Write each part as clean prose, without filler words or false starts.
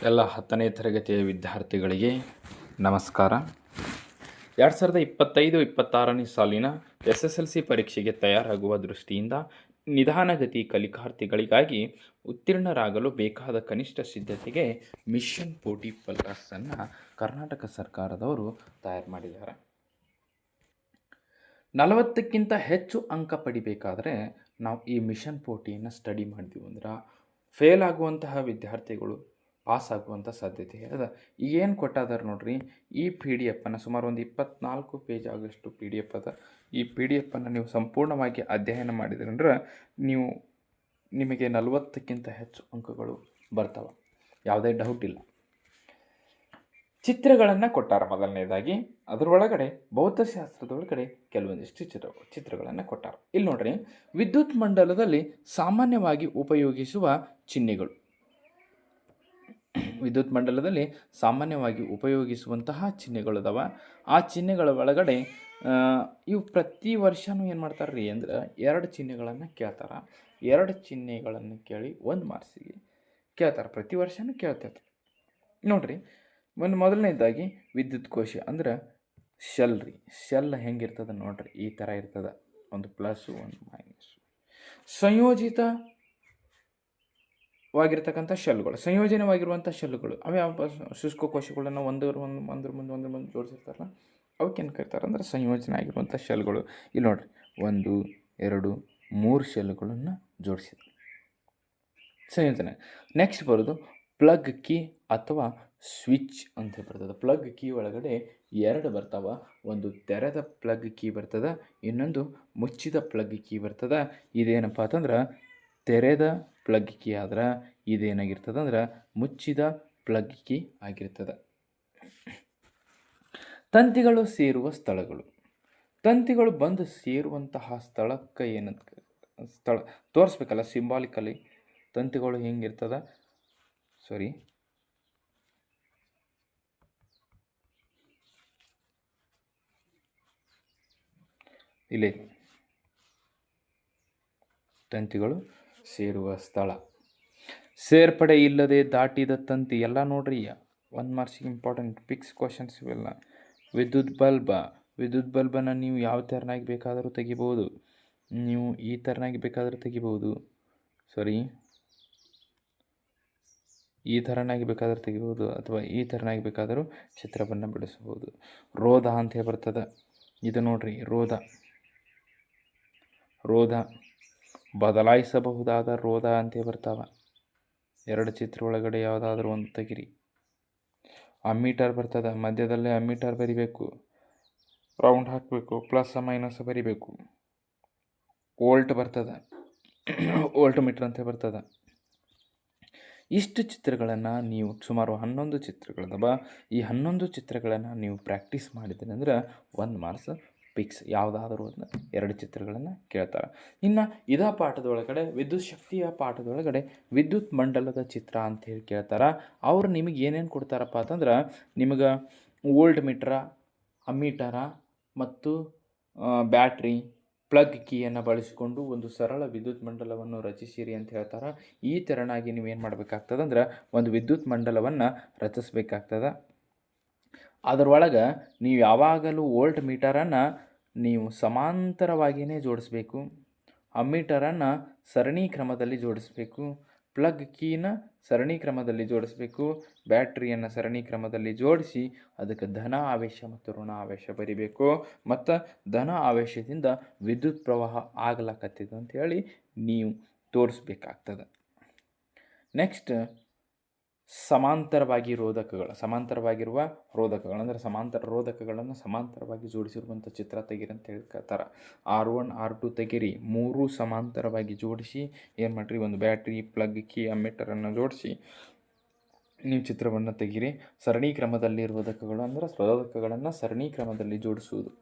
ಎಲ್ಲ 10ನೇ ತರಗತಿಯ ವಿದ್ಯಾರ್ಥಿಗಳಿಗೆ ನಮಸ್ಕಾರ. 2025-26ನೇ ಸಾಲಿನ SSLC ಪರೀಕ್ಷೆಗೆ ತಯಾರಾಗುವ ದೃಷ್ಟಿಯಿಂದ ನಿಧಾನಗತಿ ಕಲಿಕಾರ್ಥಿಗಳಿಗಾಗಿ ಉತ್ತೀರ್ಣರಾಗಲು ಬೇಕಾದ ಕನಿಷ್ಠ ಸಿದ್ಧತೆಗೆ ಮಿಷನ್ ಪೋಟಿ ಪ್ಲಸ್ಸನ್ನು ಕರ್ನಾಟಕ ಸರ್ಕಾರದವರು ತಯಾರು ಮಾಡಿದ್ದಾರೆ. 40ಕ್ಕಿಂತ ಹೆಚ್ಚು ಅಂಕ ಪಡಿಬೇಕಾದರೆ ನಾವು ಈ ಮಿಷನ್ ಪೋಟಿಯನ್ನು ಸ್ಟಡಿ ಮಾಡಿದ್ವಿ ಅಂದ್ರೆ ಫೇಲ್ ಆಗುವಂತಹ ವಿದ್ಯಾರ್ಥಿಗಳು ಪಾಸ್ ಆಗುವಂಥ ಸಾಧ್ಯತೆ ಅದ. ಏನು ಕೊಟ್ಟಾದಾರೆ ನೋಡ್ರಿ, ಈ PDF ಅನ್ನು ಸುಮಾರು ಒಂದು 24 ಪೇಜ್ ಆಗೋಷ್ಟು PDF ಅದ. ಈ PDF ಅನ್ನು ನೀವು ಸಂಪೂರ್ಣವಾಗಿ ಅಧ್ಯಯನ ಮಾಡಿದ್ರಂದ್ರೆ ನಿಮಗೆ 40ಕ್ಕಿಂತ ಹೆಚ್ಚು ಅಂಕಗಳು ಬರ್ತಾವೆ, ಯಾವುದೇ ಡೌಟ್ ಇಲ್ಲ. ಚಿತ್ರಗಳನ್ನು ಕೊಟ್ಟಾರ. ಮೊದಲನೇದಾಗಿ ಅದರೊಳಗಡೆ ಭೌತಶಾಸ್ತ್ರದೊಳಗಡೆ ಕೆಲವೊಂದಿಷ್ಟು ಚಿತ್ರಗಳನ್ನು ಕೊಟ್ಟಾರ. ಇಲ್ಲಿ ನೋಡ್ರಿ, ವಿದ್ಯುತ್ ಮಂಡಲದಲ್ಲಿ ಸಾಮಾನ್ಯವಾಗಿ ಉಪಯೋಗಿಸುವ ಚಿಹ್ನೆಗಳು. ವಿದ್ಯುತ್ ಮಂಡಲದಲ್ಲಿ ಸಾಮಾನ್ಯವಾಗಿ ಉಪಯೋಗಿಸುವಂತಹ ಚಿಹ್ನೆಗಳದಾವ. ಆ ಚಿಹ್ನೆಗಳ ಒಳಗಡೆ ಇವು ಪ್ರತಿ ವರ್ಷವೂ ಏನು ಮಾಡ್ತಾರೆ ರೀ ಅಂದ್ರೆ 2 ಚಿಹ್ನೆಗಳನ್ನು ಕೇಳ್ತಾರೆ. 2 ಚಿಹ್ನೆಗಳನ್ನು ಕೇಳಿ 1 ಮಾರ್ಕ್ಸಿಗೆ ಕೇಳ್ತಾರೆ. ಪ್ರತಿ ವರ್ಷವೂ ಕೇಳ್ತಾರೆ ನೋಡ್ರಿ. ಮೊದಲನೇದಾಗಿ ವಿದ್ಯುತ್ ಕೋಶ ಅಂದ್ರೆ ಶೆಲ್ ರೀ. ಶೆಲ್ ಹೆಂಗಿರ್ತದೆ ನೋಡ್ರಿ, ಈ ಥರ ಇರ್ತದೆ, ಒಂದು ಪ್ಲಸ್ಸು ಒಂದು ಮೈನಸ್ಸು. ಸಂಯೋಜಿತವಾಗಿರ್ತಕ್ಕಂಥ ಶೆಲ್ಗಳು, ಸಂಯೋಜನವಾಗಿರುವಂಥ ಶೆಲ್ಗಳು ಅವ್ಯಾವ ಶುಷ್ಕ ಕೋಶಗಳನ್ನು ಒಂದ್ರ ಮುಂದೆ ಜೋಡಿಸಿರ್ತಾರಲ್ಲ, ಅವಕ್ಕೇನು ಕರೀತಾರೆ ಅಂದ್ರೆ ಸಂಯೋಜನೆ ಆಗಿರುವಂಥ ಶೆಲ್ಗಳು. ಇಲ್ಲಿ ನೋಡ್ರಿ, 1 2 3 ಶೆಲ್ಗಳನ್ನು ಜೋಡಿಸಿದ್ರು, ಸಂಯೋಜನೆ. ನೆಕ್ಸ್ಟ್ ಬರೋದು ಪ್ಲಗ್ ಕೀ ಅಥವಾ ಸ್ವಿಚ್ ಅಂತ ಬರ್ತದೆ. ಪ್ಲಗ್ ಕೀ ಒಳಗಡೆ 2 ಬರ್ತಾವೆ. ಒಂದು ತೆರೆದ ಪ್ಲಗ್ ಕೀ ಬರ್ತದೆ, ಇನ್ನೊಂದು ಮುಚ್ಚಿದ ಪ್ಲಗ್ ಕೀ ಬರ್ತದೆ. ಇದೇನಪ್ಪ ಅಂತಂದ್ರೆ ತೆರೆದ ಪ್ಲಗ್ ಕೀ ಆದ್ರೆ ಇದೇನಾಗಿರ್ತದೆ ಅಂದ್ರೆ ಮುಚ್ಚಿದ ಪ್ಲಗ್ ಕೀ ಆಗಿರ್ತದೆ. ತಂತಿಗಳು ಸೇರುವ ಸ್ಥಳಗಳು. ತಂತಿಗಳು ಬಂದು ಸೇರುವಂತಹ ಸ್ಥಳಕ್ಕೆ ಏನಂತ ಸ್ಥಳ ತೋರಿಸ್ಬೇಕಲ್ಲ, ಸಿಂಬಾಲಿಕಲಿ ತಂತಿಗಳು ಹೆಂಗಿರ್ತದ. ಇಲ್ಲಿ ತಂತಿಗಳು ಸೇರುವ ಸ್ಥಳ. ಸೇರ್ಪಡೆ ಇಲ್ಲದೆ ದಾಟಿದ ತಂತಿ ಎಲ್ಲ ನೋಡ್ರಿ, 1 ಮಾರ್ಕ್ಸಿಗೆ ಇಂಪಾರ್ಟೆಂಟ್ ಪಿಕ್ಸ್ ಕ್ವಶನ್ಸ್ ಇವೆಲ್ಲ. ವಿದ್ಯುತ್ ಬಲ್ಬನ್ನು ನೀವು ಯಾವ ಥರನಾಗಿ ಬೇಕಾದರೂ ತೆಗಿಬೋದು. ನೀವು ಈ ಥರನಾಗಿ ಬೇಕಾದರೂ ತೆಗಿಬೋದು, ಈ ಥರನಾಗಿ ಬೇಕಾದರೂ ತೆಗಿಬೋದು, ಅಥವಾ ಈ ಥರನಾಗಿ ಬೇಕಾದರೂ ಚಿತ್ರವನ್ನು ಬಿಡಿಸಬಹುದು. ರೋಧ ಅಂತ ಬರ್ತದೆ. ಇದು ನೋಡ್ರಿ, ರೋಧ ಬದಲಾಯಿಸಬಹುದಾದ ರೋಧ ಅಂತ ಬರ್ತಾವೆ. 2 ಚಿತ್ರ ಒಳಗಡೆ ಯಾವುದಾದ್ರೂ ಒಂದು ತೆಗಿರಿ. ಅಮ್ಮೀಟರ್ ಬರ್ತದೆ, ಮಧ್ಯದಲ್ಲೇ ಅಮ್ಮೀಟರ್ ಬರಿಬೇಕು, ರೌಂಡ್ ಹಾಕಬೇಕು, ಪ್ಲಸ್ ಮೈನಸ್ ಬರಿಬೇಕು. ವೋಲ್ಟ್ ಬರ್ತದೆ, ವೋಲ್ಟ್ ಮೀಟರ್ ಅಂತ ಬರ್ತದೆ. ಇಷ್ಟು ಚಿತ್ರಗಳನ್ನು ನೀವು ಸುಮಾರು 11 ಚಿತ್ರಗಳದವ. ಈ 11 ಚಿತ್ರಗಳನ್ನು ನೀವು ಪ್ರಾಕ್ಟೀಸ್ ಮಾಡಿದ್ರಿ ಅಂದ್ರೆ 1 ಮಾರ್ಕ್ಸ್ ಪಿಕ್ಸ್. ಯಾವುದಾದ್ರೂ ಒಂದು 2 ಚಿತ್ರಗಳನ್ನು ಕೇಳ್ತಾರೆ. ಇನ್ನು ಇದೇ ಪಾಠದೊಳಗಡೆ ವಿದ್ಯುತ್ ಶಕ್ತಿಯ ಪಾಠದೊಳಗಡೆ ವಿದ್ಯುತ್ ಮಂಡಲದ ಚಿತ್ರ ಅಂತ ಹೇಳಿ ಕೇಳ್ತಾರೆ. ಅವ್ರು ನಿಮಗೆ ಏನೇನು ಕೊಡ್ತಾರಪ್ಪ ಅಂತಂದ್ರೆ, ನಿಮಗೆ ವೋಲ್ಟ್ ಮೀಟ್ರ, ಅಮ್ಮೀಟರ ಮತ್ತು ಬ್ಯಾಟ್ರಿ, ಪ್ಲಗ್ ಕೀಯನ್ನು ಬಳಸಿಕೊಂಡು ಒಂದು ಸರಳ ವಿದ್ಯುತ್ ಮಂಡಲವನ್ನು ರಚಿಸಿರಿ ಅಂತ ಹೇಳ್ತಾರೆ. ಈ ಥರನಾಗಿ ನೀವೇನು ಮಾಡಬೇಕಾಗ್ತದೆ ಅಂದ್ರೆ ಒಂದು ವಿದ್ಯುತ್ ಮಂಡಲವನ್ನು ರಚಿಸಬೇಕಾಗ್ತದೆ. ಅದರೊಳಗೆ ನೀವು ಯಾವಾಗಲೂ ವೋಲ್ಟ್ ಮೀಟರನ್ನು ನೀವು ಸಮಾಂತರವಾಗಿಯೇ ಜೋಡಿಸ್ಬೇಕು, ಅಮ್ಮೀಟರನ್ನು ಸರಣಿ ಕ್ರಮದಲ್ಲಿ ಜೋಡಿಸ್ಬೇಕು, ಪ್ಲಗ್ ಕೀನ ಸರಣಿ ಕ್ರಮದಲ್ಲಿ ಜೋಡಿಸ್ಬೇಕು, ಬ್ಯಾಟ್ರಿಯನ್ನು ಸರಣಿ ಕ್ರಮದಲ್ಲಿ ಜೋಡಿಸಿ ಅದಕ್ಕೆ ಧನ ಆವೇಶ ಮತ್ತು ಋಣ ಆವೇಶ ಬರಿಬೇಕು. ಮತ್ತು ಧನ ಆವೇಶದಿಂದ ವಿದ್ಯುತ್ ಪ್ರವಾಹ ಆಗ್ಲಕತ್ತಿದೆ ಅಂಥೇಳಿ ನೀವು ತೋರಿಸ್ಬೇಕಾಗ್ತದೆ. ನೆಕ್ಸ್ಟ್ ಸಮಾಂತರವಾಗಿರುವ ರೋಧಕಗಳು ಅಂದರೆ ಸಮಾಂತರ ರೋಧಕಗಳನ್ನು ಸಮಾಂತರವಾಗಿ ಜೋಡಿಸಿರುವಂಥ ಚಿತ್ರ ತೆಗೀರಿ ಅಂತ ಹೇಳ್ತಾರೆ. R1 R2 ತೆಗೀರಿ, 3 ಸಮಾಂತರವಾಗಿ ಜೋಡಿಸಿ ಏನು ಮಾಡಿರಿ, ಒಂದು ಬ್ಯಾಟ್ರಿ, ಪ್ಲಗ್ ಕೀ, ಅಮ್ಮೀಟರನ್ನು ಜೋಡಿಸಿ ನೀವು ಚಿತ್ರವನ್ನು ತೆಗೀರಿ. ಸರಣಿ ಕ್ರಮದಲ್ಲಿ ರೋಧಕಗಳು ಅಂದರೆ ರೋಧಕಗಳನ್ನು ಸರಣಿ ಕ್ರಮದಲ್ಲಿ ಜೋಡಿಸುವುದು.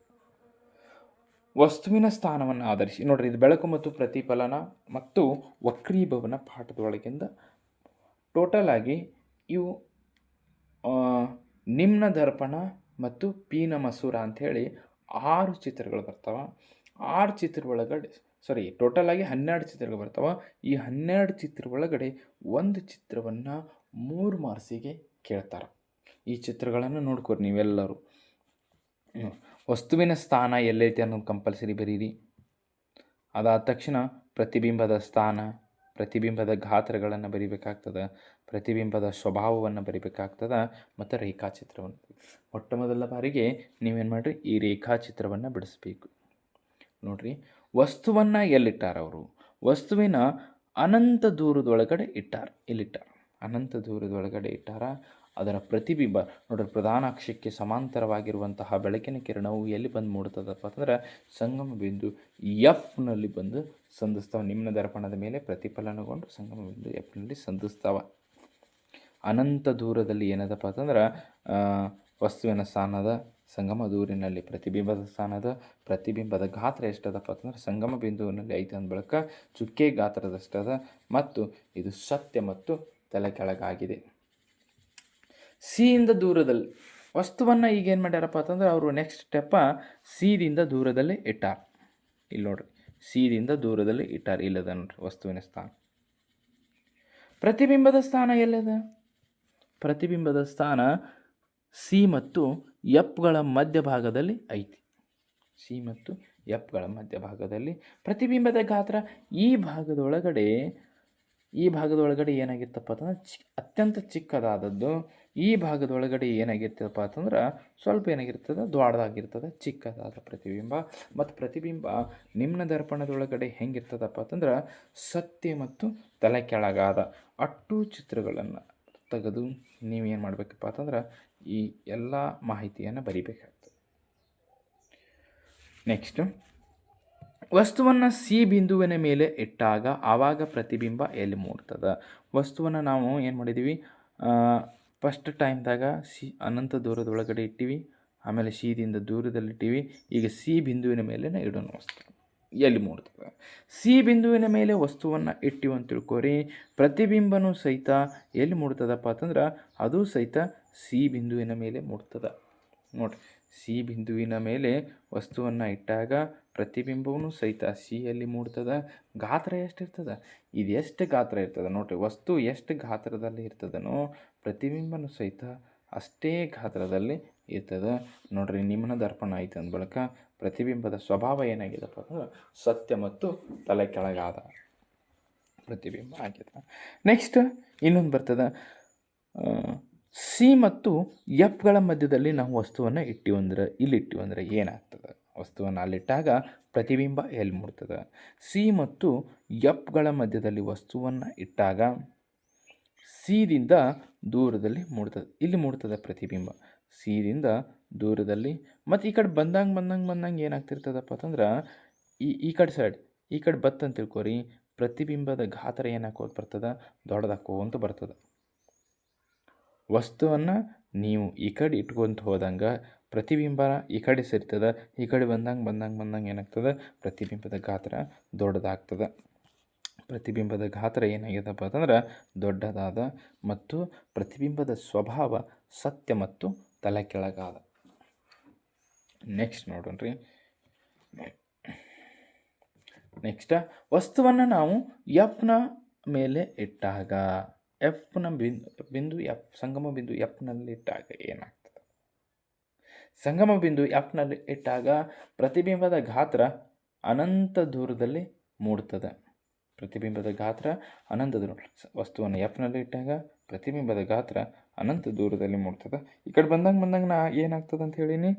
ವಸ್ತುವಿನ ಸ್ಥಾನವನ್ನು ಆಧರಿಸಿ ನೋಡ್ರಿ, ಇದು ಬೆಳಕು ಮತ್ತು ಪ್ರತಿಫಲನ ಮತ್ತು ವಕ್ರೀಭವನ ಪಾಠದೊಳಗಿಂದ ಟೋಟಲ್ ಆಗಿ ಇವು ನಿಮ್ನ ದರ್ಪಣ ಮತ್ತು ಪೀನ ಮಸೂರ ಅಂಥೇಳಿ 6 ಚಿತ್ರಗಳು ಬರ್ತಾವೆ. 6 ಚಿತ್ರ ಒಳಗಡೆ ಟೋಟಲ್ ಆಗಿ 12 ಚಿತ್ರಗಳು ಬರ್ತಾವೆ. ಈ 12 ಚಿತ್ರ ಒಳಗಡೆ ಒಂದು ಚಿತ್ರವನ್ನು 3 ಮಾರ್ಕ್ಸಿಗೆ ಕೇಳ್ತಾರೆ. ಈ ಚಿತ್ರಗಳನ್ನು ನೋಡ್ಕೊರಿ ನೀವೆಲ್ಲರೂ. ವಸ್ತುವಿನ ಸ್ಥಾನ ಎಲ್ಲೈತೆ ಅನ್ನೋದು ಕಂಪಲ್ಸರಿ ಬರೀರಿ. ಅದಾದ ತಕ್ಷಣ ಪ್ರತಿಬಿಂಬದ ಸ್ಥಾನ, ಪ್ರತಿಬಿಂಬದ ಗಾತ್ರಗಳನ್ನು ಬರಿಬೇಕಾಗ್ತದೆ, ಪ್ರತಿಬಿಂಬದ ಸ್ವಭಾವವನ್ನು ಬರಿಬೇಕಾಗ್ತದೆ, ಮತ್ತು ರೇಖಾಚಿತ್ರವನ್ನು. ಮೊಟ್ಟ ಮೊದಲ ಬಾರಿಗೆ ನೀವೇನು ಮಾಡಿರಿ, ಈ ರೇಖಾಚಿತ್ರವನ್ನು ಬಿಡಿಸ್ಬೇಕು. ನೋಡಿರಿ, ವಸ್ತುವನ್ನು ಎಲ್ಲಿಟ್ಟಾರ ಅವರು? ವಸ್ತುವಿನ ಅನಂತ ದೂರದೊಳಗಡೆ ಇಟ್ಟಾರ. ಇಲ್ಲಿಟ್ಟಾರ, ಅನಂತ ದೂರದೊಳಗಡೆ ಇಟ್ಟಾರ. ಅದರ ಪ್ರತಿಬಿಂಬ ನೋಡ್ರಿ, ಪ್ರಧಾನ ಅಕ್ಷಕ್ಕೆ ಸಮಾಂತರವಾಗಿರುವಂತಹ ಬೆಳಕಿನ ಕಿರಣವು ಎಲ್ಲಿ ಬಂದು ಮೂಡ್ತದಪ್ಪ ಅಂತಂದ್ರೆ ಸಂಗಮ ಬಿಂದು ಎಫ್ನಲ್ಲಿ ಬಂದು ಸಂಧಿಸ್ತಾವೆ. ನಿಮ್ನ ದರ್ಪಣದ ಮೇಲೆ ಪ್ರತಿಫಲನಗೊಂಡು ಸಂಗಮ ಬಿಂದು ಎಫ್ನಲ್ಲಿ ಸಂಧಿಸ್ತಾವೆ. ಅನಂತ ದೂರದಲ್ಲಿ ಏನದಪ್ಪ ಅಂತಂದ್ರೆ ವಸ್ತುವಿನ ಸ್ಥಾನದ, ಸಂಗಮ ದೂರಿನಲ್ಲಿ ಪ್ರತಿಬಿಂಬದ ಸ್ಥಾನದ, ಪ್ರತಿಬಿಂಬದ ಗಾತ್ರ ಎಷ್ಟದಪ್ಪ ಅಂತಂದ್ರೆ ಸಂಗಮ ಬಿಂದುವಿನಲ್ಲಿ ಐತೆ ಅಂದ ಬಳಿಕ ಚುಕ್ಕೆ ಗಾತ್ರದಷ್ಟದ, ಮತ್ತು ಇದು ಸತ್ಯ ಮತ್ತು ತಲೆ ಕೆಳಗಾಗಿದೆ. ಸಿಯಿಂದ ದೂರದಲ್ಲಿ ವಸ್ತುವನ್ನು ಈಗ ಏನು ಮಾಡ್ಯಾರಪ್ಪ ಅಂತಂದ್ರೆ ಅವರು ನೆಕ್ಸ್ಟ್ ಸ್ಟೆಪ್ಪ ಸಿದಿಂದ ದೂರದಲ್ಲಿ ಇಟ್ಟಾರ. ಇಲ್ಲಿ ನೋಡ್ರಿ, ಸಿದಿಂದ ದೂರದಲ್ಲಿ ಇಟ್ಟಾರ. ಇಲ್ಲದ ನೋಡ್ರಿ ವಸ್ತುವಿನ ಸ್ಥಾನ. ಪ್ರತಿಬಿಂಬದ ಸ್ಥಾನ ಎಲ್ಲದ? ಪ್ರತಿಬಿಂಬದ ಸ್ಥಾನ ಸಿ ಮತ್ತು ಎಫ್ಗಳ ಮಧ್ಯಭಾಗದಲ್ಲಿ ಐತಿ. ಸಿ ಮತ್ತು ಎಫ್ಗಳ ಮಧ್ಯಭಾಗದಲ್ಲಿ. ಪ್ರತಿಬಿಂಬದ ಗಾತ್ರ ಈ ಭಾಗದೊಳಗಡೆ ಏನಾಗಿತ್ತಪ್ಪ ಅಂತಂದ್ರೆ ಅತ್ಯಂತ ಚಿಕ್ಕದಾದದ್ದು. ಈ ಭಾಗದೊಳಗಡೆ ಏನಾಗಿರ್ತದಪ್ಪ ಅಂತಂದ್ರೆ ಸ್ವಲ್ಪ ಏನಾಗಿರ್ತದೆ, ದೊಡ್ಡದಾಗಿರ್ತದೆ, ಚಿಕ್ಕದಾದ ಪ್ರತಿಬಿಂಬ. ಮತ್ತು ಪ್ರತಿಬಿಂಬ ನಿಮ್ನ ದರ್ಪಣದೊಳಗಡೆ ಹೆಂಗಿರ್ತದಪ್ಪ ಅಂತಂದ್ರೆ ಸತ್ಯ ಮತ್ತು ತಲೆ ಕೆಳಗಾದ. ಅಟ್ಟು ಚಿತ್ರಗಳನ್ನು ತೆಗೆದು ನೀವೇನು ಮಾಡಬೇಕಪ್ಪ ಅಂತಂದ್ರೆ ಈ ಎಲ್ಲ ಮಾಹಿತಿಯನ್ನು ಬರಿಬೇಕಾಗ್ತದೆ. ನೆಕ್ಸ್ಟು, ವಸ್ತುವನ್ನು ಸಿ ಬಿಂದುವಿನ ಮೇಲೆ ಇಟ್ಟಾಗ ಆವಾಗ ಪ್ರತಿಬಿಂಬ ಎಲ್ಲಿ ಮೂಡ್ತದೆ? ವಸ್ತುವನ್ನು ನಾವು ಏನು ಮಾಡಿದ್ದೀವಿ, ಫಸ್ಟ್ ಟೈಮ್ದಾಗ ಸಿ ಅನಂತ ದೂರದೊಳಗಡೆ ಇಟ್ಟಿವಿ, ಆಮೇಲೆ ಸಿದಿಂದ ದೂರದಲ್ಲಿಟ್ಟಿವಿ. ಈಗ ಸಿ ಬಿಂದುವಿನ ಮೇಲೆ ಇಡೋಣ ವಸ್ತು ಎಲ್ಲಿ ಮೂಡ್ತದೆ? ಸಿ ಬಿಂದುವಿನ ಮೇಲೆ ವಸ್ತುವನ್ನು ಇಟ್ಟಿವಿ ಅಂತ ತಿಳ್ಕೊರಿ. ಪ್ರತಿಬಿಂಬನೂ ಸಹಿತ ಎಲ್ಲಿ ಮೂಡ್ತದಪ್ಪ ಅಂತಂದ್ರೆ ಅದು ಸಹಿತ ಸಿ ಬಿಂದುವಿನ ಮೇಲೆ ಮೂಡ್ತದೆ. ನೋಡಿರಿ, ಸಿ ಬಿಂದುವಿನ ಮೇಲೆ ವಸ್ತುವನ್ನು ಇಟ್ಟಾಗ ಪ್ರತಿಬಿಂಬವೂ ಸಹಿತ ಸಿಯಲ್ಲಿ ಮೂಡ್ತದೆ. ಗಾತ್ರ ಎಷ್ಟಿರ್ತದೆ? ಇದು ಎಷ್ಟು ಗಾತ್ರ ಇರ್ತದೆ ನೋಡಿರಿ. ವಸ್ತು ಎಷ್ಟು ಗಾತ್ರದಲ್ಲಿ ಇರ್ತದನೋ ಪ್ರತಿಬಿಂಬನೂ ಸಹಿತ ಅಷ್ಟೇ ಗಾತ್ರದಲ್ಲಿ ಇರ್ತದೆ. ನೋಡಿರಿ, ನಿಮ್ಮನ್ನ ದರ್ಪಣ ಆಯ್ತು ಅಂದ ಬಳಿಕ ಪ್ರತಿಬಿಂಬದ ಸ್ವಭಾವ ಏನಾಗಿದೆಪ್ಪ ಅಂದ್ರೆ ಸತ್ಯ ಮತ್ತು ತಲೆ ಕೆಳಗಾದ ಪ್ರತಿಬಿಂಬ ಆಗಿದೆ. ನೆಕ್ಸ್ಟ್ ಇನ್ನೊಂದು ಬರ್ತದೆ, ಸಿ ಮತ್ತು ಎಫ್ಗಳ ಮಧ್ಯದಲ್ಲಿ ನಾವು ವಸ್ತುವನ್ನು ಇಲ್ಲಿಟ್ಟಿವಂದ್ರೆ ಏನಾಗ್ತದೆ? ವಸ್ತುವನ್ನು ಅಲ್ಲಿಟ್ಟಾಗ ಪ್ರತಿಬಿಂಬ ಎಲ್ಲಿ ಮೂಡ್ತದೆ? ಸಿ ಮತ್ತು ಎಫ್ಗಳ ಮಧ್ಯದಲ್ಲಿ ವಸ್ತುವನ್ನು ಇಟ್ಟಾಗ ಸಿದಿಂದ ದೂರದಲ್ಲಿ ಮೂಡ್ತದೆ. ಇಲ್ಲಿ ಮೂಡ್ತದೆ ಪ್ರತಿಬಿಂಬ ಸಿದಿಂದ ದೂರದಲ್ಲಿ. ಮತ್ತು ಈ ಕಡೆ ಬಂದಂಗೆ ಏನಾಗ್ತಿರ್ತದಪ್ಪ ಅಂತಂದ್ರೆ ಈ ಕಡೆ ಸೈಡ್ ಈ ಕಡೆ ಬತ್ತಂತ ತಿಳ್ಕೊರಿ, ಪ್ರತಿಬಿಂಬದ ಗಾತ್ರ ಏನಾಕೋದು ಬರ್ತದೆ, ದೊಡ್ಡದಾಕೋಂತ ಬರ್ತದೆ. ವಸ್ತುವನ್ನು ನೀವು ಈ ಕಡೆ ಇಟ್ಕೊಂತ ಹೋದಂಗೆ ಪ್ರತಿಬಿಂಬ ಈ ಕಡೆ ಸೇರ್ತದೆ. ಈ ಕಡೆ ಬಂದಂಗೆ ಏನಾಗ್ತದೆ, ಪ್ರತಿಬಿಂಬದ ಗಾತ್ರ ದೊಡ್ಡದಾಗ್ತದೆ. ಪ್ರತಿಬಿಂಬದ ಗಾತ್ರ ಏನಾಗ್ಯದಪ್ಪ ಅಂತಂದ್ರೆ ದೊಡ್ಡದಾದ, ಮತ್ತು ಪ್ರತಿಬಿಂಬದ ಸ್ವಭಾವ ಸತ್ಯ ಮತ್ತು ತಲೆ ಕೆಳಗಾದ. ನೆಕ್ಸ್ಟ್ ನೋಡೋಣ್ರಿ. ನೆಕ್ಸ್ಟ್, ವಸ್ತುವನ್ನು ನಾವು ಎಫ್ನ ಮೇಲೆ ಇಟ್ಟಾಗ ಎಫ್ನ ಬಿಂದು ಎಫ್ ಸಂಗಮ ಬಿಂದು ಎಫ್ನಲ್ಲಿ ಇಟ್ಟಾಗ ಏನಾಗ್ತದೆ? ಸಂಗಮ ಬಿಂದು ಎಫ್ನಲ್ಲಿ ಇಟ್ಟಾಗ ಪ್ರತಿಬಿಂಬದ ಗಾತ್ರ ಅನಂತ ದೂರದಲ್ಲಿ ಮೂಡ್ತದೆ. ಪ್ರತಿಬಿಂಬದ ಗಾತ್ರ ಅನಂತ ದೂರ. ವಸ್ತುವನ್ನು ಎಫ್ನಲ್ಲಿ ಇಟ್ಟಾಗ ಪ್ರತಿಬಿಂಬದ ಗಾತ್ರ ಅನಂತ ದೂರದಲ್ಲಿ ಮೂಡ್ತದೆ. ಈ ಕಡೆ ಬಂದಂಗೆ ನಾ ಏನಾಗ್ತದೆ ಅಂತ ಹೇಳೀನಿ,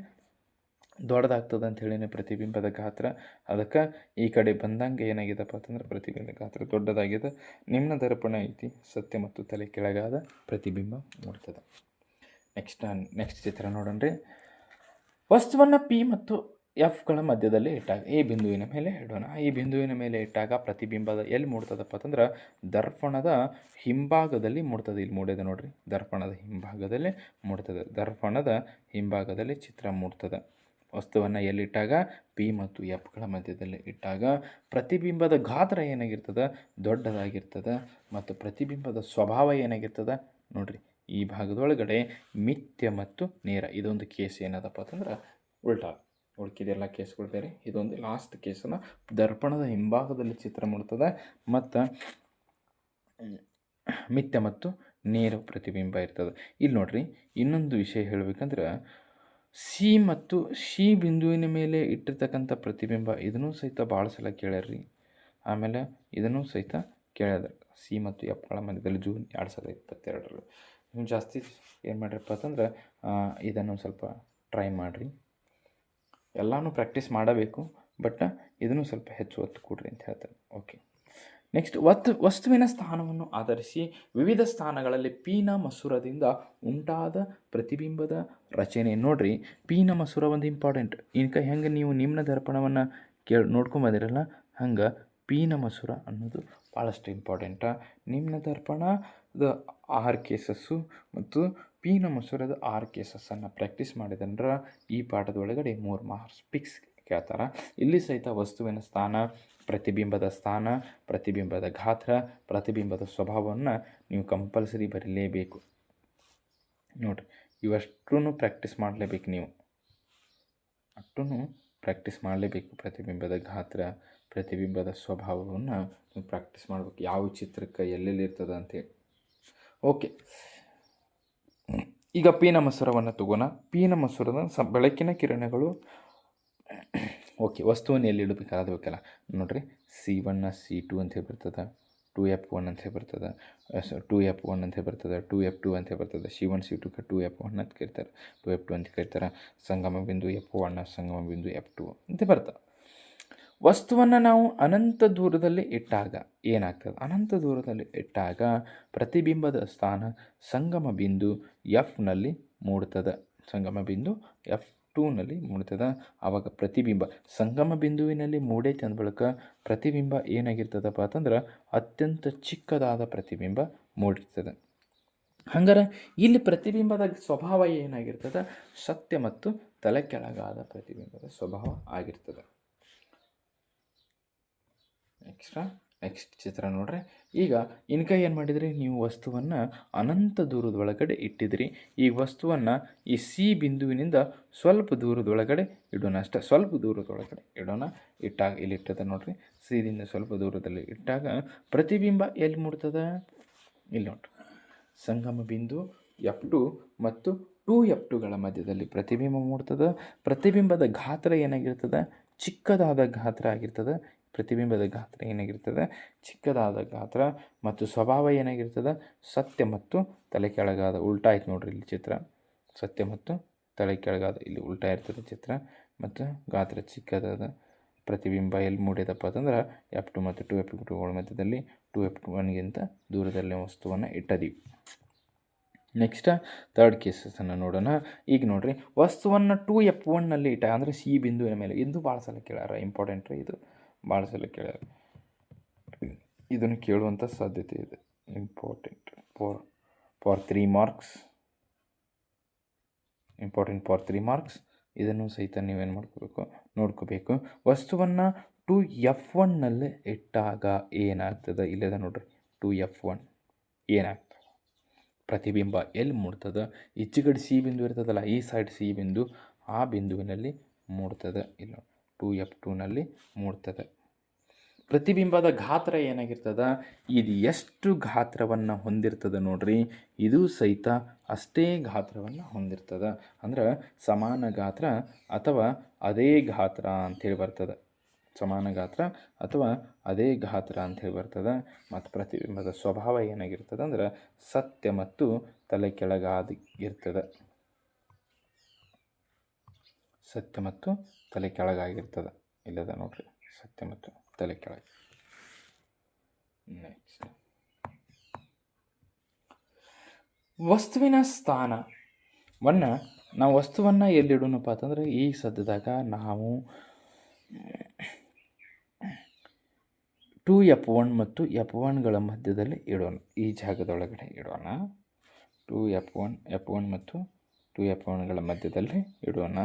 ದೊಡ್ಡದಾಗ್ತದೆ ಅಂತ ಹೇಳೀನಿ ಪ್ರತಿಬಿಂಬದ ಗಾತ್ರ. ಅದಕ್ಕೆ ಈ ಕಡೆ ಬಂದಂಗೆ ಏನಾಗಿದೆಪ್ಪ ಅಂತಂದ್ರೆ ಪ್ರತಿಬಿಂಬದ ಗಾತ್ರ ದೊಡ್ಡದಾಗಿದೆ. ನಿಮ್ನ ದರ್ಪಣ ಐತಿ, ಸತ್ಯ ಮತ್ತು ತಲೆ ಕೆಳಗಾದ ಪ್ರತಿಬಿಂಬ ಮೂಡ್ತದೆ. ನೆಕ್ಸ್ಟ್ ಚಿತ್ರ ನೋಡೋಣ್ರಿ. ವಸ್ತುವನ್ನು ಪಿ ಮತ್ತು ಎಫ್ಗಳ ಮಧ್ಯದಲ್ಲಿ ಇಟ್ಟಾಗ ಈ ಬಿಂದುವಿನ ಮೇಲೆ ಇಡೋಣ. ಈ ಬಿಂದುವಿನ ಮೇಲೆ ಇಟ್ಟಾಗ ಪ್ರತಿಬಿಂಬದ ಎಲ್ಲಿ ಮೂಡ್ತದಪ್ಪ ಅಂತಂದ್ರೆ ದರ್ಪಣದ ಹಿಂಭಾಗದಲ್ಲಿ ಮೂಡ್ತದೆ. ಇಲ್ಲಿ ಮೂಡಿದೆ ನೋಡ್ರಿ, ದರ್ಪಣದ ಹಿಂಭಾಗದಲ್ಲಿ ಮೂಡ್ತದೆ. ದರ್ಪಣದ ಹಿಂಭಾಗದಲ್ಲಿ ಚಿತ್ರ ಮೂಡ್ತದೆ. ವಸ್ತುವನ್ನು ಎಲ್ಲಿಟ್ಟಾಗ ಪಿ ಮತ್ತು ಎಫ್ಗಳ ಮಧ್ಯದಲ್ಲಿ ಇಟ್ಟಾಗ ಪ್ರತಿಬಿಂಬದ ಗಾತ್ರ ಏನಾಗಿರ್ತದೆ, ದೊಡ್ಡದಾಗಿರ್ತದೆ. ಮತ್ತು ಪ್ರತಿಬಿಂಬದ ಸ್ವಭಾವ ಏನಾಗಿರ್ತದೆ ನೋಡ್ರಿ, ಈ ಭಾಗದೊಳಗಡೆ ಮಿಥ್ಯ ಮತ್ತು ನೇರ. ಇದೊಂದು ಕೇಸ್ ಏನದಪ್ಪ ಅಂತಂದ್ರೆ ಉಲ್ಟಾ. ಉಳ್ಕಿದೆಲ್ಲ ಕೇಸ್ಗಳು ಬೇರೆ. ಇದೊಂದು ಲಾಸ್ಟ್ ಕೇಸನ್ನು ದರ್ಪಣದ ಹಿಂಭಾಗದಲ್ಲಿ ಚಿತ್ರ ಮೂಡ್ತದೆ ಮತ್ತು ಮಿಥ್ಯ ಮತ್ತು ನೇರ ಪ್ರತಿಬಿಂಬ ಇರ್ತದೆ. ಇಲ್ಲಿ ನೋಡ್ರಿ, ಇನ್ನೊಂದು ವಿಷಯ ಹೇಳಬೇಕಂದ್ರೆ ಸಿ ಮತ್ತು ಶಿ ಬಿಂದುವಿನ ಮೇಲೆ ಇಟ್ಟಿರ್ತಕ್ಕಂಥ ಪ್ರತಿಬಿಂಬ ಇದನ್ನೂ ಸಹಿತ ಭಾಳ ಸಲ ಕೇಳ್ಯಾರ್ರಿ. ಆಮೇಲೆ ಇದನ್ನೂ ಸಹಿತ ಕೇಳ್ಯಾರ, ಸಿ ಮತ್ತು ಎಫ್ಗಳ ಮಧ್ಯದಲ್ಲಿ ಜೂನ್ 2022 ನೀವು ಜಾಸ್ತಿ ಏನು ಮಾಡಿರಪ್ಪ ಅಂತಂದ್ರೆ ಇದನ್ನು ಸ್ವಲ್ಪ ಟ್ರೈ ಮಾಡಿರಿ. ಎಲ್ಲನೂ ಪ್ರಾಕ್ಟೀಸ್ ಮಾಡಬೇಕು, ಬಟ್ ಇದನ್ನು ಸ್ವಲ್ಪ ಹೆಚ್ಚು ಒತ್ತು ಕೊಡ್ರಿ ಅಂತ ಹೇಳ್ತಾರೆ. ಓಕೆ, ನೆಕ್ಸ್ಟ್ ವಸ್ತುವಿನ ಸ್ಥಾನವನ್ನು ಆಧರಿಸಿ ವಿವಿಧ ಸ್ಥಾನಗಳಲ್ಲಿ ಪೀನ ಮಸೂರದಿಂದ ಉಂಟಾದ ಪ್ರತಿಬಿಂಬದ ರಚನೆ. ನೋಡ್ರಿ, ಪೀನ ಮಸೂರ ಒಂದು ಇಂಪಾರ್ಟೆಂಟ್. ಇನ್ಕ ಹೆಂಗೆ ನೀವು ನಿಮ್ನ ದರ್ಪಣವನ್ನು ನೋಡ್ಕೊಂಬಂದಿರಲ್ಲ, ಹಂಗೆ ಪೀನ ಮಸೂರ ಅನ್ನೋದು ಭಾಳಷ್ಟು ಇಂಪಾರ್ಟೆಂಟ. ನಿಮ್ನ ದರ್ಪಣದ 6 ಕೇಸಸ್ಸು ಮತ್ತು ಪೀನ ಮಸೂರದ 6 ಕೇಸಸ್ಸನ್ನು ಪ್ರಾಕ್ಟೀಸ್ ಮಾಡಿದಂದ್ರೆ ಈ ಪಾಠದೊಳಗಡೆ 3 ಮಾರ್ಕ್ಸ್ ಫಿಕ್ಸ್ ಕೇಳ್ತಾರೆ. ಇಲ್ಲಿ ಸಹಿತ ವಸ್ತುವಿನ ಸ್ಥಾನ, ಪ್ರತಿಬಿಂಬದ ಸ್ಥಾನ, ಪ್ರತಿಬಿಂಬದ ಗಾತ್ರ, ಪ್ರತಿಬಿಂಬದ ಸ್ವಭಾವವನ್ನು ನೀವು ಕಂಪಲ್ಸರಿ ಬರೀಲೇಬೇಕು. ನೋಡಿರಿ, ಇವಷ್ಟೂ ಪ್ರಾಕ್ಟೀಸ್ ಮಾಡಲೇಬೇಕು ನೀವು, ಅಷ್ಟೂ ಪ್ರಾಕ್ಟೀಸ್ ಮಾಡಲೇಬೇಕು. ಪ್ರತಿಬಿಂಬದ ಗಾತ್ರ, ಪ್ರತಿಬಿಂಬದ ಸ್ವಭಾವವನ್ನು ನೀವು ಪ್ರಾಕ್ಟೀಸ್ ಮಾಡಬೇಕು, ಯಾವ ಚಿತ್ರಕ್ಕೆ ಎಲ್ಲೆಲ್ಲಿ ಇರ್ತದೆ ಅಂತೇಳಿ. ಓಕೆ, ಈಗ ಪೀನ ಮಸೂರವನ್ನು ತಗೋಣ. ಪೀನ ಮಸೂರದ ಬೆಳಕಿನ ಕಿರಣಗಳು ಓಕೆ ವಸ್ತುವನ್ನು ಎಲ್ಲಿ ಇಡಬೇಕಾದ್ರೆ ಬೇಕಲ್ಲ. ನೋಡಿರಿ, C1 C2 ಅಂತ ಹೇಳಿ ಬರ್ತದೆ, 2F1 ಅಂತ ಹೇಳಿ ಬರ್ತದೆ, 2F1 ಅಂತ ಹೇಳಿ ಬರ್ತದೆ, 2F2 ಅಂತ ಹೇಳಿ ಬರ್ತದೆ. C1 C2ಗೆ 2F1 ಅಂತ ಕರೀತಾರೆ, 2F2 ಅಂತ ಕರೀತಾರೆ. ಸಂಗಮ ಬಿಂದು F1, ಸಂಗಮ ಬಿಂದು F2 ಅಂತ ಬರ್ತದೆ. ವಸ್ತುವನ್ನು ನಾವು ಅನಂತ ದೂರದಲ್ಲಿ ಇಟ್ಟಾಗ ಏನಾಗ್ತದೆ? ಅನಂತ ದೂರದಲ್ಲಿ ಇಟ್ಟಾಗ ಪ್ರತಿಬಿಂಬದ ಸ್ಥಾನ ಸಂಗಮ ಬಿಂದು Fನಲ್ಲಿ ಮೂಡ್ತದೆ, ಸಂಗಮ ಬಿಂದು F2ನಲ್ಲಿ ಮೂಡ್ತದೆ. ಆವಾಗ ಪ್ರತಿಬಿಂಬ ಸಂಗಮ ಬಿಂದುವಿನಲ್ಲಿ ಮೂಡೈತೆ ಅಂದ ಬಳಿಕ ಪ್ರತಿಬಿಂಬ ಏನಾಗಿರ್ತದಪ್ಪ ಅಂತಂದ್ರೆ ಅತ್ಯಂತ ಚಿಕ್ಕದಾದ ಪ್ರತಿಬಿಂಬ ಮೂಡಿರ್ತದೆ. ಹಂಗಾರೆ ಇಲ್ಲಿ ಪ್ರತಿಬಿಂಬದ ಸ್ವಭಾವ ಏನಾಗಿರ್ತದೆ? ಸತ್ಯ ಮತ್ತು ತಲೆ ಕೆಳಗಾದ ಪ್ರತಿಬಿಂಬದ ಸ್ವಭಾವ ಆಗಿರ್ತದೆ. ನೆಕ್ಸ್ಟ್ ಚಿತ್ರ ನೋಡ್ರಿ. ಈಗ ಇನ್ಕ ಏನು ಮಾಡಿದ್ರಿ, ನೀವು ವಸ್ತುವನ್ನು ಅನಂತ ದೂರದೊಳಗಡೆ ಇಟ್ಟಿದ್ರಿ. ಈ ವಸ್ತುವನ್ನು ಈ ಸಿ ಬಿಂದುವಿನಿಂದ ಸ್ವಲ್ಪ ದೂರದೊಳಗಡೆ ಇಡೋಣ, ಅಷ್ಟೇ, ಸ್ವಲ್ಪ ದೂರದೊಳಗಡೆ ಇಡೋಣ. ಇಟ್ಟಾಗ ಇಲ್ಲಿ ಇಟ್ಟದ ನೋಡ್ರಿ, ಸಿದಿಂದ ಸ್ವಲ್ಪ ದೂರದಲ್ಲಿ ಇಟ್ಟಾಗ ಪ್ರತಿಬಿಂಬ ಎಲ್ಲಿ ಮೂಡ್ತದೆ? ಇಲ್ಲಿ ನೋಡ್ರಿ, ಸಂಗಮ ಬಿಂದು F2 ಮತ್ತು 2F2ಗಳ ಮಧ್ಯದಲ್ಲಿ ಪ್ರತಿಬಿಂಬ ಮೂಡ್ತದೆ. ಪ್ರತಿಬಿಂಬದ ಗಾತ್ರ ಏನಾಗಿರ್ತದೆ? ಚಿಕ್ಕದಾದ ಗಾತ್ರ ಆಗಿರ್ತದೆ. ಪ್ರತಿಬಿಂಬದ ಗಾತ್ರ ಏನಾಗಿರ್ತದೆ? ಚಿಕ್ಕದಾದ ಗಾತ್ರ. ಮತ್ತು ಸ್ವಭಾವ ಏನಾಗಿರ್ತದೆ? ಸತ್ಯ ಮತ್ತು ತಲೆ ಕೆಳಗಾದ. ಉಲ್ಟಾ ಆಯ್ತು ನೋಡ್ರಿ ಇಲ್ಲಿ ಚಿತ್ರ, ಸತ್ಯ ಮತ್ತು ತಲೆ ಕೆಳಗಾದ, ಇಲ್ಲಿ ಉಲ್ಟಾ ಇರ್ತದೆ ಚಿತ್ರ. ಮತ್ತು ಗಾತ್ರ ಚಿಕ್ಕದಾದ ಪ್ರತಿಬಿಂಬ ಎಲ್ಲಿ ಮೂಡಿದಪ್ಪ ಅಂತಂದ್ರೆ F2 ಮತ್ತು 2F2ಗಳ ಮಧ್ಯದಲ್ಲಿ 2F1ಗಿಂತ ದೂರದಲ್ಲಿ ವಸ್ತುವನ್ನು ಇಟ್ಟದೀವಿ. ನೆಕ್ಸ್ಟ್ ಥರ್ಡ್ ಕೇಸಸನ್ನು ನೋಡೋಣ. ಈಗ ನೋಡ್ರಿ, ವಸ್ತುವನ್ನು 2F1ನಲ್ಲಿ ಇಟ್ಟ ಅಂದರೆ ಸಿ ಬಿಂದುವಿನ ಮೇಲೆ, ಇದು ಭಾಳ ಸಲ ಕೇಳ್ಯಾರ, ಇಂಪಾರ್ಟೆಂಟ್ ರೀ, ಇದು ಭಾಳ ಸಲ ಕೇಳ್ಯಾರ, ಇದನ್ನು ಕೇಳುವಂಥ ಸಾಧ್ಯತೆ ಇದೆ. Important for 3 marks, important for 3 marks. ಇದನ್ನು ಸಹಿತ ನೀವೇನು ಮಾಡ್ಕೋಬೇಕು? ನೋಡ್ಕೋಬೇಕು. ವಸ್ತುವನ್ನು 2F1ನಲ್ಲಿ ಇಟ್ಟಾಗ ಏನಾಗ್ತದೆ? ಇಲ್ಲದ ನೋಡ್ರಿ, 2F1 ಏನಾಗ್ತದೆ? ಪ್ರತಿಬಿಂಬ ಎಲ್ಲಿ ಮೂಡ್ತದೆ? ಈಚೆಗಡೆ ಸಿ ಬಿಂದು ಇರ್ತದಲ್ಲ, ಈ ಸೈಡ್ ಸಿ ಬಿಂದು, ಆ ಬಿಂದುವಿನಲ್ಲಿ ಮೂಡ್ತದೆ. ಇಲ್ಲ 2F2ನಲ್ಲಿ ಮೂಡ್ತದೆ. ಪ್ರತಿಬಿಂಬದ ಗಾತ್ರ ಏನಾಗಿರ್ತದೆ? ಇದು ಎಷ್ಟು ಗಾತ್ರವನ್ನು ಹೊಂದಿರ್ತದೆ ನೋಡ್ರಿ, ಇದು ಸಹಿತ ಅಷ್ಟೇ ಗಾತ್ರವನ್ನು ಹೊಂದಿರ್ತದೆ. ಅಂದ್ರೆ ಸಮಾನ ಗಾತ್ರ ಅಥವಾ ಅದೇ ಗಾತ್ರ ಅಂಥೇಳಿ ಬರ್ತದೆ. ಸಮಾನ ಗಾತ್ರ ಅಥವಾ ಅದೇ ಗಾತ್ರ ಅಂಥೇಳಿ ಬರ್ತದೆ. ಮತ್ತು ಪ್ರತಿಬಿಂಬದ ಸ್ವಭಾವ ಏನಾಗಿರ್ತದೆ ಅಂದ್ರೆ ಸತ್ಯ ಮತ್ತು ತಲೆ ಕೆಳಗಾಗಿರ್ತದೆ. ಸತ್ಯ ಮತ್ತು ತಲೆ ಕೆಳಗಾಗಿರ್ತದೆ. ಇಲ್ಲದ ನೋಡ್ರಿ, ಸತ್ಯ ಮತ್ತು ತಲೆ ಕೆಳಗೆ. ನೆಕ್ಸ್ಟ್, ವಸ್ತುವಿನ ಸ್ಥಾನವನ್ನು ನಾವು ವಸ್ತುವನ್ನು ಎಲ್ಲಿಡೋಣಪ್ಪ ಅಂತಂದ್ರೆ ಈ ಸದ್ಯದಾಗ ನಾವು 2F1 ಮತ್ತು F1ಗಳ ಮಧ್ಯದಲ್ಲಿ ಇಡೋಣ, ಈ ಜಾಗದೊಳಗಡೆ ಇಡೋಣ. 2F1 ಮತ್ತು 2F1ಗಳ ಮಧ್ಯದಲ್ಲಿ ಇಡೋಣ.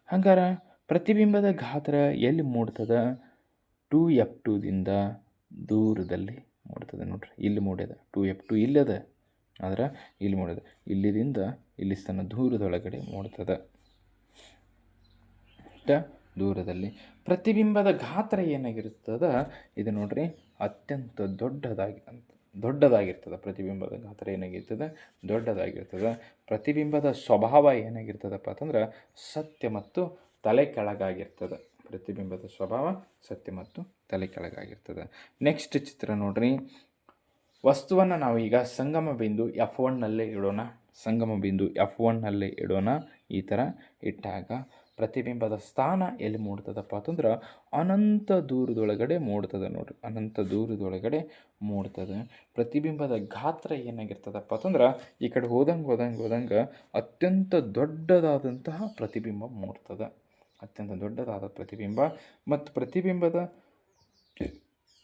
ಹಂಗಾರೆ ಪ್ರತಿಬಿಂಬದ ಗಾತ್ರ ಎಲ್ಲಿ ಮೂಡ್ತದೆ? 2F2ದಿಂದ ದೂರದಲ್ಲಿ ಮೂಡ್ತದೆ ನೋಡ್ರಿ, ಇಲ್ಲಿ ಮೂಡ್ಯದ. 2F2 ಇಲ್ಲದ, ಆದ್ರೆ ಇಲ್ಲಿ ಮೂಡ್ಯದ, ಇಲ್ಲಿದಿಂದ ಇಲ್ಲಿ ತನ್ನ ದೂರದೊಳಗಡೆ ಮೂಡ್ತದೆ, ದೂರದಲ್ಲಿ. ಪ್ರತಿಬಿಂಬದ ಗಾತ್ರ ಏನಾಗಿರ್ತದೆ? ಇದು ನೋಡ್ರಿ, ಅತ್ಯಂತ ದೊಡ್ಡದಾಗಿ ಅಂತ ದೊಡ್ಡದಾಗಿರ್ತದೆ. ಪ್ರತಿಬಿಂಬದ ಗಾತ್ರ ಏನಾಗಿರ್ತದೆ, ದೊಡ್ಡದಾಗಿರ್ತದೆ. ಪ್ರತಿಬಿಂಬದ ಸ್ವಭಾವ ಏನಾಗಿರ್ತದಪ್ಪ ಅಂತಂದ್ರೆ ಸತ್ಯ ಮತ್ತು ತಲೆ ಕೆಳಗಾಗಿರ್ತದೆ. ಪ್ರತಿಬಿಂಬದ ಸ್ವಭಾವ ಸತ್ಯ ಮತ್ತು ತಲೆ ಕೆಳಗಾಗಿರ್ತದೆ. ನೆಕ್ಸ್ಟ್ ಚಿತ್ರ ನೋಡ್ರಿ. ವಸ್ತುವನ್ನು ನಾವು ಈಗ ಸಂಗಮ ಬಿಂದು F1ನಲ್ಲೇ ಇಡೋಣ. ಸಂಗಮ ಬಿಂದು F1ನಲ್ಲೇ ಇಡೋಣ. ಈ ಥರ ಇಟ್ಟಾಗ ಪ್ರತಿಬಿಂಬದ ಸ್ಥಾನ ಎಲ್ಲಿ ಮೂಡ್ತದಪ್ಪ ಅಂತಂದ್ರೆ ಅನಂತ ದೂರದೊಳಗಡೆ ಮೂಡ್ತದೆ ನೋಡ್ರಿ. ಅನಂತ ದೂರದೊಳಗಡೆ ಮೂಡ್ತದೆ. ಪ್ರತಿಬಿಂಬದ ಗಾತ್ರ ಏನಾಗಿರ್ತದಪ್ಪ ಅಂತಂದ್ರೆ ಈ ಕಡೆ ಹೋದಂಗೆ ಅತ್ಯಂತ ದೊಡ್ಡದಾದಂತಹ ಪ್ರತಿಬಿಂಬ ಮೂಡ್ತದೆ. ಅತ್ಯಂತ ದೊಡ್ಡದಾದ ಪ್ರತಿಬಿಂಬ. ಮತ್ತು ಪ್ರತಿಬಿಂಬದ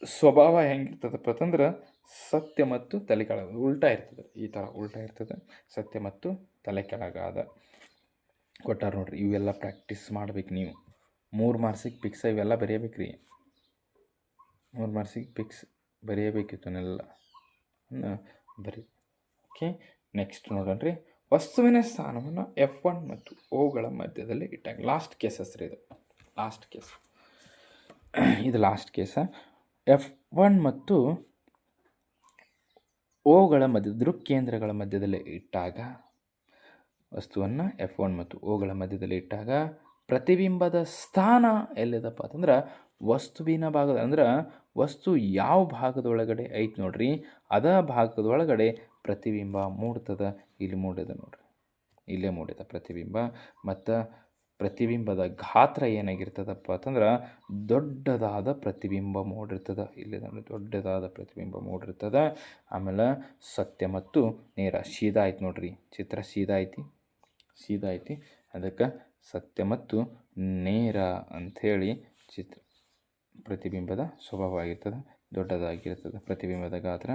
ಸ್ವಭಾವ ಹೆಂಗಿರ್ತದಪ್ಪ ಅಂತಂದ್ರೆ ಸತ್ಯ ಮತ್ತು ತಲೆ ಕೆಳಗ ಉಲ್ಟಾ ಇರ್ತದೆ. ಈ ಥರ ಉಲ್ಟಾ ಇರ್ತದೆ. ಸತ್ಯ ಮತ್ತು ತಲೆ ಕೆಳಗಾದ ಕೊಟ್ಟಾರ ನೋಡ್ರಿ. ಇವೆಲ್ಲ ಪ್ರಾಕ್ಟೀಸ್ ಮಾಡ್ಬೇಕು ನೀವು. 3 ಮಾರ್ಕ್ಸಿಗೆ ಪಿಕ್ಸ್ ಇವೆಲ್ಲ ಬರೆಯಬೇಕು ರೀ. 3 ಮಾರ್ಕ್ಸಿಗೆ ಪಿಕ್ಸ್ ಬರೆಯಬೇಕಿತ್ತನೆಲ್ಲ ಬರೀ. ಓಕೆ, ನೆಕ್ಸ್ಟ್ ನೋಡೋಣ್ರಿ. ವಸ್ತುವಿನ ಸ್ಥಾನವನ್ನು F1 ಮತ್ತು ಓಗಳ ಮಧ್ಯದಲ್ಲಿ ಇಟ್ಟಾಗ ಲಾಸ್ಟ್ ಕೇಸಸ್ ರೀ. ಇದು ಲಾಸ್ಟ್ ಕೇಸ್. ಇದು ಲಾಸ್ಟ್ ಕೇಸ. F1 ಮತ್ತು ಓಗಳ ಮಧ್ಯ ದೃಕ್ಕೇಂದ್ರಗಳ ಮಧ್ಯದಲ್ಲಿ ಇಟ್ಟಾಗ ವಸ್ತುವನ್ನು F1 ಮತ್ತು ಓಗಳ ಮಧ್ಯದಲ್ಲಿ ಇಟ್ಟಾಗ ಪ್ರತಿಬಿಂಬದ ಸ್ಥಾನ ಎಲ್ಲಿದಪ್ಪ ಅಂತಂದ್ರೆ ವಸ್ತುವಿನ ಭಾಗದ ಅಂದ್ರೆ ವಸ್ತು ಯಾವ ಭಾಗದೊಳಗಡೆ ಐತೆ ನೋಡ್ರಿ, ಅದ ಭಾಗದೊಳಗಡೆ ಪ್ರತಿಬಿಂಬ ಮೂಡ್ತದೆ. ಇಲ್ಲಿ ಮೂಡಿದೆ ನೋಡ್ರಿ, ಇಲ್ಲೇ ಮೂಡಿದ ಪ್ರತಿಬಿಂಬ. ಮತ್ತು ಪ್ರತಿಬಿಂಬದ ಗಾತ್ರ ಏನಾಗಿರ್ತದಪ್ಪ ಅಂತಂದ್ರೆ ದೊಡ್ಡದಾದ ಪ್ರತಿಬಿಂಬ ಮೂಡಿರ್ತದೆ. ಇಲ್ಲಿ ದೊಡ್ಡದಾದ ಪ್ರತಿಬಿಂಬ ಮೂಡಿರ್ತದೆ. ಆಮೇಲೆ ಸತ್ಯ ಮತ್ತು ನೇರ ಸೀದಾ ಐತಿ ನೋಡ್ರಿ. ಚಿತ್ರ ಸೀದಾ ಐತಿ. ಅದಕ್ಕೆ ಸತ್ಯ ಮತ್ತು ನೇರ ಅಂಥೇಳಿ ಚಿತ್ರ ಪ್ರತಿಬಿಂಬದ ಸ್ವಭಾವ ಆಗಿರ್ತದೆ. ದೊಡ್ಡದಾಗಿರ್ತದೆ. ಪ್ರತಿಬಿಂಬದ ಗಾತ್ರ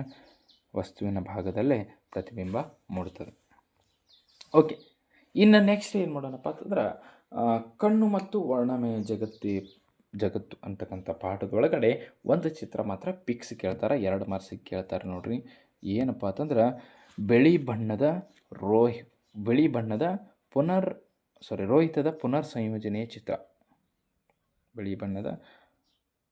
ವಸ್ತುವಿನ ಭಾಗದಲ್ಲೇ ಪ್ರತಿಬಿಂಬ ಮೂಡ್ತದೆ. ಓಕೆ, ಇನ್ನು ನೆಕ್ಸ್ಟ್ ಏನು ಮಾಡೋಣಪ್ಪ ಅಂತಂದ್ರೆ ಕಣ್ಣು ಮತ್ತು ವರ್ಣಮಯ ಜಗತ್ತು ಅಂತಕ್ಕಂಥ ಪಾಠದೊಳಗಡೆ ಒಂದು ಚಿತ್ರ ಮಾತ್ರ ಪಿಕ್ಸ್ ಕೇಳ್ತಾರೆ. 2 ಮಾರ್ಕ್ಸಿಗೆ ಕೇಳ್ತಾರೆ ನೋಡ್ರಿ. ಏನಪ್ಪ ಅಂತಂದ್ರೆ ಬಿಳಿ ಬಣ್ಣದ ರೋಹಿತದ ಪುನರ್ ಸಂಯೋಜನೆಯ ಚಿತ್ರ. ಬಿಳಿ ಬಣ್ಣದ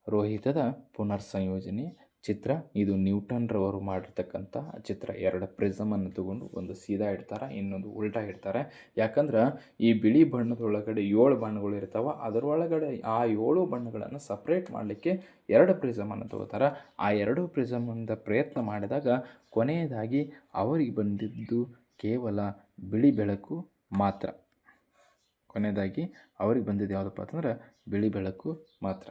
ರೋಹಿತದ ಪುನರ್ ಸಂಯೋಜನೆ ಚಿತ್ರ. ಇದು ನ್ಯೂಟನ್ರವರು ಮಾಡಿರ್ತಕ್ಕಂಥ ಚಿತ್ರ. 2 ಪ್ರಿಸಮನ್ನು ತಗೊಂಡು ಒಂದು ಸೀದಾ ಇಡ್ತಾರೆ, ಇನ್ನೊಂದು ಉಲ್ಟಾ ಇಡ್ತಾರೆ. ಯಾಕಂದ್ರೆ ಈ ಬಿಳಿ ಬಣ್ಣದೊಳಗಡೆ 7 ಬಣ್ಣಗಳು ಇರ್ತಾವೆ. ಅದರೊಳಗಡೆ ಆ 7 ಬಣ್ಣಗಳನ್ನು ಸಪ್ರೇಟ್ ಮಾಡಲಿಕ್ಕೆ 2 ಪ್ರಿಸಮನ್ನು ತಗೋತಾರೆ. ಆ 2 ಪ್ರಿಸಮಿಂದ ಪ್ರಯತ್ನ ಮಾಡಿದಾಗ ಕೊನೆಯದಾಗಿ ಅವರಿಗೆ ಬಂದಿದ್ದು ಕೇವಲ ಬಿಳಿ ಬೆಳಕು ಮಾತ್ರ. ಕೊನೆಯದಾಗಿ ಅವ್ರಿಗೆ ಬಂದಿದ್ದು ಯಾವುದಪ್ಪ ಅಂತಂದ್ರೆ ಬಿಳಿ ಬೆಳಕು ಮಾತ್ರ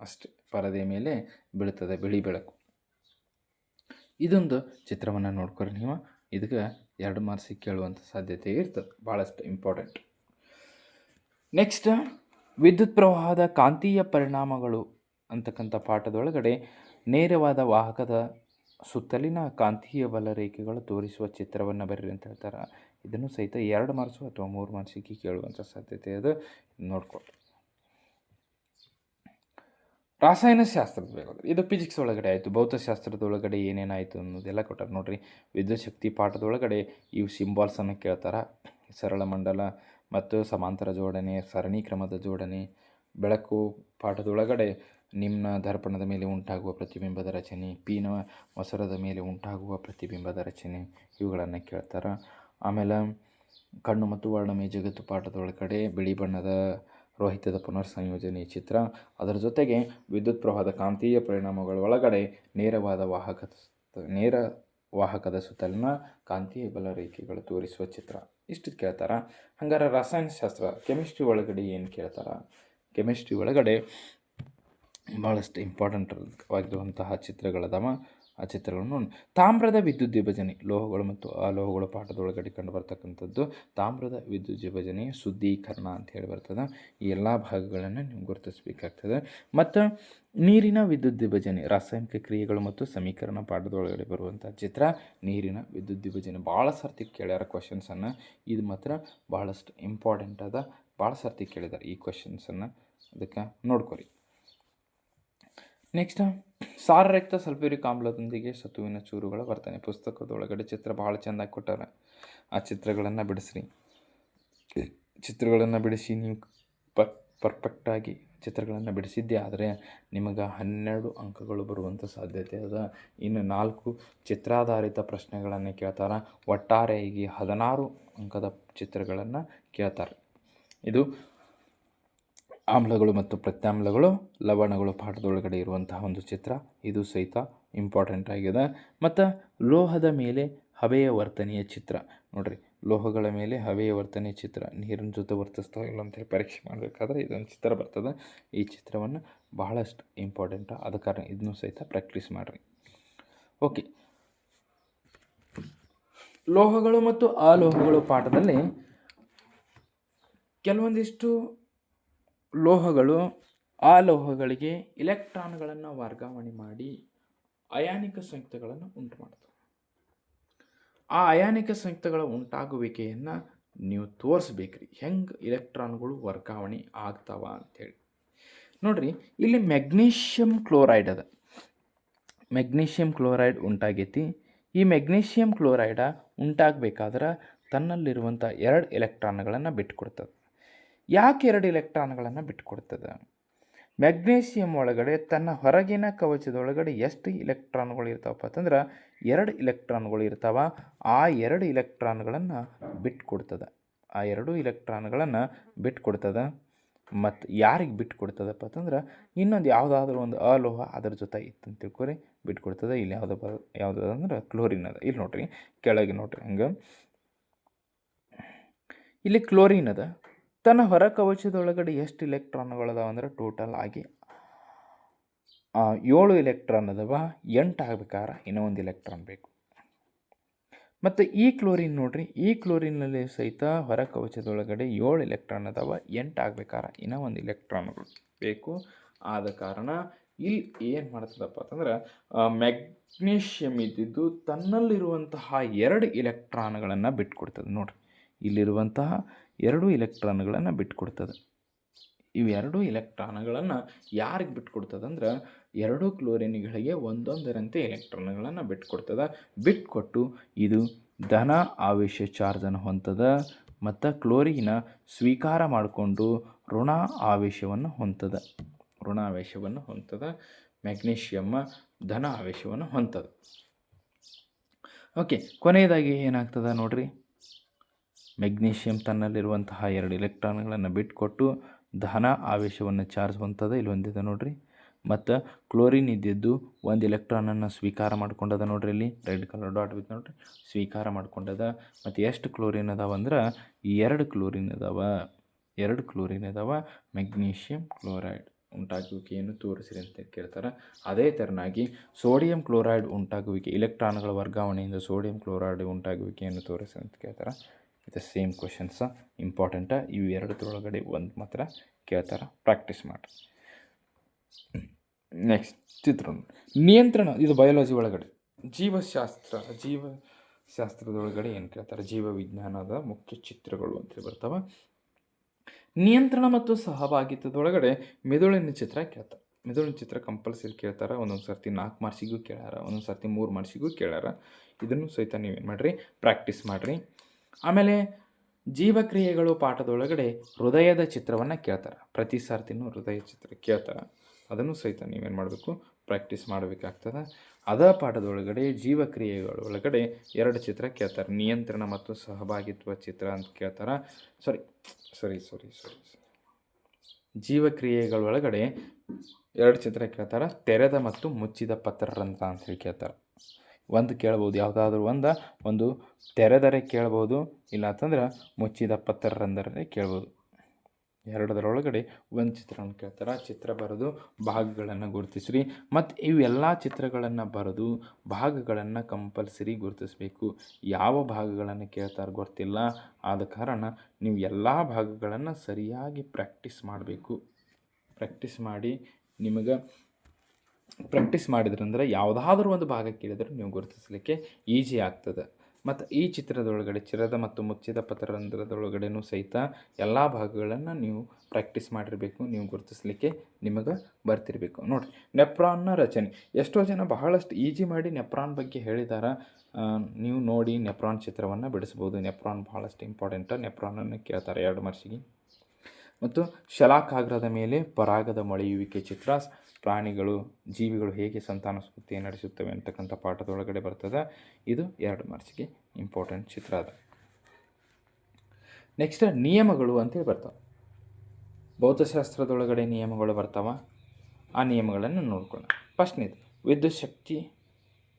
ಅಷ್ಟೇ. ಪರದೆ ಮೇಲೆ ಬೀಳ್ತದೆ ಬಿಳಿ ಬೆಳಕು. ಇದೊಂದು ಚಿತ್ರವನ್ನು ನೋಡ್ಕೊರಿ ನೀವು. ಇದಕ್ಕೆ 2 ಮಾರ್ಕ್ಸಿಗೆ ಕೇಳುವಂಥ ಸಾಧ್ಯತೆ ಇರ್ತದೆ. ಭಾಳಷ್ಟು ಇಂಪಾರ್ಟೆಂಟ್. ನೆಕ್ಸ್ಟ್, ವಿದ್ಯುತ್ ಪ್ರವಾಹದ ಕಾಂತೀಯ ಪರಿಣಾಮಗಳು ಅಂತಕ್ಕಂಥ ಪಾಠದೊಳಗಡೆ ನೇರವಾದ ವಾಹಕದ ಸುತ್ತಲಿನ ಕಾಂತೀಯ ಬಲ ರೇಖೆಗಳು ತೋರಿಸುವ ಚಿತ್ರವನ್ನು ಬರೀರಿ ಅಂತ ಹೇಳ್ತಾರೆ. ಇದನ್ನು ಸಹಿತ 2 ಮಾರ್ಕ್ಸು ಅಥವಾ 3 ಮಾರ್ಕ್ಸಿಗೆ ಕೇಳುವಂಥ ಸಾಧ್ಯತೆ ಅದು. ನೋಡ್ಕೊಳ್ಳಿ. ರಾಸಾಯನಶಾಸ್ತ್ರದ ಬೇಕಾದ್ರೆ ಇದು ಫಿಸಿಕ್ಸ್ ಒಳಗಡೆ ಆಯಿತು. ಭೌತಶಾಸ್ತ್ರದೊಳಗಡೆ ಏನೇನಾಯಿತು ಅನ್ನೋದೆಲ್ಲ ಕೊಟ್ಟಾರೆ ನೋಡ್ರಿ. ವಿದ್ಯುತ್ ಶಕ್ತಿ ಪಾಠದೊಳಗಡೆ ಇವು ಸಿಂಬಾಲ್ಸನ್ನು ಕೇಳ್ತಾರೆ. ಸರಳ ಮಂಡಲ ಮತ್ತು ಸಮಾಂತರ ಜೋಡಣೆ, ಸರಣಿ ಕ್ರಮದ ಜೋಡಣೆ. ಬೆಳಕು ಪಾಠದೊಳಗಡೆ ನಿಮ್ನ ದರ್ಪಣದ ಮೇಲೆ ಉಂಟಾಗುವ ಪ್ರತಿಬಿಂಬದ ರಚನೆ, ಪೀನ ಮೊಸರದ ಮೇಲೆ ಉಂಟಾಗುವ ಪ್ರತಿಬಿಂಬದ ರಚನೆ, ಇವುಗಳನ್ನು ಕೇಳ್ತಾರೆ. ಆಮೇಲೆ ಕಣ್ಣು ಮತ್ತು ವರ್ಣಮಯ ಜಗತ್ತು ಪಾಠದೊಳಗಡೆ ಬಿಳಿ ಬಣ್ಣದ ರೋಹಿತದ ಪುನರ್ ಸಂಯೋಜನೆ ಚಿತ್ರ. ಅದರ ಜೊತೆಗೆ ವಿದ್ಯುತ್ ಪ್ರವಾಹದ ಕಾಂತೀಯ ಪರಿಣಾಮಗಳ ಒಳಗಡೆ ನೇರ ವಾಹಕದ ಸುತ್ತಲಿನ ಕಾಂತೀಯ ಬಲ ರೇಖೆಗಳು ತೋರಿಸುವ ಚಿತ್ರ. ಇಷ್ಟು ಕೇಳ್ತಾರೆ. ಹಂಗಾರೆ ರಸಾಯನಶಾಸ್ತ್ರ ಕೆಮಿಸ್ಟ್ರಿ ಒಳಗಡೆ ಏನು ಕೇಳ್ತಾರೆ? ಕೆಮಿಸ್ಟ್ರಿ ಒಳಗಡೆ ಭಾಳಷ್ಟು ಇಂಪಾರ್ಟೆಂಟ್ ಆಗಿರುವಂತಹ ಚಿತ್ರಗಳದಾವ. ಆ ಚಿತ್ರಗಳನ್ನು ತಾಮ್ರದ ವಿದ್ಯುತ್ ವಿಭಜನೆ, ಲೋಹಗಳು ಮತ್ತು ಅಲೋಹಗಳ ಪಾಠದೊಳಗಡೆ ಕಂಡು ಬರ್ತಕ್ಕಂಥದ್ದು. ತಾಮ್ರದ ವಿದ್ಯುತ್ ವಿಭಜನೆಯ ಶುದ್ಧೀಕರಣ ಅಂತ ಹೇಳಿ ಬರ್ತದೆ. ಈ ಎಲ್ಲ ಭಾಗಗಳನ್ನು ನೀವು ಗುರುತಿಸಬೇಕಾಗ್ತದೆ. ಮತ್ತು ನೀರಿನ ವಿದ್ಯುತ್ ವಿಭಜನೆ, ರಾಸಾಯನಿಕ ಕ್ರಿಯೆಗಳು ಮತ್ತು ಸಮೀಕರಣ ಪಾಠದೊಳಗಡೆ ಬರುವಂಥ ಚಿತ್ರ. ನೀರಿನ ವಿದ್ಯುತ್ ವಿಭಜನೆ ಭಾಳ ಸರ್ತಿ ಕೇಳ್ಯಾರ ಕ್ವಶನ್ಸನ್ನು. ಇದು ಮಾತ್ರ ಭಾಳಷ್ಟು ಇಂಪಾರ್ಟೆಂಟ್ ಅದ. ಭಾಳ ಸರ್ತಿ ಕೇಳಿದ್ದಾರೆ ಈ ಕ್ವಶನ್ಸನ್ನು. ಅದಕ್ಕೆ ನೋಡ್ಕೊರಿ. ನೆಕ್ಸ್ಟ್, ಸಾರರಹಿತ ಸಲ್ಫ್ಯೂರಿಕ್ ಆಮ್ಲದೊಂದಿಗೆ ಸತುವಿನ ಚೂರುಗಳ ವರ್ತನೆ. ಪುಸ್ತಕದೊಳಗಡೆ ಚಿತ್ರ ಭಾಳ ಚೆಂದಾಗಿ ಕೊಟ್ಟಾರೆ. ಆ ಚಿತ್ರಗಳನ್ನು ಬಿಡಿಸ್ರಿ. ಚಿತ್ರಗಳನ್ನು ಬಿಡಿಸಿ ನೀವು ಪರ್ಫೆಕ್ಟಾಗಿ ಚಿತ್ರಗಳನ್ನು ಬಿಡಿಸಿದ್ದೇ ಆದರೆ ನಿಮಗೆ 12 ಅಂಕಗಳು ಬರುವಂಥ ಸಾಧ್ಯತೆ ಅದ. ಇನ್ನು 4 ಚಿತ್ರಾಧಾರಿತ ಪ್ರಶ್ನೆಗಳನ್ನು ಕೇಳ್ತಾರೆ. ಒಟ್ಟಾರೆಯಾಗಿ 16 ಅಂಕದ ಚಿತ್ರಗಳನ್ನು ಕೇಳ್ತಾರೆ. ಇದು ಆಮ್ಲಗಳು ಮತ್ತು ಪ್ರತ್ಯಾಮ್ಲಗಳು, ಲವಣಗಳು ಪಾಠದೊಳಗಡೆ ಇರುವಂತಹ ಒಂದು ಚಿತ್ರ. ಇದು ಸಹಿತ ಇಂಪಾರ್ಟೆಂಟ್ ಆಗಿದೆ. ಮತ್ತು ಲೋಹದ ಮೇಲೆ ಹಬೆಯ ವರ್ತನೆಯ ಚಿತ್ರ ನೋಡಿರಿ. ಲೋಹಗಳ ಮೇಲೆ ಹಬೆಯ ವರ್ತನೆಯ ಚಿತ್ರ ನೀರಿನ ಜೊತೆ ವರ್ತಿಸ್ತಾ ಇಲ್ಲ ಅಂತೇಳಿ ಪರೀಕ್ಷೆ ಮಾಡಬೇಕಾದ್ರೆ ಇದೊಂದು ಚಿತ್ರ ಬರ್ತದೆ. ಈ ಚಿತ್ರವನ್ನು ಬಹಳಷ್ಟು ಇಂಪಾರ್ಟೆಂಟ್. ಆದ ಕಾರಣ ಇದನ್ನು ಸಹಿತ ಪ್ರಾಕ್ಟೀಸ್ ಮಾಡಿರಿ. ಓಕೆ, ಲೋಹಗಳು ಮತ್ತು ಅಲೋಹಗಳು ಪಾಠದಲ್ಲಿ ಕೆಲವೊಂದಿಷ್ಟು ಲೋಹಗಳು ಅಲೋಹಗಳಿಗೆ ಇಲೆಕ್ಟ್ರಾನ್ಗಳನ್ನು ವರ್ಗಾವಣೆ ಮಾಡಿ ಅಯಾನಿಕ ಸಂಯುಕ್ತಗಳನ್ನು ಉಂಟು ಮಾಡ್ತವೆ. ಆ ಅಯಾನಿಕ ಸಂಯುಕ್ತಗಳ ಉಂಟಾಗುವಿಕೆಯನ್ನು ನೀವು ತೋರಿಸ್ಬೇಕ್ರಿ, ಹೆಂಗೆ ಇಲೆಕ್ಟ್ರಾನ್ಗಳು ವರ್ಗಾವಣೆ ಆಗ್ತಾವ ಅಂಥೇಳಿ. ನೋಡಿರಿ, ಇಲ್ಲಿ ಮೆಗ್ನೀಷಿಯಂ ಕ್ಲೋರೈಡ್ ಅದ. ಮೆಗ್ನೀಷಿಯಂ ಕ್ಲೋರೈಡ್ ಉಂಟಾಗೈತಿ. ಈ ಮೆಗ್ನೀಷಿಯಂ ಕ್ಲೋರೈಡ ಉಂಟಾಗಬೇಕಾದ್ರೆ ತನ್ನಲ್ಲಿರುವಂಥ 2 ಇಲೆಕ್ಟ್ರಾನ್ಗಳನ್ನು ಬಿಟ್ಟುಕೊಡ್ತದೆ. ಯಾಕೆ 2 ಇಲೆಕ್ಟ್ರಾನ್ಗಳನ್ನು ಬಿಟ್ಟುಕೊಡ್ತದೆ? ಮೆಗ್ನೀಷಿಯಂ ಒಳಗಡೆ ತನ್ನ ಹೊರಗಿನ ಕವಚದೊಳಗಡೆ ಎಷ್ಟು ಇಲೆಕ್ಟ್ರಾನ್ಗಳು ಇರ್ತಾವಪ್ಪ ಅಂತಂದ್ರೆ 2 ಇಲೆಕ್ಟ್ರಾನ್ಗಳು ಇರ್ತಾವ. ಆ 2 ಇಲೆಕ್ಟ್ರಾನ್ಗಳನ್ನು ಬಿಟ್ಟುಕೊಡ್ತದೆ. ಆ 2 ಇಲೆಕ್ಟ್ರಾನ್ಗಳನ್ನು ಬಿಟ್ಟುಕೊಡ್ತದೆ. ಮತ್ತು ಯಾರಿಗೆ ಬಿಟ್ಟುಕೊಡ್ತದಪ್ಪ ಅಂತಂದ್ರೆ ಇನ್ನೊಂದು ಯಾವುದಾದ್ರೂ ಒಂದು ಅಲೋಹ ಅದರ ಜೊತೆ ಇತ್ತು ಅಂತ ತಿಳ್ಕೊರಿ, ಬಿಟ್ಟುಕೊಡ್ತದೆ. ಇಲ್ಲಿ ಯಾವುದಂದ್ರೆ ಕ್ಲೋರಿನ್ ಅದ. ಇಲ್ಲಿ ನೋಡ್ರಿ, ಕೆಳಗೆ ನೋಡ್ರಿ, ಹಂಗೆ ಇಲ್ಲಿ ಕ್ಲೋರಿನ್ ಅದ. ತನ್ನ ಹೊರ ಕವಚದೊಳಗಡೆ ಎಷ್ಟು ಇಲೆಕ್ಟ್ರಾನ್ಗಳದಾವ ಅಂದ್ರೆ ಟೋಟಲ್ ಆಗಿ 7 ಇಲೆಕ್ಟ್ರಾನ್ ಅದಾವ. 8 ಆಗ್ಬೇಕಾದ್ರೆ ಇನ್ನೂ ಒಂದು ಇಲೆಕ್ಟ್ರಾನ್ ಬೇಕು. ಮತ್ತು ಈ ಕ್ಲೋರಿನ್ ನೋಡ್ರಿ, ಈ ಕ್ಲೋರಿನ್ನಲ್ಲಿ ಸಹಿತ ಹೊರ ಕವಚದೊಳಗಡೆ 7 ಇಲೆಕ್ಟ್ರಾನ್ ಅದಾವ. 8 ಆಗ್ಬೇಕಾದ್ರೆ ಇನ್ನೂ ಒಂದು ಇಲೆಕ್ಟ್ರಾನ್ಗಳು ಬೇಕು. ಆದ ಕಾರಣ ಇಲ್ಲಿ ಏನು ಮಾಡ್ತದಪ್ಪ ಅಂತಂದ್ರೆ ಮೆಗ್ನೀಷಿಯಮ್ ಇದ್ದಿದ್ದು ತನ್ನಲ್ಲಿರುವಂತಹ 2 ಇಲೆಕ್ಟ್ರಾನ್ಗಳನ್ನು ಬಿಟ್ಕೊಡ್ತದೆ. ನೋಡ್ರಿ, ಇಲ್ಲಿರುವಂತಹ 2 ಇಲೆಕ್ಟ್ರಾನ್ಗಳನ್ನು ಬಿಟ್ಕೊಡ್ತದೆ. ಇವು 2 ಇಲೆಕ್ಟ್ರಾನ್ಗಳನ್ನು ಯಾರಿಗೆ ಬಿಟ್ಕೊಡ್ತದೆ ಅಂದ್ರೆ 2 ಕ್ಲೋರಿನ್ಗಳಿಗೆ ಒಂದೊಂದರಂತೆ ಇಲೆಕ್ಟ್ರಾನ್ಗಳನ್ನು ಬಿಟ್ಕೊಡ್ತದೆ. ಬಿಟ್ಕೊಟ್ಟು ಇದು ಧನ ಆವೇಶ ಚಾರ್ಜನ್ನು ಹೊಂದದ. ಮತ್ತು ಕ್ಲೋರಿನ ಸ್ವೀಕಾರ ಮಾಡಿಕೊಂಡು ಋಣ ಆವೇಶವನ್ನು ಹೊಂದದ. ಋಣಾವೇಶವನ್ನು ಹೊಂದದ. ಮೆಗ್ನೀಷಿಯಮ್ಮ ಧನ ಆವೇಶವನ್ನು ಹೊಂದದ. ಓಕೆ, ಕೊನೆಯದಾಗಿ ಏನಾಗ್ತದೆ ನೋಡ್ರಿ, ಮೆಗ್ನೀಷಿಯಮ್ ತನ್ನಲ್ಲಿರುವಂತಹ 2 ಇಲೆಕ್ಟ್ರಾನ್ಗಳನ್ನು ಬಿಟ್ಕೊಟ್ಟು ಧನ ಆವೇಶವನ್ನು ಚಾರ್ಜ್ ಹೊಂದದ. ಇಲ್ಲಿ ಹೊಂದಿದೆ ನೋಡ್ರಿ. ಮತ್ತು ಕ್ಲೋರಿನ್ ಇದ್ದಿದ್ದು 1 ಇಲೆಕ್ಟ್ರಾನನ್ನು ಸ್ವೀಕಾರ ಮಾಡ್ಕೊಂಡದ. ನೋಡ್ರಿ, ಇಲ್ಲಿ ರೆಡ್ ಕಲರ್ ಡಾಟ್ ಬಿತ್ತು ನೋಡ್ರಿ, ಸ್ವೀಕಾರ ಮಾಡ್ಕೊಂಡದ. ಮತ್ತು ಎಷ್ಟು ಕ್ಲೋರಿನ್ ಅದಾವ ಅಂದ್ರೆ 2 ಕ್ಲೋರಿನ್ ಅದಾವ. 2 ಕ್ಲೋರಿನ್ ಅದಾವ. ಮೆಗ್ನೀಷಿಯಂ ಕ್ಲೋರೈಡ್ ಉಂಟಾಗುವಿಕೆಯನ್ನು ತೋರಿಸಿರಿ ಅಂತ ಕೇಳ್ತಾರೆ. ಅದೇ ಥರನಾಗಿ ಸೋಡಿಯಂ ಕ್ಲೋರೈಡ್ ಉಂಟಾಗುವಿಕೆ, ಇಲೆಕ್ಟ್ರಾನ್ಗಳ ವರ್ಗಾವಣೆಯಿಂದ ಸೋಡಿಯಂ ಕ್ಲೋರೈಡ್ ಉಂಟಾಗುವಿಕೆಯನ್ನು ತೋರಿಸಿ ಅಂತ ಕೇಳ್ತಾರೆ. ಇದು ಸೇಮ್ ಕ್ವಶನ್ಸ, ಇಂಪಾರ್ಟೆಂಟ. ಇವು 2 ಒಂದು ಮಾತ್ರ ಕೇಳ್ತಾರೆ, ಪ್ರಾಕ್ಟೀಸ್ ಮಾಡಿ. ನೆಕ್ಸ್ಟ್ ಚಿತ್ರ ನಿಯಂತ್ರಣ. ಇದು ಬಯಾಲಜಿ ಒಳಗಡೆ ಜೀವಶಾಸ್ತ್ರದೊಳಗಡೆ ಏನು ಕೇಳ್ತಾರೆ, ಜೀವ ವಿಜ್ಞಾನದ ಮುಖ್ಯ ಚಿತ್ರಗಳು ಅಂತ ಬರ್ತಾವೆ. ನಿಯಂತ್ರಣ ಮತ್ತು ಸಹಭಾಗಿತ್ವದೊಳಗಡೆ ಮೆದುಳಿನ ಚಿತ್ರ ಕೇಳ್ತಾರೆ. ಮೆದುಳಿನ ಚಿತ್ರ ಕಂಪಲ್ಸರಿ ಕೇಳ್ತಾರೆ. ಒಂದೊಂದು ಸರ್ತಿ 4 ಮಾರ್ಕ್ಸಿಗೂ ಕೇಳ್ಯಾರ, ಒಂದೊಂದು ಸರ್ತಿ 3 ಮಾರ್ಕ್ಸಿಗೂ ಕೇಳ್ಯಾರ. ಇದನ್ನು ಸಹಿತ ನೀವೇನು ಮಾಡಿರಿ, ಪ್ರಾಕ್ಟೀಸ್ ಮಾಡಿರಿ. ಆಮೇಲೆ ಜೀವಕ್ರಿಯೆಗಳು ಪಾಠದೊಳಗಡೆ ಹೃದಯದ ಚಿತ್ರವನ್ನು ಕೇಳ್ತಾರೆ. ಪ್ರತಿ ಸರ್ತಿನೂ ಹೃದಯ ಚಿತ್ರ ಕೇಳ್ತಾರೆ. ಅದನ್ನು ಸಹಿತ ನೀವೇನು ಮಾಡಬೇಕು, ಪ್ರಾಕ್ಟೀಸ್ ಮಾಡಬೇಕಾಗ್ತದೆ. ಅದ ಪಾಠದೊಳಗಡೆ ಜೀವಕ್ರಿಯೆಗಳೊಳಗಡೆ 2 ಚಿತ್ರ ಕೇಳ್ತಾರೆ. ನಿಯಂತ್ರಣ ಮತ್ತು ಸಹಭಾಗಿತ್ವ ಚಿತ್ರ ಅಂತ ಕೇಳ್ತಾರೆ. ಸಾರಿ ಜೀವಕ್ರಿಯೆಗಳೊಳಗಡೆ 2 ಚಿತ್ರ ಕೇಳ್ತಾರೆ. ತೆರೆದ ಮತ್ತು ಮುಚ್ಚಿದ ಪತ್ರರಂಧ್ರ ಅಂತ ಹೇಳಿ ಕೇಳ್ತಾರೆ. ಒಂದು ಕೇಳ್ಬೋದು, ಯಾವುದಾದ್ರೂ ಒಂದು ತೆರೆದರೆ ಕೇಳ್ಬೋದು, ಇಲ್ಲ ಅಂತಂದ್ರೆ ಮುಚ್ಚಿದ ಪತ್ರರಂಧ್ರನೇ ಕೇಳ್ಬೋದು. 2 ಒಂದು ಚಿತ್ರವನ್ನು ಕೇಳ್ತಾರೆ. ಚಿತ್ರ ಬರೆದು ಭಾಗಗಳನ್ನು ಗುರುತಿಸ್ರಿ. ಮತ್ತು ಇವೆಲ್ಲ ಚಿತ್ರಗಳನ್ನು ಬರೆದು ಭಾಗಗಳನ್ನು ಕಂಪಲ್ಸರಿ ಗುರುತಿಸಬೇಕು. ಯಾವ ಭಾಗಗಳನ್ನು ಕೇಳ್ತಾರೆ ಗೊತ್ತಿಲ್ಲ. ಆದ ಕಾರಣ ನೀವು ಎಲ್ಲ ಭಾಗಗಳನ್ನು ಸರಿಯಾಗಿ ಪ್ರಾಕ್ಟೀಸ್ ಮಾಡಬೇಕು. ಪ್ರಾಕ್ಟೀಸ್ ಮಾಡಿ ನಿಮಗೆ ಪ್ರಾಕ್ಟೀಸ್ ಮಾಡಿದ್ರಂದ್ರೆ ಯಾವುದಾದ್ರೂ ಒಂದು ಭಾಗ ಕೇಳಿದ್ರೆ ನೀವು ಗುರುತಿಸಲಿಕ್ಕೆ ಈಸಿ ಆಗ್ತದೆ. ಮತ್ತು ಈ ಚಿತ್ರದೊಳಗಡೆ ಚಿರದ ಮತ್ತು ಮುಚ್ಚಿದ ಪತ್ರರಂಧ್ರದೊಳಗಡೆನೂ ಸಹಿತ ಎಲ್ಲ ಭಾಗಗಳನ್ನು ನೀವು ಪ್ರಾಕ್ಟೀಸ್ ಮಾಡಿರಬೇಕು. ನೀವು ಗುರುತಿಸಲಿಕ್ಕೆ ನಿಮಗೆ ಬರ್ತಿರಬೇಕು. ನೋಡಿರಿ, ನೆಪ್ರಾನ್ನ ರಚನೆ. ಎಷ್ಟೋ ಜನ ಬಹಳಷ್ಟು ಈಜಿ ಮಾಡಿ ನೆಪ್ರಾನ್ ಬಗ್ಗೆ ಹೇಳಿದ್ದಾರೆ. ನೀವು ನೋಡಿ ನೆಪ್ರಾನ್ ಚಿತ್ರವನ್ನು ಬಿಡಿಸ್ಬೋದು. ನೆಪ್ರಾನ್ ಬಹಳಷ್ಟು ಇಂಪಾರ್ಟೆಂಟ್. ನೆಪ್ರಾನನ್ನು ಕೇಳ್ತಾರೆ 2 ಮಾರ್ಕ್ಸಿಗೆ. ಮತ್ತು ಶಲಾಕಾಗ್ರದ ಮೇಲೆ ಪರಾಗದ ಮೊಳೆಯುವಿಕೆ ಚಿತ್ರ, ಪ್ರಾಣಿಗಳು ಜೀವಿಗಳು ಹೇಗೆ ಸಂತಾನೋತ್ಪತ್ತಿ ನಡೆಸುತ್ತವೆ ಅಂತಕ್ಕಂಥ ಪಾಠದೊಳಗಡೆ ಬರ್ತದೆ. ಇದು 2 ಮಾರ್ಕ್ಸಿಗೆ ಇಂಪಾರ್ಟೆಂಟ್ ಚಿತ್ರ ಅದ. ನೆಕ್ಸ್ಟ್ ನಿಯಮಗಳು ಅಂತೇಳಿ ಬರ್ತಾವೆ. ಭೌತಶಾಸ್ತ್ರದೊಳಗಡೆ ನಿಯಮಗಳು ಬರ್ತಾವೆ. ಆ ನಿಯಮಗಳನ್ನು ನೋಡ್ಕೊಳ್ಳೋಣ. ಫಸ್ಟ್ನೇದು ವಿದ್ಯುತ್ ಶಕ್ತಿ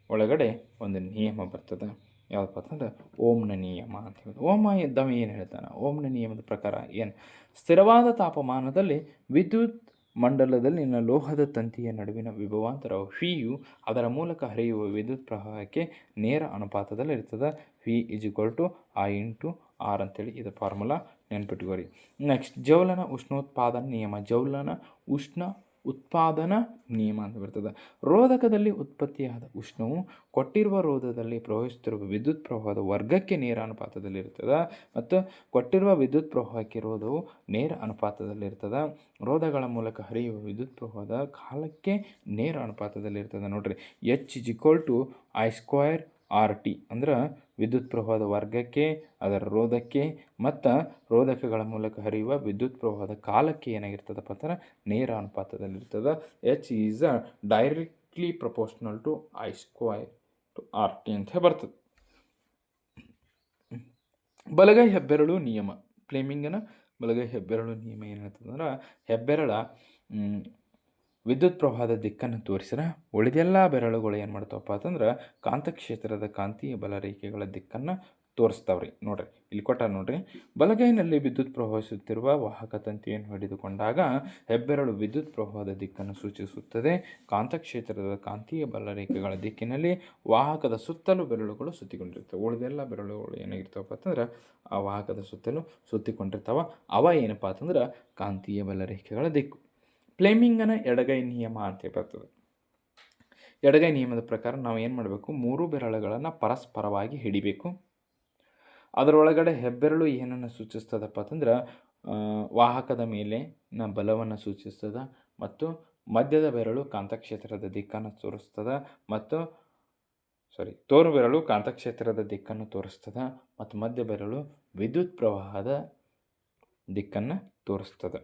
ಒಳಗಡೆ ಒಂದು ನಿಯಮ ಬರ್ತದೆ. ಯಾವುದಪ್ಪ ಅಂತಂದ್ರೆ ಓಮ್ನ ನಿಯಮ ಅಂತ ಹೇಳಿ. ಓಮ ಇದ್ದವ ಏನು ಹೇಳ್ತಾನೆ? ಓಮ್ನ ನಿಯಮದ ಪ್ರಕಾರ ಏನು? ಸ್ಥಿರವಾದ ತಾಪಮಾನದಲ್ಲಿ ವಿದ್ಯುತ್ ಮಂಡಲದಲ್ಲಿನ ಲೋಹದ ತಂತಿಯ ನಡುವಿನ ವಿಭವಾಂತರ ಫಿಯು ಅದರ ಮೂಲಕ ಹರಿಯುವ ವಿದ್ಯುತ್ ಪ್ರವಾಹಕ್ಕೆ ನೇರ ಅನುಪಾತದಲ್ಲಿರ್ತದೆ. ಫಿ I/R ಅಂತೇಳಿ ಇದು ಫಾರ್ಮುಲಾ ನೆನ್ಪಿಟ್ಕೋರಿ. ನೆಕ್ಸ್ಟ್ ಜೌಲನ ಉಷ್ಣೋತ್ಪಾದನಾ ನಿಯಮ. ಜೌಲನ ಉಷ್ಣ ಉತ್ಪಾದನಾ ನಿಯಮ ಅಂತ ಬರ್ತದೆ. ರೋಧಕದಲ್ಲಿ ಉತ್ಪತ್ತಿಯಾದ ಉಷ್ಣವು ಕೊಟ್ಟಿರುವ ರೋಧದಲ್ಲಿ ಪ್ರವಹಿಸುತ್ತಿರುವ ವಿದ್ಯುತ್ ಪ್ರವಾಹದ ವರ್ಗಕ್ಕೆ ನೇರ ಅನುಪಾತದಲ್ಲಿರ್ತದೆ. ಮತ್ತು ಕೊಟ್ಟಿರುವ ವಿದ್ಯುತ್ ಪ್ರವಾಹಕ್ಕೆ ರೋಧವು ನೇರ ಅನುಪಾತದಲ್ಲಿರ್ತದೆ. ರೋಧಗಳ ಮೂಲಕ ಹರಿಯುವ ವಿದ್ಯುತ್ ಪ್ರವಾಹದ ಕಾಲಕ್ಕೆ ನೇರ ಅನುಪಾತದಲ್ಲಿರ್ತದೆ. ನೋಡ್ರಿ, H=I²RT ಅಂದ್ರೆ ವಿದ್ಯುತ್ ಪ್ರವಾಹದ ವರ್ಗಕ್ಕೆ, ಅದರ ರೋಧಕ್ಕೆ ಮತ್ತು ರೋಧಕಗಳ ಮೂಲಕ ಹರಿಯುವ ವಿದ್ಯುತ್ ಪ್ರವಾಹದ ಕಾಲಕ್ಕೆ ಏನಾಗಿರ್ತದಪ್ಪ ಅಂದ್ರೆ ನೇರ ಅನುಪಾತದಲ್ಲಿರ್ತದೆ. H is directly proportional to I²RT ಅಂತ ಬರ್ತದೆ. ಬಲಗೈ ಹೆಬ್ಬೆರಳು ನಿಯಮ. ಫ್ಲೆಮಿಂಗನ ಬಲಗೈ ಹೆಬ್ಬೆರಳು ನಿಯಮ ಏನು ಹೇಳ್ತದಂದ್ರೆ, ಹೆಬ್ಬೆರಳ ವಿದ್ಯುತ್ ಪ್ರವಾಹದ ದಿಕ್ಕನ್ನು ತೋರಿಸಿದ್ರೆ ಉಳಿದೆಲ್ಲ ಬೆರಳುಗಳು ಏನು ಮಾಡ್ತಾವಪ್ಪ ಅಂತಂದ್ರೆ ಕಾಂತಕ್ಷೇತ್ರದ ಕಾಂತೀಯ ಬಲರೇಖೆಗಳ ದಿಕ್ಕನ್ನು ತೋರಿಸ್ತಾವ್ರಿ. ನೋಡ್ರಿ, ಇಲ್ಲಿ ಕೊಟ್ಟ ನೋಡ್ರಿ, ಬಲಗೈನಲ್ಲಿ ವಿದ್ಯುತ್ ಪ್ರವಹಿಸುತ್ತಿರುವ ವಾಹಕ ತಂತಿಯನ್ನು ಹಿಡಿದುಕೊಂಡಾಗ ಹೆಬ್ಬೆರಳು ವಿದ್ಯುತ್ ಪ್ರವಾಹದ ದಿಕ್ಕನ್ನು ಸೂಚಿಸುತ್ತದೆ. ಕಾಂತಕ್ಷೇತ್ರದ ಕಾಂತೀಯ ಬಲರೇಖೆಗಳ ದಿಕ್ಕಿನಲ್ಲಿ ವಾಹಕದ ಸುತ್ತಲೂ ಬೆರಳುಗಳು ಸುತ್ತಿಕೊಂಡಿರ್ತವೆ. ಉಳಿದೆಲ್ಲ ಬೆರಳುಗಳು ಏನಾಗಿರ್ತಾವಪ್ಪ ಅಂತಂದ್ರೆ ಆ ವಾಹಕದ ಸುತ್ತಲೂ ಸುತ್ತಿಕೊಂಡಿರ್ತಾವ. ಅವ ಏನಪ್ಪ ಅಂತಂದ್ರೆ ಕಾಂತೀಯ ಬಲರೇಖೆಗಳ ದಿಕ್ಕು. ಫ್ಲೆಮಿಂಗನ ಎಡಗೈ ನಿಯಮ ಅಂತ ಬರ್ತದೆ. ಎಡಗೈ ನಿಯಮದ ಪ್ರಕಾರ ನಾವು ಏನು ಮಾಡಬೇಕು? 3 ಬೆರಳುಗಳನ್ನು ಪರಸ್ಪರವಾಗಿ ಹಿಡಿಬೇಕು. ಅದರೊಳಗಡೆ ಹೆಬ್ಬೆರಳು ಏನನ್ನು ಸೂಚಿಸ್ತದಪ್ಪ ಅಂತಂದ್ರೆ ವಾಹಕದ ಮೇಲೆ ಬಲವನ್ನು ಸೂಚಿಸ್ತದೆ. ಮತ್ತು ಮಧ್ಯದ ಬೆರಳು ಕಾಂತಕ್ಷೇತ್ರದ ದಿಕ್ಕನ್ನು ತೋರಿಸ್ತದೆ. ಮತ್ತು ತೋರು ಬೆರಳು ಕಾಂತಕ್ಷೇತ್ರದ ದಿಕ್ಕನ್ನು ತೋರಿಸ್ತದೆ. ಮತ್ತು ಮಧ್ಯ ಬೆರಳು ವಿದ್ಯುತ್ ಪ್ರವಾಹದ ದಿಕ್ಕನ್ನು ತೋರಿಸ್ತದೆ.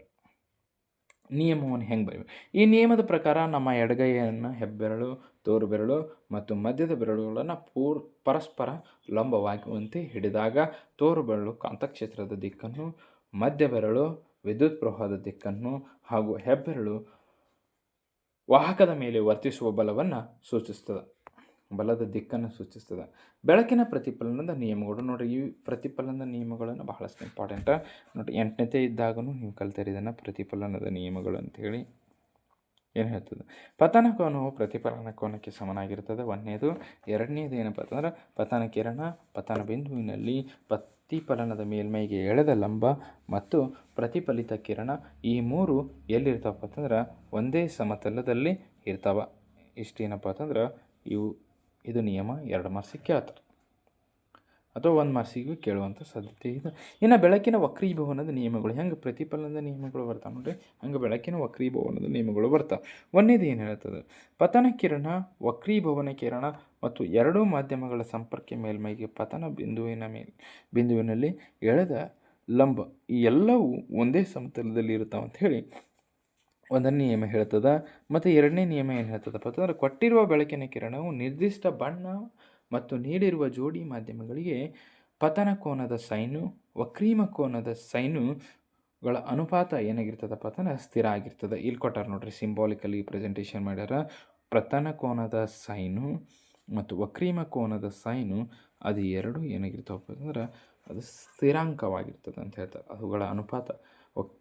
ನಿಯಮವನ್ನು ಹೆಂಗೆ ಬರೀಬೇಕು? ಈ ನಿಯಮದ ಪ್ರಕಾರ ನಮ್ಮ ಎಡಗೈಯನ್ನು ಹೆಬ್ಬೆರಳು, ತೋರು ಬೆರಳು ಮತ್ತು ಮಧ್ಯದ ಬೆರಳುಗಳನ್ನು ಪರಸ್ಪರ ಲಂಬವಾಗುವಂತೆ ಹಿಡಿದಾಗ ತೋರು ಬೆರಳು ಕಾಂತಕ್ಷೇತ್ರದ ದಿಕ್ಕನ್ನು, ಮಧ್ಯ ಬೆರಳು ವಿದ್ಯುತ್ ಪ್ರವಾಹದ ದಿಕ್ಕನ್ನು ಹಾಗೂ ಹೆಬ್ಬೆರಳು ವಾಹಕದ ಮೇಲೆ ವರ್ತಿಸುವ ಬಲವನ್ನು ಸೂಚಿಸ್ತದೆ, ಬಲದ ದಿಕ್ಕನ್ನು ಸೂಚಿಸ್ತದೆ. ಬೆಳಕಿನ ಪ್ರತಿಫಲನದ ನಿಯಮಗಳು. ನೋಡಿರಿ, ಈ ಪ್ರತಿಫಲನದ ನಿಯಮಗಳನ್ನು ಬಹಳಷ್ಟು ಇಂಪಾರ್ಟೆಂಟ. ನೋಡಿ, 8ನೇ ಇದ್ದಾಗೂ ನೀವು ಕಲ್ತಿರಿ ಇದನ್ನು, ಪ್ರತಿಫಲನದ ನಿಯಮಗಳು ಅಂಥೇಳಿ ಏನು ಹೇಳ್ತದೆ? ಪತನ ಕೋನವು ಪ್ರತಿಫಲನ ಕೋನಕ್ಕೆ ಸಮನಾಗಿರ್ತದೆ, 1ನೇದು. 2ನೇದು ಏನಪ್ಪ ಅಂತಂದ್ರೆ ಪತನ ಕಿರಣ ಪತನ ಬಿಂದುವಿನಲ್ಲಿ ಪ್ರತಿಫಲನದ ಮೇಲ್ಮೈಗೆ ಎಳೆದ ಲಂಬ ಮತ್ತು ಪ್ರತಿಫಲಿತ ಕಿರಣ ಈ 3 ಎಲ್ಲಿರ್ತಾವಪ್ಪ ಅಂತಂದ್ರೆ ಒಂದೇ ಸಮತಲದಲ್ಲಿ ಇರ್ತಾವ. ಇಷ್ಟೇನಪ್ಪ ಅಂತಂದ್ರೆ ಇದು ನಿಯಮ 2 ಮಾರ್ಕ್ಸಿಗೆ ಕೇಳ್ತಾರೆ ಅಥವಾ 1 ಮಾರ್ಕ್ಸಿಗೂ ಕೇಳುವಂಥ ಸಾಧ್ಯತೆ ಇದೆ. ಇನ್ನು ಬೆಳಕಿನ ವಕ್ರೀಭವನದ ನಿಯಮಗಳು. ಹೆಂಗೆ ಪ್ರತಿಫಲನದ ನಿಯಮಗಳು ಬರ್ತಾವೆ ನೋಡಿರಿ, ಹಂಗೆ ಬೆಳಕಿನ ವಕ್ರೀಭವನದ ನಿಯಮಗಳು ಬರ್ತಾವೆ. 1ನೇದು ಏನು ಹೇಳ್ತದೆ? ಪತನ ಕಿರಣ, ವಕ್ರೀಭವನ ಕಿರಣ ಮತ್ತು 2 ಮಾಧ್ಯಮಗಳ ಸಂಪರ್ಕ ಮೇಲ್ಮೈಗೆ ಪತನ ಬಿಂದುವಿನಲ್ಲಿ ಎಳೆದ ಲಂಬ ಈ ಎಲ್ಲವೂ ಒಂದೇ ಸಮತಲದಲ್ಲಿ ಇರ್ತಾವೆ ಅಂತ ಹೇಳಿ 1ನೇ ನಿಯಮ ಹೇಳ್ತದೆ. ಮತ್ತು 2ನೇ ನಿಯಮ ಏನು ಹೇಳ್ತದಪ್ಪ ಅಂತಂದ್ರೆ ಕೊಟ್ಟಿರುವ ಬೆಳಕಿನ ಕಿರಣವು ನಿರ್ದಿಷ್ಟ ಬಣ್ಣ ಮತ್ತು ನೀಡಿರುವ ಜೋಡಿ ಮಾಧ್ಯಮಗಳಿಗೆ ಪತನ ಕೋನದ ಸೈನು, ವಕ್ರೀಮ ಕೋನದ ಸೈನುಗಳ ಅನುಪಾತ ಏನಾಗಿರ್ತದಪ್ಪ ಅಂತಂದ್ರೆ ಸ್ಥಿರ ಆಗಿರ್ತದೆ. ಇಲ್ಲಿ ಕೊಟ್ಟಾರ ನೋಡ್ರಿ, ಸಿಂಬಾಲಿಕಲಿ ಪ್ರೆಸೆಂಟೇಷನ್ ಮಾಡ್ಯಾರ. ಪತನ ಕೋನದ ಸೈನು ಮತ್ತು ವಕ್ರೀಮ ಕೋನದ ಸೈನು ಅದು 2 ಏನಾಗಿರ್ತಾವಪ್ಪ ಅಂತಂದ್ರೆ ಅದು ಸ್ಥಿರಾಂಕವಾಗಿರ್ತದೆ ಅಂತ ಹೇಳ್ತಾರೆ. ಅವುಗಳ ಅನುಪಾತ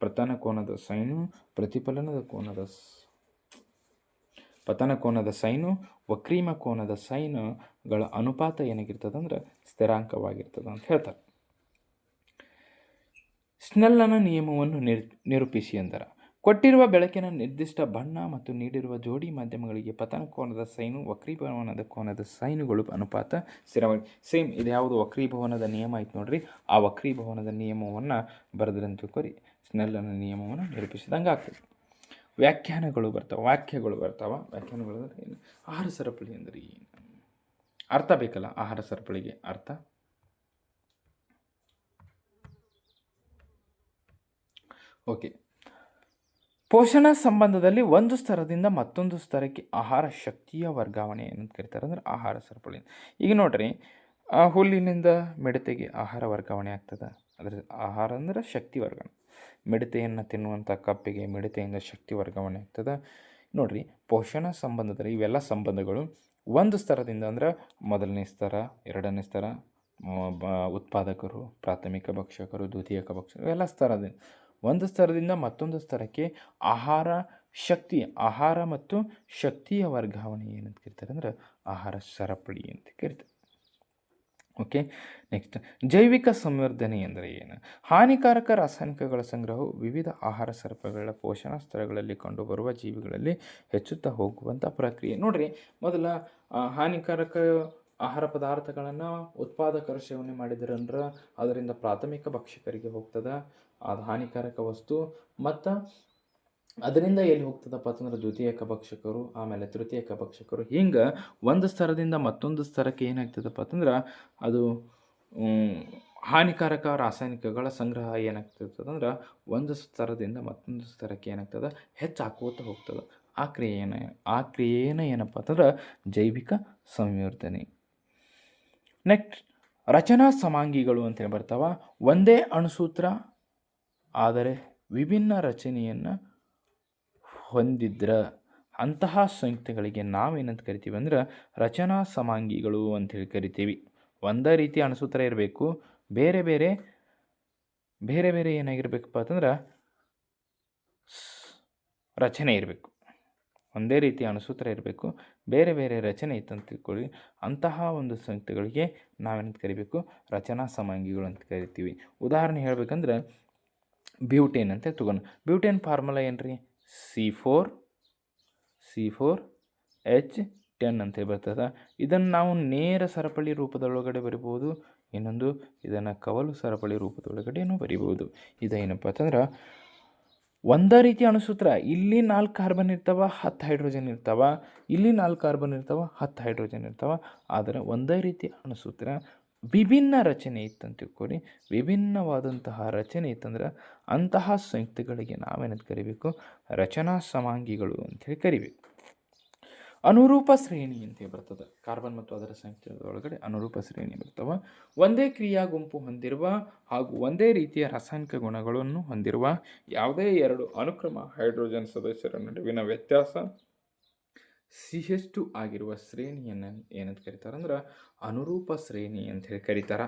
ಪತನ ಕೋನದ ಸೈನು, ಪತನ ಕೋನದ ಸೈನು, ವಕ್ರೀಮ ಕೋನದ ಸೈನುಗಳ ಅನುಪಾತ ಏನಾಗಿರ್ತದೆ ಅಂದ್ರೆ ಸ್ಥಿರಾಂಕವಾಗಿರ್ತದೆ ಅಂತ ಹೇಳ್ತಾರೆ. ಸ್ನೆಲ್ಲನ ನಿಯಮವನ್ನು ನಿರೂಪಿಸಿ ಎಂದರೆ ಕೊಟ್ಟಿರುವ ಬೆಳಕಿನ ನಿರ್ದಿಷ್ಟ ಬಣ್ಣ ಮತ್ತು ನೀಡಿರುವ ಜೋಡಿ ಮಾಧ್ಯಮಗಳಿಗೆ ಪತನ ಕೋನದ ಸೈನು, ವಕ್ರೀಭವನದ ಕೋನದ ಸೈನುಗಳು ಅನುಪಾತ ಸ್ಥಿರವಾಗಿ. ಸೇಮ್ ಇದು ಯಾವುದು ವಕ್ರೀಭವನದ ನಿಯಮ ಆಯ್ತು ನೋಡ್ರಿ, ಆ ವಕ್ರೀಭವನದ ನಿಯಮವನ್ನು ಬರೆದ್ರಂತ ಕೊರಿ ಸ್ನೆಲ್ಲನ ನಿಯಮವನ್ನು ನಿರೂಪಿಸಿದಂಗೆ ಆಗ್ತದೆ. ವ್ಯಾಖ್ಯಾನಗಳು ಬರ್ತಾವೆ, ವ್ಯಾಖ್ಯಾನಗಳು ಅಂದರೆ ಏನು? ಆಹಾರ ಸರಪಳಿ ಅಂದರೆ ಏನು? ಅರ್ಥ ಬೇಕಲ್ಲ ಆಹಾರ ಸರಪಳಿಗೆ ಅರ್ಥ. ಓಕೆ. ಪೋಷಣ ಸಂಬಂಧದಲ್ಲಿ ಒಂದು ಸ್ತರದಿಂದ ಮತ್ತೊಂದು ಸ್ತರಕ್ಕೆ ಆಹಾರ ಶಕ್ತಿಯ ವರ್ಗಾವಣೆ ಏನಂತ ಕರೀತಾರೆ ಅಂದರೆ ಆಹಾರ ಸರಪಳಿ. ಈಗ ನೋಡ್ರಿ, ಹುಲ್ಲಿನಿಂದ ಮಿಡತೆಗೆ ಆಹಾರ ವರ್ಗಾವಣೆ ಆಗ್ತದೆ. ಅದರ ಆಹಾರ ಅಂದರೆ ಶಕ್ತಿ ವರ್ಗಾವಣೆ. ಮಿಡತೆಯನ್ನು ತಿನ್ನುವಂಥ ಕಪ್ಪಿಗೆ ಮಿಡತೆಯಿಂದ ಶಕ್ತಿ ವರ್ಗಾವಣೆ ಆಗ್ತದೆ. ನೋಡ್ರಿ, ಪೋಷಣ ಸಂಬಂಧದಲ್ಲಿ ಇವೆಲ್ಲ ಸಂಬಂಧಗಳು ಒಂದು ಸ್ತರದಿಂದ ಅಂದರೆ ಮೊದಲನೇ ಸ್ತರ, ಎರಡನೇ ಸ್ತರ, ಉತ್ಪಾದಕರು, ಪ್ರಾಥಮಿಕ ಭಕ್ಷಕರು, ದ್ವಿತೀಯಕ ಭಕ್ಷಕರು, ಇವೆಲ್ಲ ಸ್ತರದಿಂದ ಒಂದು ಸ್ತರದಿಂದ ಮತ್ತೊಂದು ಸ್ತರಕ್ಕೆ ಆಹಾರ ಮತ್ತು ಶಕ್ತಿಯ ವರ್ಗಾವಣೆ ಏನಂತ ಕರೀತಾರೆ ಅಂದರೆ ಆಹಾರ ಸರಪಳಿ ಅಂತ ಕರೀತಾರೆ. ಓಕೆ. ನೆಕ್ಸ್ಟ್, ಜೈವಿಕ ಸಂವರ್ಧನೆ ಎಂದರೆ ಏನು? ಹಾನಿಕಾರಕ ರಾಸಾಯನಿಕಗಳ ಸಂಗ್ರಹವು ವಿವಿಧ ಆಹಾರ ಸರಪಳಿಗಳ ಪೋಷಣ ಸ್ತರಗಳಲ್ಲಿ ಕಂಡುಬರುವ ಜೀವಿಗಳಲ್ಲಿ ಹೆಚ್ಚುತ್ತಾ ಹೋಗುವಂಥ ಪ್ರಕ್ರಿಯೆ. ನೋಡ್ರಿ, ಮೊದಲ ಹಾನಿಕಾರಕ ಆಹಾರ ಪದಾರ್ಥಗಳನ್ನು ಉತ್ಪಾದಕರು ಸೇವನೆ ಮಾಡಿದ್ರಂದ್ರೆ ಅದರಿಂದ ಪ್ರಾಥಮಿಕ ಭಕ್ಷಕರಿಗೆ ಹೋಗ್ತದೆ ಅದು ಹಾನಿಕಾರಕ ವಸ್ತು, ಮತ್ತು ಅದರಿಂದ ಎಲ್ಲಿ ಹೋಗ್ತದಪ್ಪ ಅಂತಂದ್ರೆ ದ್ವಿತೀಯಕ ಭಕ್ಷಕರು, ಆಮೇಲೆ ತೃತೀಯಕ ಭಕ್ಷಕರು, ಹಿಂಗೆ ಒಂದು ಸ್ತರದಿಂದ ಮತ್ತೊಂದು ಸ್ತರಕ್ಕೆ ಏನಾಗ್ತದಪ್ಪ ಅಂತಂದ್ರೆ ಅದು ಹಾನಿಕಾರಕ ರಾಸಾಯನಿಕಗಳ ಸಂಗ್ರಹ ಏನಾಗ್ತಿರ್ತದಂದ್ರೆ ಒಂದು ಸ್ತರದಿಂದ ಮತ್ತೊಂದು ಸ್ತರಕ್ಕೆ ಏನಾಗ್ತದೆ ಹೆಚ್ಚಾಕೋತ ಹೋಗ್ತದೆ. ಆ ಕ್ರಿಯೆನ ಏನಪ್ಪ ಅಂತಂದ್ರೆ ಜೈವಿಕ ಸಂವರ್ಧನೆ. ನೆಕ್ಸ್ಟ್, ರಚನಾ ಸಮಾಂಗಿಗಳು ಅಂತೇಳಿ ಬರ್ತಾವ. ಒಂದೇ ಅಣುಸೂತ್ರ ಆದರೆ ವಿಭಿನ್ನ ರಚನೆಯನ್ನು ಹೊಂದಿದ್ರೆ ಅಂತಹ ಸಂಯುಕ್ತಗಳಿಗೆ ನಾವೇನಂತ ಕರಿತೀವಿ ಅಂದ್ರೆ ರಚನಾ ಸಮಾಂಗಿಗಳು ಅಂಥೇಳಿ ಕರಿತೀವಿ. ಒಂದೇ ರೀತಿ ಅಣುಸೂತ್ರ ಇರಬೇಕು, ಬೇರೆ ಬೇರೆ ಏನಾಗಿರ್ಬೇಕಪ್ಪ ಅಂತಂದ್ರೆ ರಚನೆ ಇರಬೇಕು. ಒಂದೇ ರೀತಿ ಅಣುಸೂತ್ರ ಇರಬೇಕು, ಬೇರೆ ಬೇರೆ ರಚನೆ ಇತ್ತಂತ ತಿಳ್ಕೊಳ್ಳಿ. ಅಂತಹ ಒಂದು ಸಂಯುಕ್ತಗಳಿಗೆ ನಾವೇನಂತ ಕರಿಬೇಕು? ರಚನಾ ಸಮಾಂಗಿಗಳು ಅಂತ ಕರಿತೀವಿ. ಉದಾಹರಣೆ ಹೇಳ್ಬೇಕಂದ್ರೆ ಬ್ಯೂಟೇನ್ ಅಂತ ತಗೊಂಡು, ಬ್ಯೂಟೇನ್ ಫಾರ್ಮುಲಾ ಏನು ರೀ? C4H10 ಅಂತ ಬರ್ತದೆ. ಇದನ್ನು ನಾವು ನೇರ ಸರಪಳಿ ರೂಪದೊಳಗಡೆ ಬರಿಬೋದು, ಇನ್ನೊಂದು ಇದನ್ನು ಕವಲು ಸರಪಳಿ ರೂಪದೊಳಗಡೆನೂ ಬರಿಬೋದು. ಇದೇನಪ್ಪ ಅಂತಂದ್ರೆ ಒಂದೇ ರೀತಿ ಅಣುಸೂತ್ರ. ಇಲ್ಲಿ 4 ಕಾರ್ಬನ್ ಇರ್ತಾವ, 10 ಹೈಡ್ರೋಜನ್ ಇರ್ತಾವ, ಇಲ್ಲಿ 4 ಕಾರ್ಬನ್ ಇರ್ತಾವ, 10 ಹೈಡ್ರೋಜನ್ ಇರ್ತಾವ. ಆದರೆ ಒಂದೇ ರೀತಿ ಅಣುಸೂತ್ರ ವಿಭಿನ್ನ ರಚನೆ ಇತ್ತಂತ ತಿಳ್ಕೊಳ್ಳಿ. ವಿಭಿನ್ನವಾದಂತಹ ರಚನೆ ಇತ್ತಂದ್ರೆ ಅಂತಹ ಸಂಯುಕ್ತಗಳಿಗೆ ನಾವೇನಂತ ಕರಿಬೇಕು? ರಚನಾ ಸಮಾಂಗಿಗಳು ಅಂಥೇಳಿ ಕರಿಬೇಕು. ಅನುರೂಪ ಶ್ರೇಣಿ ಅಂತ ಬರ್ತದೆ. ಕಾರ್ಬನ್ ಮತ್ತು ಅದರ ಸಂಯುಕ್ತದೊಳಗಡೆ ಅನುರೂಪ ಶ್ರೇಣಿ ಬರ್ತವೆ. ಒಂದೇ ಕ್ರಿಯಾ ಗುಂಪು ಹೊಂದಿರುವ ಹಾಗೂ ಒಂದೇ ರೀತಿಯ ರಾಸಾಯನಿಕ ಗುಣಗಳನ್ನು ಹೊಂದಿರುವ ಯಾವುದೇ ಎರಡು ಅನುಕ್ರಮ ಹೈಡ್ರೋಜನ್ ಸದಸ್ಯರ ನಡುವಿನ ವ್ಯತ್ಯಾಸ CH2 ಆಗಿರುವ ಶ್ರೇಣಿಯನ್ನು ಏನಂತ ಕರೀತಾರೆ ಅಂದ್ರೆ ಅನುರೂಪ ಶ್ರೇಣಿ ಅಂಥೇಳಿ ಕರೀತಾರೆ.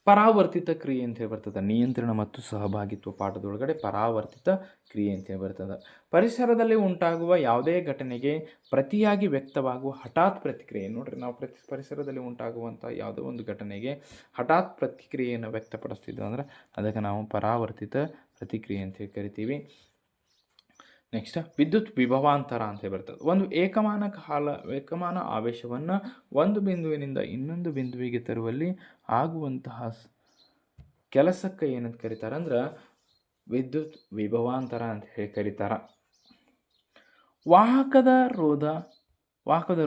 ಪರಾವರ್ತಿತ ಕ್ರಿಯೆ ಅಂತೇಳಿ ಬರ್ತದೆ. ನಿಯಂತ್ರಣ ಮತ್ತು ಸಹಭಾಗಿತ್ವ ಪಾಠದೊಳಗಡೆ ಪರಾವರ್ತಿತ ಕ್ರಿಯೆ ಅಂತೇಳಿ ಬರ್ತದೆ. ಪರಿಸರದಲ್ಲಿ ಉಂಟಾಗುವ ಯಾವುದೇ ಘಟನೆಗೆ ಪ್ರತಿಯಾಗಿ ವ್ಯಕ್ತವಾಗುವ ಹಠಾತ್ ಪ್ರತಿಕ್ರಿಯೆ. ನೋಡ್ರಿ, ನಾವು ಪರಿಸರದಲ್ಲಿ ಉಂಟಾಗುವಂಥ ಯಾವುದೋ ಒಂದು ಘಟನೆಗೆ ಹಠಾತ್ ಪ್ರತಿಕ್ರಿಯೆಯನ್ನು ವ್ಯಕ್ತಪಡಿಸ್ತಿದ್ವಿ ಅಂದ್ರೆ ಅದಕ್ಕೆ ನಾವು ಪರಾವರ್ತಿತ ಪ್ರತಿಕ್ರಿಯೆ ಅಂತೇಳಿ ಕರಿತೀವಿ. ನೆಕ್ಸ್ಟ್, ವಿದ್ಯುತ್ ವಿಭವಾಂತರ ಅಂತ ಬರ್ತದೆ. ಒಂದು ಏಕಮಾನ ಆವೇಶವನ್ನು ಒಂದು ಬಿಂದುವಿನಿಂದ ಇನ್ನೊಂದು ಬಿಂದುವಿಗೆ ತರುವಲ್ಲಿ ಆಗುವಂತಹ ಕೆಲಸಕ್ಕೆ ಏನಂತ ಕರೀತಾರೆ ಅಂದ್ರೆ ವಿದ್ಯುತ್ ವಿಭವಾಂತರ ಅಂತ ಹೇಳಿ ಕರೀತಾರೆ. ವಾಹಕದ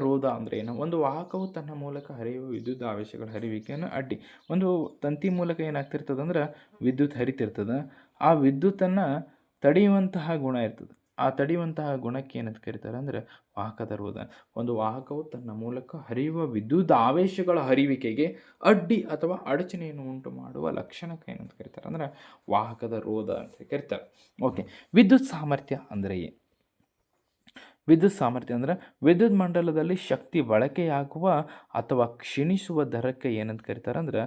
ರೋಧ ಅಂದರೆ ಏನು? ಒಂದು ವಾಹಕವು ತನ್ನ ಮೂಲಕ ಹರಿಯುವ ವಿದ್ಯುತ್ ಆವೇಶಗಳ ಹರಿವಿಕೆಯನ್ನು ಅಡ್ಡಿ. ಒಂದು ತಂತಿ ಮೂಲಕ ಏನಾಗ್ತಿರ್ತದೆ ಅಂದ್ರೆ ವಿದ್ಯುತ್ ಹರಿತಿರ್ತದೆ. ಆ ವಿದ್ಯುತ್ತನ್ನು ತಡೆಯುವಂತಹ ಗುಣ ಇರ್ತದೆ. ಆ ತಡೆಯುವಂತಹ ಗುಣಕ್ಕೆ ಏನಂತ ಕರೀತಾರೆ ಅಂದರೆ ವಾಹಕದ ರೋಧ. ಒಂದು ವಾಹಕವು ತನ್ನ ಮೂಲಕ ಹರಿಯುವ ವಿದ್ಯುತ್ ಆವೇಶಗಳ ಹರಿವಿಕೆಗೆ ಅಡ್ಡಿ ಅಥವಾ ಅಡಚಣೆಯನ್ನು ಉಂಟು ಮಾಡುವ ಲಕ್ಷಣಕ್ಕೆ ಏನಂತ ಕರೀತಾರೆ ಅಂದರೆ ವಾಹಕದ ರೋಧ ಅಂತ ಕರೀತಾರೆ. ಓಕೆ. ವಿದ್ಯುತ್ ಸಾಮರ್ಥ್ಯ ಅಂದರೆ ಏನು? ವಿದ್ಯುತ್ ಸಾಮರ್ಥ್ಯ ಅಂದರೆ ವಿದ್ಯುತ್ ಮಂಡಲದಲ್ಲಿ ಶಕ್ತಿ ಬಳಕೆಯಾಗುವ ಅಥವಾ ಕ್ಷೀಣಿಸುವ ದರಕ್ಕೆ ಏನಂತ ಕರೀತಾರೆ ಅಂದ್ರೆ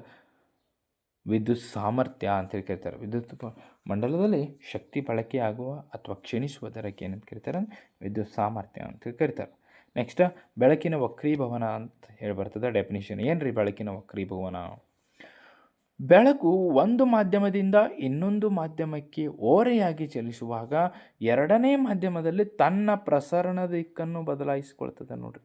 ವಿದ್ಯುತ್ ಸಾಮರ್ಥ್ಯ ಅಂತೇಳಿ ಕರೀತಾರೆ. ವಿದ್ಯುತ್ ಮಂಡಲದಲ್ಲಿ ಶಕ್ತಿ ಬಳಕೆಯಾಗುವ ಅಥವಾ ಕ್ಷೀಣಿಸುವ ದರಕ್ಕೆ ಏನಂತ ಕರೀತಾರೆ? ವಿದ್ಯುತ್ ಸಾಮರ್ಥ್ಯ ಅಂತೇಳಿ ಕರೀತಾರೆ. ನೆಕ್ಸ್ಟ್, ಬೆಳಕಿನ ವಕ್ರೀಭವನ ಅಂತ ಹೇಳಿ ಬರ್ತದೆ. ಡೆಫಿನಿಷನ್ ಏನು ರೀ ಬೆಳಕಿನ ವಕ್ರೀಭವನ? ಬೆಳಕು ಒಂದು ಮಾಧ್ಯಮದಿಂದ ಇನ್ನೊಂದು ಮಾಧ್ಯಮಕ್ಕೆ ಓರೆಯಾಗಿ ಚಲಿಸುವಾಗ ಎರಡನೇ ಮಾಧ್ಯಮದಲ್ಲಿ ತನ್ನ ಪ್ರಸರಣ ದಿಕ್ಕನ್ನು ಬದಲಾಯಿಸಿಕೊಳ್ತದೆ. ನೋಡ್ರಿ,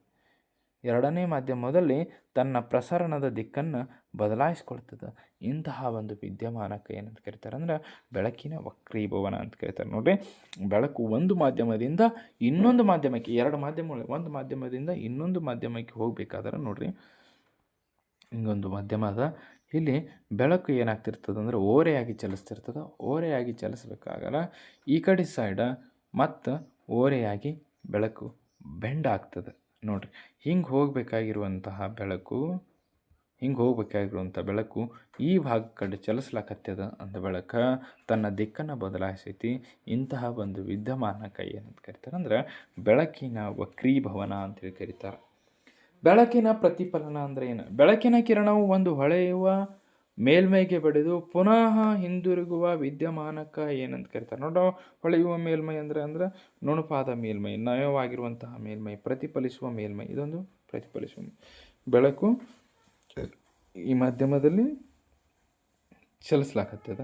ಎರಡನೇ ಮಾಧ್ಯಮದಲ್ಲಿ ತನ್ನ ಪ್ರಸರಣದ ದಿಕ್ಕನ್ನು ಬದಲಾಯಿಸ್ಕೊಳ್ತದೆ. ಇಂತಹ ಒಂದು ವಿದ್ಯಮಾನಕ್ಕೆ ಏನಂತ ಕರೀತಾರೆ ಅಂದ್ರೆ ಬೆಳಕಿನ ವಕ್ರೀಭವನ ಅಂತ ಕರೀತಾರೆ. ನೋಡಿರಿ, ಬೆಳಕು ಒಂದು ಮಾಧ್ಯಮದಿಂದ ಇನ್ನೊಂದು ಮಾಧ್ಯಮಕ್ಕೆ, ಎರಡು ಮಾಧ್ಯಮಗಳು, ಒಂದು ಮಾಧ್ಯಮದಿಂದ ಇನ್ನೊಂದು ಮಾಧ್ಯಮಕ್ಕೆ ಹೋಗಬೇಕಾದ್ರೆ ನೋಡ್ರಿ ಹಿಂಗೊಂದು ಮಾಧ್ಯಮ ಅದ, ಇಲ್ಲಿ ಬೆಳಕು ಏನಾಗ್ತಿರ್ತದೆ ಅಂದರೆ ಓರೆಯಾಗಿ ಚಲಿಸ್ತಿರ್ತದೆ. ಓರೆಯಾಗಿ ಚಲಿಸ್ಬೇಕಾಗಲ್ಲ ಈ ಕಡೆ ಸೈಡ ಮತ್ತು ಓರೆಯಾಗಿ ಬೆಳಕು ಬೆಂಡ್ ಆಗ್ತದೆ ನೋಡಿರಿ. ಹಿಂಗೆ ಹೋಗ್ಬೇಕಾಗಿರುವಂಥ ಬೆಳಕು ಈ ಭಾಗ ಕಡೆ ಚಲಿಸ್ಲಾಕತ್ಯದ ಅಂದ ಬೆಳಕ ತನ್ನ ದಿಕ್ಕನ್ನು ಬದಲಾಯಿಸೈತಿ. ಇಂತಹ ಒಂದು ವಿದ್ಯಮಾನಕ್ಕೆ ಏನಂತ ಕರೀತಾರೆ ಅಂದ್ರೆ ಬೆಳಕಿನ ವಕ್ರೀಭವನ ಅಂತೇಳಿ ಕರೀತಾರೆ. ಬೆಳಕಿನ ಪ್ರತಿಫಲನ ಅಂದರೆ ಏನು? ಬೆಳಕಿನ ಕಿರಣವು ಒಂದು ಹೊಳೆಯುವ ಮೇಲ್ಮೈಗೆ ಬಡಿದು ಪುನಃ ಹಿಂದಿರುಗುವ ವಿದ್ಯಮಾನಕ್ಕೆ ಏನಂತ ಕರೀತಾರೆ ನೋಡೋ. ಹೊಳೆಯುವ ಮೇಲ್ಮೈ ಅಂದ್ರೆ ನುಣುಪಾದ ಮೇಲ್ಮೈ, ನಯವಾಗಿರುವಂತಹ ಮೇಲ್ಮೈ, ಪ್ರತಿಫಲಿಸುವ ಮೇಲ್ಮೈ. ಇದೊಂದು ಪ್ರತಿಫಲಿಸುವ ಬೆಳಕು ಈ ಮಾಧ್ಯಮದಲ್ಲಿ ಚಲಿಸ್ಲಾಕತ್ತದ.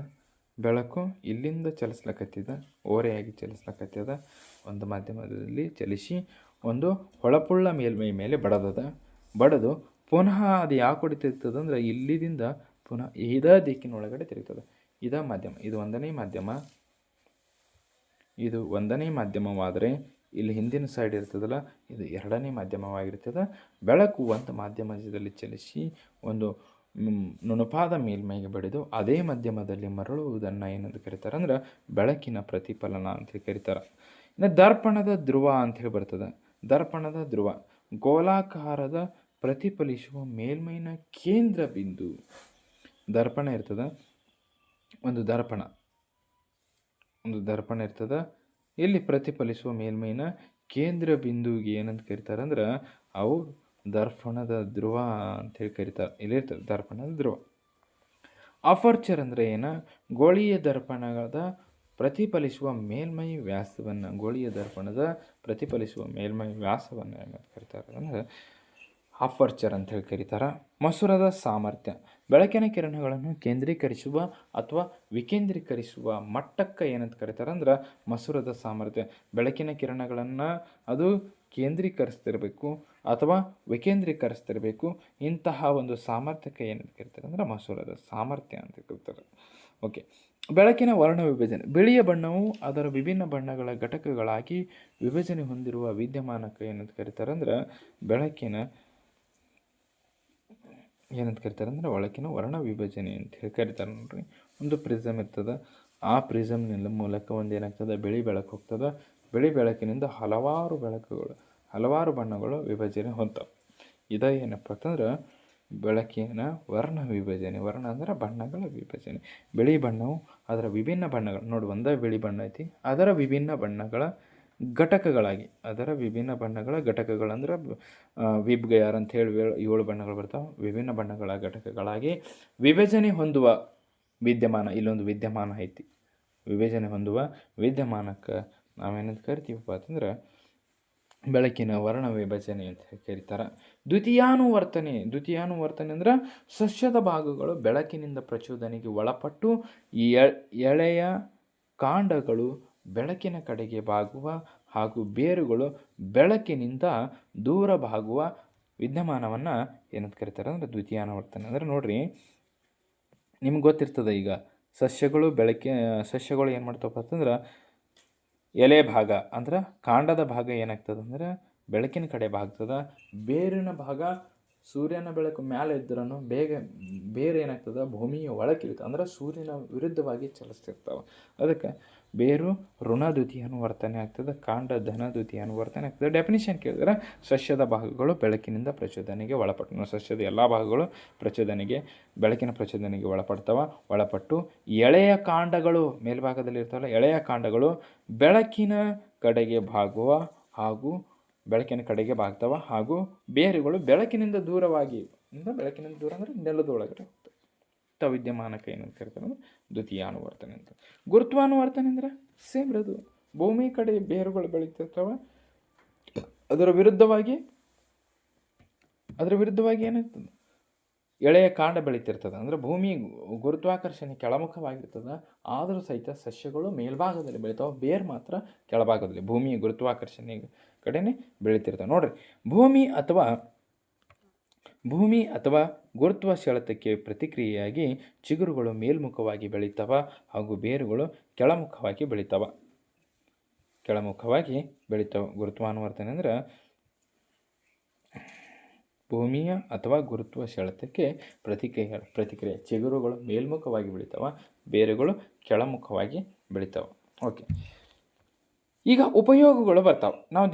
ಬೆಳಕು ಇಲ್ಲಿಂದ ಚಲಿಸ್ಲಾಕತ್ತಿದ, ಓರೆಯಾಗಿ ಚಲಿಸ್ಲಾಕತ್ತದ. ಒಂದು ಮಾಧ್ಯಮದಲ್ಲಿ ಚಲಿಸಿ ಒಂದು ಹೊಳಪುಳ್ಳ ಮೇಲ್ಮೈ ಮೇಲೆ ಬಡದು ಪುನಃ ಅದು ಯಾಕೆ ಹೊಡಿತಿರ್ತದೆ ಅಂದರೆ ಇಲ್ಲಿದಿಂದ ಪುನಃ ಇದೇ ದಿಕ್ಕಿನೊಳಗಡೆ ತಿರುಗ್ತದೆ. ಇದೇ ಮಾಧ್ಯಮ. ಇದು ಒಂದನೇ ಮಾಧ್ಯಮವಾದರೆ ಇಲ್ಲಿ ಹಿಂದಿನ ಸೈಡ್ ಇರ್ತದಲ್ಲ, ಇದು ಎರಡನೇ ಮಾಧ್ಯಮವಾಗಿರ್ತದೆ. ಬೆಳಕು ಒಂದು ಮಾಧ್ಯಮದಲ್ಲಿ ಚಲಿಸಿ ಒಂದು ನುಣುಪಾದ ಮೇಲ್ಮೈಗೆ ಬಡಿದು ಅದೇ ಮಾಧ್ಯಮದಲ್ಲಿ ಮರಳುವುದನ್ನು ಏನಂತ ಕರೀತಾರೆ ಅಂದ್ರೆ ಬೆಳಕಿನ ಪ್ರತಿಫಲನ ಅಂತ ಕರೀತಾರೆ. ಇನ್ನು ದರ್ಪಣದ ಧ್ರುವ ಅಂಥೇಳಿ ಬರ್ತದೆ. ದರ್ಪಣದ ಧ್ರುವ ಗೋಲಾಕಾರದ ಪ್ರತಿಫಲಿಸುವ ಮೇಲ್ಮೈನ ಕೇಂದ್ರ ಬಿಂದು. ದರ್ಪಣ ಇರ್ತದೆ, ಒಂದು ದರ್ಪಣ ಇರ್ತದೆ. ಇಲ್ಲಿ ಪ್ರತಿಫಲಿಸುವ ಮೇಲ್ಮೈನ ಕೇಂದ್ರ ಬಿಂದುಗೆ ಏನಂತ ಕರೀತಾರೆ ಅಂದ್ರೆ ಅವು ದರ್ಪಣದ ಧ್ರುವ ಅಂತೇಳಿ ಕರೀತಾರೆ. ಇಲ್ಲಿರ್ತದೆ ದರ್ಪಣದ ಧ್ರುವ. ಅಪರ್ಚರ್ ಅಂದರೆ ಏನು? ಗೋಳೀಯ ದರ್ಪಣದ ಪ್ರತಿಫಲಿಸುವ ಮೇಲ್ಮೈ ವ್ಯಾಸವನ್ನು ಏನಂತ ಕರೀತಾರೆ ಅಂದರೆ ಅಪರ್ಚರ್ ಅಂತೇಳಿ ಕರೀತಾರೆ. ಮಸೂರದ ಸಾಮರ್ಥ್ಯ ಬೆಳಕಿನ ಕಿರಣಗಳನ್ನು ಕೇಂದ್ರೀಕರಿಸುವ ಅಥವಾ ವಿಕೇಂದ್ರೀಕರಿಸುವ ಮಟ್ಟಕ್ಕೆ ಏನಂತ ಕರೀತಾರೆ ಅಂದ್ರೆ ಮಸೂರದ ಸಾಮರ್ಥ್ಯ. ಬೆಳಕಿನ ಕಿರಣಗಳನ್ನು ಅದು ಕೇಂದ್ರೀಕರಿಸ್ತಿರಬೇಕು ಅಥವಾ ವಿಕೇಂದ್ರೀಕರಿಸ್ತಿರಬೇಕು. ಇಂತಹ ಒಂದು ಸಾಮರ್ಥ್ಯಕ್ಕೆ ಏನಂತ ಕರೀತಾರೆ ಅಂದ್ರೆ ಮಸೂರದ ಸಾಮರ್ಥ್ಯ ಅಂತ ಕರೀತಾರೆ. ಓಕೆ. ಬೆಳಕಿನ ವರ್ಣ ವಿಭಜನೆ ಬಿಳಿಯ ಬಣ್ಣವು ಅದರ ವಿಭಿನ್ನ ಬಣ್ಣಗಳ ಘಟಕಗಳಾಗಿ ವಿಭಜನೆ ಹೊಂದಿರುವ ವಿದ್ಯಮಾನಕ್ಕೆ ಏನಂತ ಕರೀತಾರೆ ಅಂದ್ರೆ ಬೆಳಕಿನ ಬೆಳಕಿನ ವರ್ಣ ವಿಭಜನೆ ಅಂತ ಹೇಳಿ ಕರೀತಾರೆ ನೋಡ್ರಿ. ಒಂದು ಪ್ರಿಸಮ್ ಇರ್ತದೆ. ಆ ಪ್ರಿಸಮ್ನಿಂದ ಮೂಲಕ ಒಂದು ಏನಾಗ್ತದೆ, ಬಿಳಿ ಬೆಳಕು ಹೋಗ್ತದೆ. ಬಿಳಿ ಬೆಳಕಿನಿಂದ ಹಲವಾರು ಬಣ್ಣಗಳು ವಿಭಜನೆ ಹೊಂದವು. ಇದ ಏನಪ್ಪ ಅಂತಂದ್ರೆ ಬೆಳಕಿನ ವರ್ಣ ವಿಭಜನೆ. ವರ್ಣ ಅಂದ್ರೆ ಬಣ್ಣಗಳ ವಿಭಜನೆ. ಬಿಳಿ ಬಣ್ಣವು ಅದರ ವಿಭಿನ್ನ ಬಣ್ಣಗಳು ನೋಡಿ, ಒಂದೇ ಬಿಳಿ ಬಣ್ಣ ಐತಿ, ಅದರ ವಿಭಿನ್ನ ಬಣ್ಣಗಳ ಘಟಕಗಳಂದ್ರೆ ವಿಬ್ಗಯಾರ್ ಅಂತ ಹೇಳಿ 7 ಬಣ್ಣಗಳು ಬರ್ತಾವೆ. ವಿಭಿನ್ನ ಬಣ್ಣಗಳ ಘಟಕಗಳಾಗಿ ವಿಭಜನೆ ಹೊಂದುವ ವಿದ್ಯಮಾನ. ಇಲ್ಲೊಂದು ವಿದ್ಯಮಾನ ಐತಿ. ವಿಭಜನೆ ಹೊಂದುವ ವಿದ್ಯಮಾನಕ್ಕೆ ನಾವೇನಂತ ಕರಿತೀವಪ್ಪ ಅಂತಂದ್ರೆ ಬೆಳಕಿನ ವರ್ಣ ವಿಭಜನೆ ಅಂತ ಕರೀತಾರೆ. ದ್ವಿತೀಯಾನುವರ್ತನೆ ಅಂದ್ರೆ ಸಸ್ಯದ ಭಾಗಗಳು ಬೆಳಕಿನಿಂದ ಪ್ರಚೋದನೆಗೆ ಒಳಪಟ್ಟು ಎಳೆಯ ಕಾಂಡಗಳು ಬೆಳಕಿನ ಕಡೆಗೆ ಬಾಗುವ ಹಾಗೂ ಬೇರುಗಳು ಬೆಳಕಿನಿಂದ ದೂರ ಬಾಗುವ ವಿದ್ಯಮಾನವನ್ನು ಏನಂತ ಕರೀತಾರೆ ಅಂದರೆ ದ್ವಿತೀಯಾನುವರ್ತನೆ. ಅಂದರೆ ನೋಡ್ರಿ, ನಿಮ್ಗೆ ಗೊತ್ತಿರ್ತದೆ, ಈಗ ಸಸ್ಯಗಳು ಏನು ಮಾಡ್ತಾವಪ್ಪ ಅಂತಂದ್ರೆ ಎಲೆ ಭಾಗ ಅಂದ್ರೆ ಕಾಂಡದ ಭಾಗ ಏನಾಗ್ತದೆ ಅಂದ್ರೆ ಬೆಳಕಿನ ಕಡೆ ಬಾಗ್ತದೆ. ಬೇರಿನ ಭಾಗ ಸೂರ್ಯನ ಬೆಳಕು ಮೇಲೆ ಇದ್ರೂ ಬೇರೆ ಏನಾಗ್ತದೆ ಭೂಮಿಯ ಒಳಗಿರ್ತದೆ, ಅಂದ್ರೆ ಸೂರ್ಯನ ವಿರುದ್ಧವಾಗಿ ಚಲಿಸ್ತಿರ್ತಾವೆ. ಅದಕ್ಕೆ ಬೇರು ಋಣದ್ವಿತೀಯಾನುವರ್ತನೆ ಆಗ್ತದೆ, ಕಾಂಡ ಧನದ್ವಿತೀಯಾನುವರ್ತನೆ ಆಗ್ತದೆ. ಡೆಫಿನಿಷನ್ ಕೇಳಿದ್ರೆ ಸಸ್ಯದ ಭಾಗಗಳು ಬೆಳಕಿನಿಂದ ಪ್ರಚೋದನೆಗೆ ಒಳಪಟ್ಟು, ಸಸ್ಯದ ಎಲ್ಲ ಭಾಗಗಳು ಬೆಳಕಿನ ಪ್ರಚೋದನೆಗೆ ಒಳಪಟ್ಟು ಎಳೆಯ ಕಾಂಡಗಳು ಮೇಲ್ಭಾಗದಲ್ಲಿ ಇರ್ತಾವಲ್ಲ, ಎಳೆಯ ಕಾಂಡಗಳು ಬೆಳಕಿನ ಕಡೆಗೆ ಬಾಗ್ತವೆ ಹಾಗೂ ಬೇರುಗಳು ಬೆಳಕಿನಿಂದ ದೂರವಾಗಿ, ಬೆಳಕಿನಿಂದ ದೂರ ಅಂದರೆ ನೆಲದೊಳಗಡೆ ಹೋಗ್ತವೆ. ವಿದ್ಯಮಾನಕ್ಕೆ ಏನಂತ ಕರೀತಾರೆ ಅಂದರೆ ದ್ವಿತೀಯಾನುವರ್ತನೆ ಅಂತ. ಗುರುತ್ವಾನುವರ್ತನೆ ಅಂದರೆ ಸೇಮ್ ಇರೋದು. ಭೂಮಿ ಕಡೆ ಬೇರುಗಳು ಬೆಳೀತಿರ್ತವೆ, ಅದರ ವಿರುದ್ಧವಾಗಿ ಏನಾಗ್ತದೆ ಎಳೆಯ ಕಾಂಡ ಬೆಳೀತಿರ್ತದೆ. ಅಂದರೆ ಭೂಮಿ ಗುರುತ್ವಾಕರ್ಷಣೆ ಕೆಳಮುಖವಾಗಿರ್ತದೆ, ಆದರೂ ಸಹಿತ ಸಸ್ಯಗಳು ಮೇಲ್ಭಾಗದಲ್ಲಿ ಬೆಳಿತಾವೆ, ಬೇರು ಮಾತ್ರ ಕೆಳಭಾಗದಲ್ಲಿ ಭೂಮಿಯ ಗುರುತ್ವಾಕರ್ಷಣೆ ಕಡೆನೇ ಬೆಳೀತಿರ್ತವೆ. ನೋಡ್ರಿ, ಭೂಮಿ ಅಥವಾ ಗುರುತ್ವ ಸೆಳೆತಕ್ಕೆ ಪ್ರತಿಕ್ರಿಯೆಯಾಗಿ ಚಿಗುರುಗಳು ಮೇಲ್ಮುಖವಾಗಿ ಬೆಳೀತವೆ ಹಾಗೂ ಬೇರುಗಳು ಕೆಳಮುಖವಾಗಿ ಬೆಳೀತವೆ. ಗುರುತ್ವಾನುವರ್ತನೆ ಅಂದ್ರೆ ಭೂಮಿಯ ಅಥವಾ ಗುರುತ್ವ ಸೆಳೆತಕ್ಕೆ ಪ್ರತಿಕ್ರಿಯೆ. ಚಿಗುರುಗಳು ಮೇಲ್ಮುಖವಾಗಿ ಬೆಳಿತಾವ, ಬೇರುಗಳು ಕೆಳಮುಖವಾಗಿ ಬೆಳಿತಾವೆ. ಓಕೆ, ಈಗ ಉಪಯೋಗಗಳು ಬರ್ತಾವೆ. ನಾವು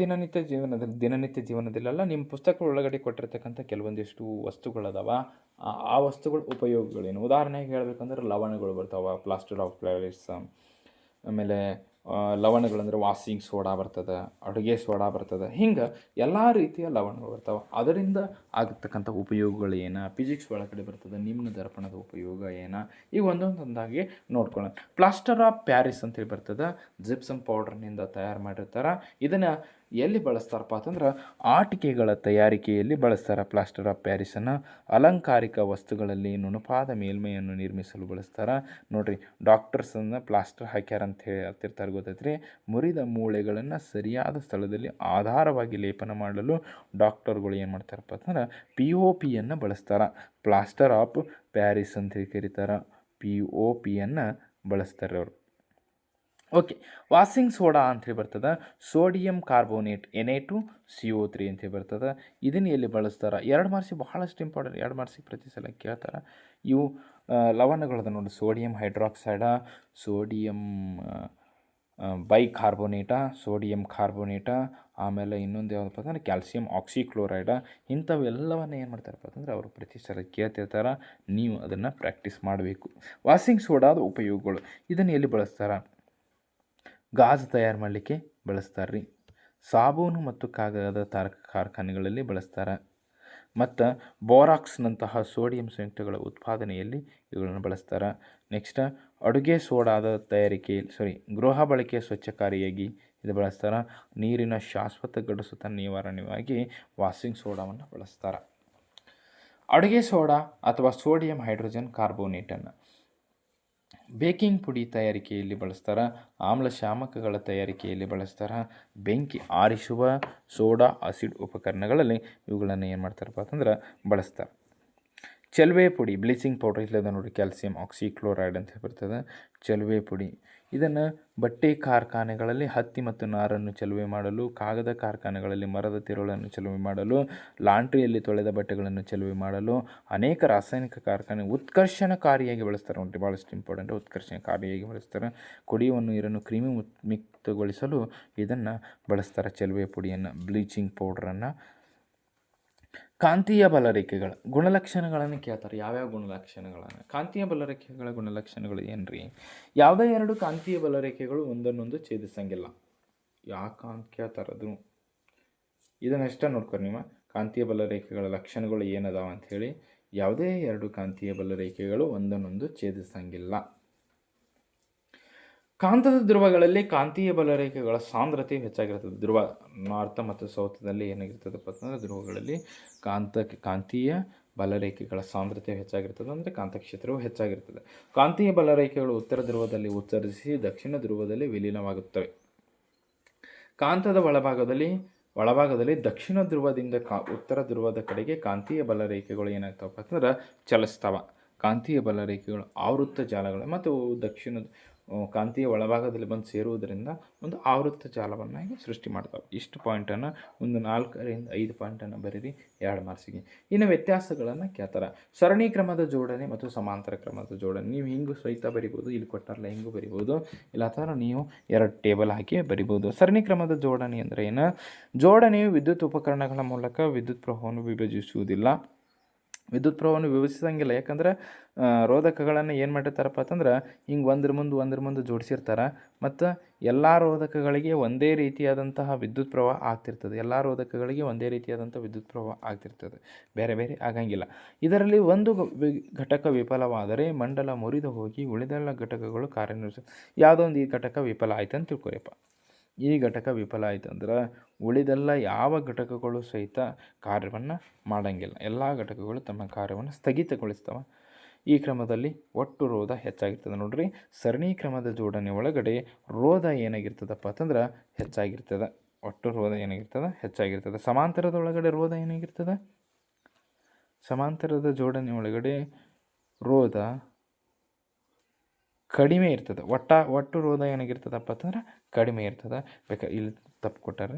ದಿನನಿತ್ಯ ಜೀವನದಲ್ಲೆಲ್ಲ ನಿಮ್ಮ ಪುಸ್ತಕ ಒಳಗಡೆ ಕೊಟ್ಟಿರ್ತಕ್ಕಂಥ ಕೆಲವೊಂದಿಷ್ಟು ವಸ್ತುಗಳದಾವ. ಆ ವಸ್ತುಗಳ ಉಪಯೋಗಗಳೇನು? ಉದಾಹರಣೆಗೆ ಹೇಳಬೇಕಂದ್ರೆ ಲವಣಗಳು ಬರ್ತಾವೆ, ಪ್ಲಾಸ್ಟರ್ ಆಫ್ ಪ್ಯಾರಿಸ್. ಆಮೇಲೆ ಲವಣಗಳಂದ್ರೆ ವಾಷಿಂಗ್ ಸೋಡಾ ಬರ್ತದೆ, ಅಡುಗೆ ಸೋಡಾ ಬರ್ತದೆ. ಹಿಂಗೆ ಎಲ್ಲ ರೀತಿಯ ಲವಣಗಳು ಬರ್ತಾವೆ. ಅದರಿಂದ ಆಗತಕ್ಕಂಥ ಉಪಯೋಗಗಳು ಏನು? ಫಿಸಿಕ್ಸ್ ಒಳಗಡೆ ಬರ್ತದೆ, ನಿಮ್ನ ದರ್ಪಣದ ಉಪಯೋಗ ಏನು? ಈಗ ಒಂದೊಂದಾಗಿ ನೋಡ್ಕೊಳ್ಳೋಣ. ಪ್ಲಾಸ್ಟರ್ ಆಫ್ ಪ್ಯಾರಿಸ್ ಅಂತೇಳಿ ಬರ್ತದೆ, ಜಿಪ್ಸಮ್ ಪೌಡ್ರ್ನಿಂದ ತಯಾರು ಮಾಡಿರ್ತಾರೆ. ಇದನ್ನು ಎಲ್ಲಿ ಬಳಸ್ತಾರಪ್ಪ ಅಂತಂದ್ರೆ ಆಟಿಕೆಗಳ ತಯಾರಿಕೆಯಲ್ಲಿ ಬಳಸ್ತಾರೆ. ಪ್ಲಾಸ್ಟರ್ ಆಫ್ ಪ್ಯಾರಿಸನ್ನು ಅಲಂಕಾರಿಕ ವಸ್ತುಗಳಲ್ಲಿ ನುಣುಪಾದ ಮೇಲ್ಮೈಯನ್ನು ನಿರ್ಮಿಸಲು ಬಳಸ್ತಾರೆ. ನೋಡಿರಿ, ಡಾಕ್ಟರ್ಸನ್ನು ಪ್ಲಾಸ್ಟರ್ ಹಾಕ್ಯಾರ ಅಂತ ಹೇಳ್ತಿರ್ತಾರೆ, ಗೊತ್ತೈತ್ರಿ. ಮುರಿದ ಮೂಳೆಗಳನ್ನು ಸರಿಯಾದ ಸ್ಥಳದಲ್ಲಿ ಆಧಾರವಾಗಿ ಲೇಪನ ಮಾಡಲು ಡಾಕ್ಟರ್ಗಳು ಏನು ಮಾಡ್ತಾರಪ್ಪ ಅಂತಂದ್ರೆ POPಯನ್ನು ಬಳಸ್ತಾರೆ. ಪ್ಲಾಸ್ಟರ್ ಆಫ್ ಪ್ಯಾರಿಸ್ ಅಂತ ಕರೀತಾರೆ. POPಯನ್ನು ಬಳಸ್ತಾರೆ ಅವರು. ಓಕೆ, ವಾಷಿಂಗ್ ಸೋಡಾ ಅಂಥೇಳಿ ಬರ್ತದೆ, ಸೋಡಿಯಂ ಕಾರ್ಬೋನೇಟ್ Na2CO3 ಅಂತೇಳಿ ಬರ್ತದೆ. ಇದನ್ನು ಎಲ್ಲಿ ಬಳಸ್ತಾರೆ? 2 ಮಾರ್ಕ್ಸಿಗೆ ಬಹಳಷ್ಟು ಇಂಪಾರ್ಟೆಂಟ್, 2 ಮಾರ್ಕ್ಸಿಗೆ ಪ್ರತಿ ಸಲ ಕೇಳ್ತಾರೆ. ಇವು ಲವಣಗಳದ ನೋಡಿ, ಸೋಡಿಯಂ ಹೈಡ್ರಾಕ್ಸೈಡ, ಸೋಡಿಯಂ ಬೈಕಾರ್ಬೋನೇಟ, ಸೋಡಿಯಂ ಕಾರ್ಬೋನೇಟ, ಆಮೇಲೆ ಇನ್ನೊಂದು ಯಾವುದಪ್ಪ ಅಂತಂದ್ರೆ ಕ್ಯಾಲ್ಸಿಯಂ ಆಕ್ಸಿಕ್ಲೋರೈಡ. ಇಂಥವೆಲ್ಲವನ್ನು ಏನು ಮಾಡ್ತಾರಪ್ಪ ಅಂತಂದ್ರೆ ಅವರು ಪ್ರತಿ ಸಲ ಕೇಳ್ತಿರ್ತಾರೆ. ನೀವು ಅದನ್ನು ಪ್ರಾಕ್ಟೀಸ್ ಮಾಡಬೇಕು. ವಾಷಿಂಗ್ ಸೋಡಾದ ಉಪಯೋಗಗಳು, ಇದನ್ನು ಎಲ್ಲಿ ಬಳಸ್ತಾರೆ? ಗಾಜು ತಯಾರು ಮಾಡಲಿಕ್ಕೆ ಬಳಸ್ತಾರೆ ರೀ. ಸಾಬೂನು ಮತ್ತು ಕಾಗದ ಕಾರ್ಖಾನೆಗಳಲ್ಲಿ ಬಳಸ್ತಾರೆ. ಮತ್ತು ಬೋರಾಕ್ಸ್ನಂತಹ ಸೋಡಿಯಂ ಸಂಯುಕ್ತಗಳ ಉತ್ಪಾದನೆಯಲ್ಲಿ ಇವುಗಳನ್ನು ಬಳಸ್ತಾರೆ. ನೆಕ್ಸ್ಟ್, ಅಡುಗೆ ಸೋಡಾದ ತಯಾರಿಕೆಯಲ್ಲಿ ಗೃಹ ಬಳಕೆ ಸ್ವಚ್ಛಕಾರಿಯಾಗಿ ಇದು ಬಳಸ್ತಾರೆ. ನೀರಿನ ಶಾಶ್ವತ ಗಡಸುತನ ನಿವಾರಣೆಯಾಗಿ ವಾಷಿಂಗ್ ಸೋಡಾವನ್ನು ಬಳಸ್ತಾರೆ. ಅಡುಗೆ ಸೋಡಾ ಅಥವಾ ಸೋಡಿಯಂ ಹೈಡ್ರೋಜನ್ ಕಾರ್ಬೋನೇಟನ್ನು ಬೇಕಿಂಗ್ ಪುಡಿ ತಯಾರಿಕೆಯಲ್ಲಿ ಬಳಸ್ತಾರೆ. ಆಮ್ಲಶಾಮಕಗಳ ತಯಾರಿಕೆಯಲ್ಲಿ ಬಳಸ್ತಾರೆ. ಬೆಂಕಿ ಆರಿಸುವ ಸೋಡಾ ಆಸಿಡ್ ಉಪಕರಣಗಳಲ್ಲಿ ಇವುಗಳನ್ನು ಏನು ಮಾಡ್ತಾರಪ್ಪ ಅಂತಂದ್ರೆ ಬಳಸ್ತಾರೆ. ಚಲುವೆ ಪುಡಿ, ಬ್ಲೀಚಿಂಗ್ ಪೌಡರ್ ಇಲ್ಲದ ನೋಡಿ, ಕ್ಯಾಲ್ಸಿಯಂ ಆಕ್ಸಿಕ್ಲೋರೈಡ್ ಅಂತ ಬರ್ತದೆ. ಚಲುವೆ ಪುಡಿ ಇದನ್ನು ಬಟ್ಟೆ ಕಾರ್ಖಾನೆಗಳಲ್ಲಿ ಹತ್ತಿ ಮತ್ತು ನಾರನ್ನು ಚಲುವೆ ಮಾಡಲು, ಕಾಗದ ಕಾರ್ಖಾನೆಗಳಲ್ಲಿ ಮರದ ತಿರುಳನ್ನು ಚಲುವೆ ಮಾಡಲು, ಲಾಂಡ್ರಿಯಲ್ಲಿ ತೊಳೆದ ಬಟ್ಟೆಗಳನ್ನು ಚಲುವೆ ಮಾಡಲು, ಅನೇಕ ರಾಸಾಯನಿಕ ಕಾರ್ಖಾನೆ ಉತ್ಕರ್ಷಣಕಾರಿಯಾಗಿ ಬಳಸ್ತಾರೆ. ನೋಡಿ, ಭಾಳಷ್ಟು ಇಂಪಾರ್ಟೆಂಟ್, ಉತ್ಕರ್ಷಣಕಾರಿಯಾಗಿ ಬಳಸ್ತಾರೆ. ಕುಡಿಯುವ ನೀರನ್ನು ಕ್ರಿಮಿ ಮುಕ್ತಗೊಳಿಸಲು ಇದನ್ನು ಬಳಸ್ತಾರೆ, ಚಲುವೆ ಪುಡಿಯನ್ನು, ಬ್ಲೀಚಿಂಗ್ ಪೌಡ್ರನ್ನು. ಕಾಂತೀಯ ಬಲರೇಖೆಗಳ ಗುಣಲಕ್ಷಣಗಳನ್ನು ಕೇಳ್ತಾರೆ. ಯಾವ್ಯಾವ ಗುಣಲಕ್ಷಣಗಳನ್ನು? ಕಾಂತೀಯ ಬಲರೇಖೆಗಳ ಗುಣಲಕ್ಷಣಗಳು ಏನು ರೀ? ಯಾವುದೇ 2 ಕಾಂತೀಯ ಬಲರೇಖೆಗಳು ಒಂದನ್ನೊಂದು ಛೇದಿಸಂಗಿಲ್ಲ. ಯಾಕೆ ಅಂತ ಕೇಳ್ತಾರೆ. ಅದು ಇದನ್ನಷ್ಟೇ ನೋಡ್ಕೊರಿ ನೀವು. ಕಾಂತೀಯ ಬಲರೇಖೆಗಳ ಲಕ್ಷಣಗಳು ಏನದಾವ ಅಂಥೇಳಿ. ಯಾವುದೇ 2 ಕಾಂತೀಯ ಬಲರೇಖೆಗಳು ಒಂದನ್ನೊಂದು ಛೇದಿಸಂಗಿಲ್ಲ. ಕಾಂತದ ಧ್ರುವಗಳಲ್ಲಿ ಕಾಂತೀಯ ಬಲರೇಖೆಗಳ ಸಾಂದ್ರತೆ ಹೆಚ್ಚಾಗಿರ್ತದೆ. ಧ್ರುವ ನಾರ್ತ್ ಮತ್ತು ಸೌತ್ದಲ್ಲಿ ಏನಾಗಿರ್ತದಪ್ಪ ಅಂತಂದ್ರೆ ಧ್ರುವಗಳಲ್ಲಿ ಕಾಂತೀಯ ಬಲರೇಖೆಗಳ ಸಾಂದ್ರತೆ ಹೆಚ್ಚಾಗಿರ್ತದೆ, ಅಂದರೆ ಕಾಂತಕ್ಷೇತ್ರವು ಹೆಚ್ಚಾಗಿರ್ತದೆ. ಕಾಂತೀಯ ಬಲರೇಖೆಗಳು ಉತ್ತರ ಧ್ರುವದಲ್ಲಿ ಉತ್ಸರ್ಜಿಸಿ ದಕ್ಷಿಣ ಧ್ರುವದಲ್ಲಿ ವಿಲೀನವಾಗುತ್ತವೆ. ಕಾಂತದ ಒಳಭಾಗದಲ್ಲಿ ದಕ್ಷಿಣ ಧ್ರುವದಿಂದ ಉತ್ತರ ಧ್ರುವದ ಕಡೆಗೆ ಕಾಂತೀಯ ಬಲರೇಖೆಗಳು ಏನಾಗ್ತವಪ್ಪ ಅಂತಂದ್ರೆ ಚಲಿಸ್ತಾವ. ಕಾಂತೀಯ ಬಲರೇಖೆಗಳು ಆವೃತ್ತ ಜಾಲಗಳು ಮತ್ತು ಕಾಂತೀಯ ಒಳಭಾಗದಲ್ಲಿ ಬಂದು ಸೇರುವುದರಿಂದ ಒಂದು ಆವೃತ್ತ ಜಾಲವನ್ನಾಗಿ ಸೃಷ್ಟಿ ಮಾಡ್ತಾವೆ. ಇಷ್ಟು ಪಾಯಿಂಟನ್ನು ಒಂದು 4 ರಿಂದ 5 ಪಾಯಿಂಟನ್ನು ಬರೀರಿ 2 ಮಾರ್ಕ್ಸಿಗೆ. ಇನ್ನು ವ್ಯತ್ಯಾಸಗಳನ್ನು ಕೇಳ್ತಾರೆ. ಸರಣಿ ಕ್ರಮದ ಜೋಡಣೆ ಮತ್ತು ಸಮಾಂತರ ಕ್ರಮದ ಜೋಡಣೆ. ನೀವು ಹಿಂಗೂ ಸಹಿತ ಬರಿಬೋದು, ಇಲ್ಲಿ ಕೊಟ್ಟಾರಲ್ಲ ಹಿಂಗೂ ಬರಿಬೋದು, ಇಲ್ಲ ಥರ ನೀವು 2 ಟೇಬಲ್ ಹಾಕಿ ಬರಿಬೋದು. ಸರಣಿ ಕ್ರಮದ ಜೋಡಣೆ ಅಂದರೆ ಏನು? ಜೋಡಣೆಯು ವಿದ್ಯುತ್ ಉಪಕರಣಗಳ ಮೂಲಕ ವಿದ್ಯುತ್ ಪ್ರವಾಹವನ್ನು ವಿಭಜಿಸುವುದಿಲ್ಲ. ವಿದ್ಯುತ್ ಪ್ರವಾಹವನ್ನು ವಿಭಜಿಸಂಗಿಲ್ಲ. ಯಾಕಂದ್ರೆ ರೋಧಕಗಳನ್ನು ಏನು ಮಾಡಿರ್ತಾರಪ್ಪ ಅಂತಂದ್ರೆ ಹಿಂಗೆ ಒಂದ್ರ ಮುಂದೆ ಜೋಡಿಸಿರ್ತಾರೆ. ಮತ್ತು ಎಲ್ಲ ರೋಧಕಗಳಿಗೆ ಒಂದೇ ರೀತಿಯಾದಂತಹ ವಿದ್ಯುತ್ ಪ್ರವಾಹ ಆಗ್ತಿರ್ತದೆ. ಎಲ್ಲ ರೋಧಕಗಳಿಗೆ ಒಂದೇ ರೀತಿಯಾದಂಥ ವಿದ್ಯುತ್ ಪ್ರವಾಹ ಆಗ್ತಿರ್ತದೆ, ಬೇರೆ ಬೇರೆ ಆಗಂಗಿಲ್ಲ. ಇದರಲ್ಲಿ ಒಂದು ಘಟಕ ವಿಫಲವಾದರೆ ಮಂಡಲ ಮುರಿದು ಹೋಗಿ ಉಳಿದೆಲ್ಲ ಘಟಕಗಳು ಕಾರ್ಯನಿರ್ವಹಿಸ. ಯಾವುದೋ ಒಂದು ಈ ಘಟಕ ವಿಫಲ ಆಯ್ತು ಅಂತ ತಿಳ್ಕೊರಿಯಪ್ಪ. ಈ ಘಟಕ ವಿಫಲ ಆಯ್ತಂದ್ರೆ ಉಳಿದೆಲ್ಲ ಯಾವ ಘಟಕಗಳು ಸಹಿತ ಕಾರ್ಯವನ್ನು ಮಾಡೋಂಗಿಲ್ಲ. ಎಲ್ಲ ಘಟಕಗಳು ತಮ್ಮ ಕಾರ್ಯವನ್ನು ಸ್ಥಗಿತಗೊಳಿಸ್ತವೆ. ಈ ಕ್ರಮದಲ್ಲಿ ಒಟ್ಟು ರೋಧ ಹೆಚ್ಚಾಗಿರ್ತದೆ. ನೋಡ್ರಿ, ಸರಣಿ ಕ್ರಮದ ಜೋಡಣೆ ಒಳಗಡೆ ರೋಧ ಏನಾಗಿರ್ತದಪ್ಪ ಅಂತಂದ್ರೆ ಹೆಚ್ಚಾಗಿರ್ತದೆ. ಒಟ್ಟು ರೋಧ ಏನಾಗಿರ್ತದೆ? ಹೆಚ್ಚಾಗಿರ್ತದೆ. ಸಮಾಂತರದ ಒಳಗಡೆ ರೋಧ ಏನಾಗಿರ್ತದೆ? ಸಮಾಂತರದ ಜೋಡಣೆ ಒಳಗಡೆ ರೋಧ ಕಡಿಮೆ ಇರ್ತದೆ. ಒಟ್ಟು ರೋಧ ಏನಾಗಿರ್ತದಪ್ಪ ಅಂತಂದ್ರೆ ಕಡಿಮೆ ಇರ್ತದೆ. ಇಲ್ಲಿ ತಪ್ಪು ಕೊಟ್ಟಾರೆ.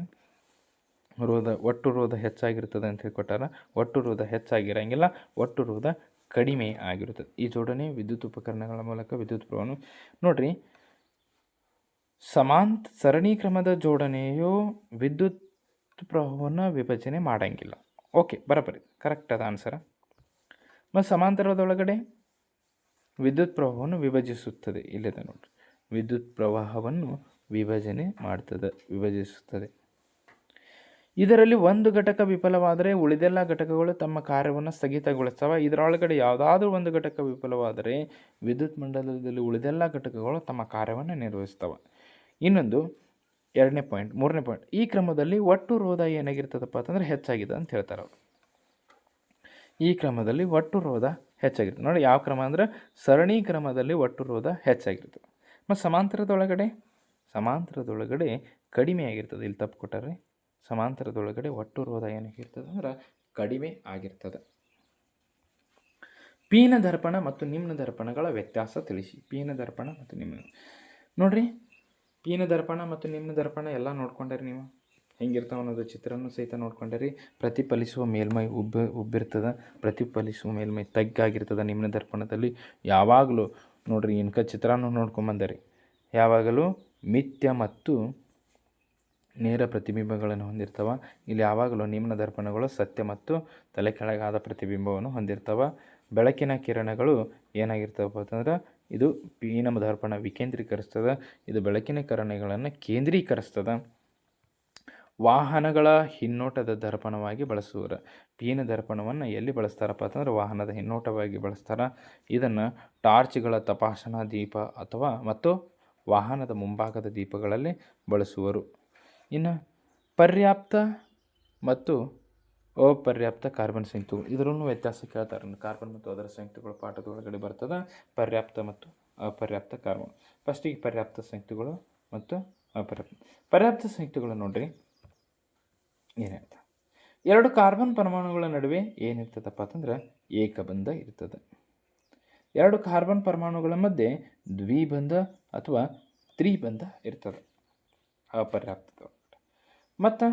ಒಟ್ಟು ರೋಧ ಹೆಚ್ಚಾಗಿರ್ತದೆ ಅಂತ ಹೇಳಿ ಕೊಟ್ಟಾರ. ಒಟ್ಟು ರೋಧ ಹೆಚ್ಚಾಗಿರಂಗಿಲ್ಲ, ಒಟ್ಟು ರೋಧ ಕಡಿಮೆ ಆಗಿರುತ್ತದೆ. ಈ ಜೋಡಣೆ ವಿದ್ಯುತ್ ಉಪಕರಣಗಳ ಮೂಲಕ ವಿದ್ಯುತ್ ಪ್ರವಾಹವನ್ನು ನೋಡ್ರಿ. ಸರಣಿ ಕ್ರಮದ ಜೋಡಣೆಯು ವಿದ್ಯುತ್ ಪ್ರವಾಹವನ್ನು ವಿಭಜನೆ ಮಾಡಂಗಿಲ್ಲ. ಓಕೆ, ಬರಬರಿ ಕರೆಕ್ಟ್ ಅದ ಆನ್ಸರ. ಮತ್ತು ಸಮಾಂತರದೊಳಗಡೆ ವಿದ್ಯುತ್ ಪ್ರವಾಹವನ್ನು ವಿಭಜಿಸುತ್ತದೆ. ಇಲ್ಲಿದೆ ನೋಡ್ರಿ, ವಿದ್ಯುತ್ ಪ್ರವಾಹವನ್ನು ವಿಭಜಿಸುತ್ತದೆ. ಇದರಲ್ಲಿ ಒಂದು ಘಟಕ ವಿಫಲವಾದರೆ ಉಳಿದೆಲ್ಲ ಘಟಕಗಳು ತಮ್ಮ ಕಾರ್ಯವನ್ನು ಸ್ಥಗಿತಗೊಳಿಸ್ತವೆ. ಇದರೊಳಗಡೆ ಯಾವುದಾದ್ರೂ ಒಂದು ಘಟಕ ವಿಫಲವಾದರೆ ವಿದ್ಯುತ್ ಮಂಡಲದಲ್ಲಿ ಉಳಿದೆಲ್ಲ ಘಟಕಗಳು ತಮ್ಮ ಕಾರ್ಯವನ್ನು ನಿರ್ವಹಿಸ್ತವೆ. ಇನ್ನೊಂದು ಮೂರನೇ ಪಾಯಿಂಟ್, ಈ ಕ್ರಮದಲ್ಲಿ ಒಟ್ಟು ರೋಧ ಏನಾಗಿರ್ತದಪ್ಪ ಅಂತಂದ್ರೆ ಹೆಚ್ಚಾಗಿದೆ ಅಂತ ಹೇಳ್ತಾರೆ ಅವರು. ಈ ಕ್ರಮದಲ್ಲಿ ಒಟ್ಟು ರೋಧ ಹೆಚ್ಚಾಗಿರ್ತದೆ. ನೋಡಿ, ಯಾವ ಕ್ರಮ ಅಂದ್ರೆ ಸರಣಿ ಕ್ರಮದಲ್ಲಿ ಒಟ್ಟು ರೋಧ ಹೆಚ್ಚಾಗಿರ್ತದೆ. ಮತ್ತು ಸಮಾಂತರದೊಳಗಡೆ ಕಡಿಮೆ ಆಗಿರ್ತದೆ. ಇಲ್ಲಿ ತಪ್ಪು ಕೊಟ್ಟಾರೆ. ಸಮಾಂತರದೊಳಗಡೆ ಒಟ್ಟು ರೋಧ ಏನಾಗಿರ್ತದೆ ಅಂದ್ರೆ ಕಡಿಮೆ ಆಗಿರ್ತದೆ. ಪೀನ ದರ್ಪಣ ಮತ್ತು ನಿಮ್ನ ದರ್ಪಣಗಳ ವ್ಯತ್ಯಾಸ ತಿಳಿಸಿ. ಪೀನ ದರ್ಪಣ ಮತ್ತು ನಿಮ್ನ ನೋಡ್ರಿ, ಪೀನ ದರ್ಪಣ ಮತ್ತು ನಿಮ್ನ ದರ್ಪಣ ಎಲ್ಲ ನೋಡ್ಕೊಂಡ್ರಿ ನೀವು. ಹೆಂಗಿರ್ತಾವ ಅನ್ನೋದು ಚಿತ್ರನೂ ಸಹಿತ ನೋಡ್ಕೊಂಡ್ರಿ. ಪ್ರತಿಫಲಿಸುವ ಮೇಲ್ಮೈ ಉಬ್ಬಿರ್ತದೆ, ಪ್ರತಿಫಲಿಸುವ ಮೇಲ್ಮೈ ತಗ್ಗಾಗಿರ್ತದೆ. ನಿಮ್ನ ದರ್ಪಣದಲ್ಲಿ ಯಾವಾಗಲೂ ನೋಡ್ರಿ, ಚಿತ್ರನೂ ನೋಡ್ಕೊಂಬಂದರಿ. ಯಾವಾಗಲೂ ಮಿಥ್ಯ ಮತ್ತು ನೇರ ಪ್ರತಿಬಿಂಬಗಳನ್ನು ಹೊಂದಿರ್ತವೆ. ಇಲ್ಲಿ ಯಾವಾಗಲೂ ನಿಮ್ನ ದರ್ಪಣಗಳು ಸತ್ಯ ಮತ್ತು ತಲೆ ಕೆಳಗಾದ ಪ್ರತಿಬಿಂಬವನ್ನು ಹೊಂದಿರ್ತವೆ. ಬೆಳಕಿನ ಕಿರಣಗಳು ಏನಾಗಿರ್ತವಪ್ಪ ಅಂತಂದ್ರೆ ಇದು ಪೀನ ದರ್ಪಣ ವಿಕೇಂದ್ರೀಕರಿಸ್ತದೆ, ಇದು ಬೆಳಕಿನ ಕಿರಣಗಳನ್ನು ಕೇಂದ್ರೀಕರಿಸ್ತದೆ. ವಾಹನಗಳ ಹಿನ್ನೋಟದ ದರ್ಪಣವಾಗಿ ಬಳಸುವರು. ಪೀನ ದರ್ಪಣವನ್ನು ಎಲ್ಲಿ ಬಳಸ್ತಾರಪ್ಪ ಅಂತಂದ್ರೆ ವಾಹನದ ಹಿನ್ನೋಟವಾಗಿ ಬಳಸ್ತಾರೆ. ಇದನ್ನು ಟಾರ್ಚ್ಗಳ ತಪಾಸಣಾ ದೀಪ ಮತ್ತು ವಾಹನದ ಮುಂಭಾಗದ ದೀಪಗಳಲ್ಲಿ ಬಳಸುವರು. ಇನ್ನು ಪರ್ಯಾಪ್ತ ಮತ್ತು ಅಪರ್ಯಾಪ್ತ ಕಾರ್ಬನ್ ಸಂಯುಕ್ತಗಳು, ಇದರಲ್ಲೂ ವ್ಯತ್ಯಾಸ ಕೇಳ್ತಾರೆ. ಕಾರ್ಬನ್ ಮತ್ತು ಅದರ ಸಂಯುಕ್ತಗಳು ಪಾಠದೊಳಗಡೆ ಬರ್ತದೆ. ಪರ್ಯಾಪ್ತ ಮತ್ತು ಅಪರ್ಯಾಪ್ತ ಕಾರ್ಬನ್. ಫಸ್ಟಿಗೆ ಪರ್ಯಾಪ್ತ ಸಂಯುಕ್ತಗಳು ಮತ್ತು ಪರ್ಯಾಪ್ತ ಸಂಯುಕ್ತಗಳು ನೋಡ್ರಿ ಏನಿರ್ತದೆ. ಎರಡು ಕಾರ್ಬನ್ ಪರಮಾಣುಗಳ ನಡುವೆ ಏನಿರ್ತದಪ್ಪ ಅಂತಂದ್ರೆ ಏಕಬಂಧ ಇರ್ತದೆ. ಎರಡು ಕಾರ್ಬನ್ ಪರಮಾಣುಗಳ ಮಧ್ಯೆ ದ್ವಿಬಂಧ ಅಥವಾ ತ್ರಿಬಂಧ ಇರ್ತದೆ ಅಪರ್ಯಾಪ್ತ. ಮತ್ತು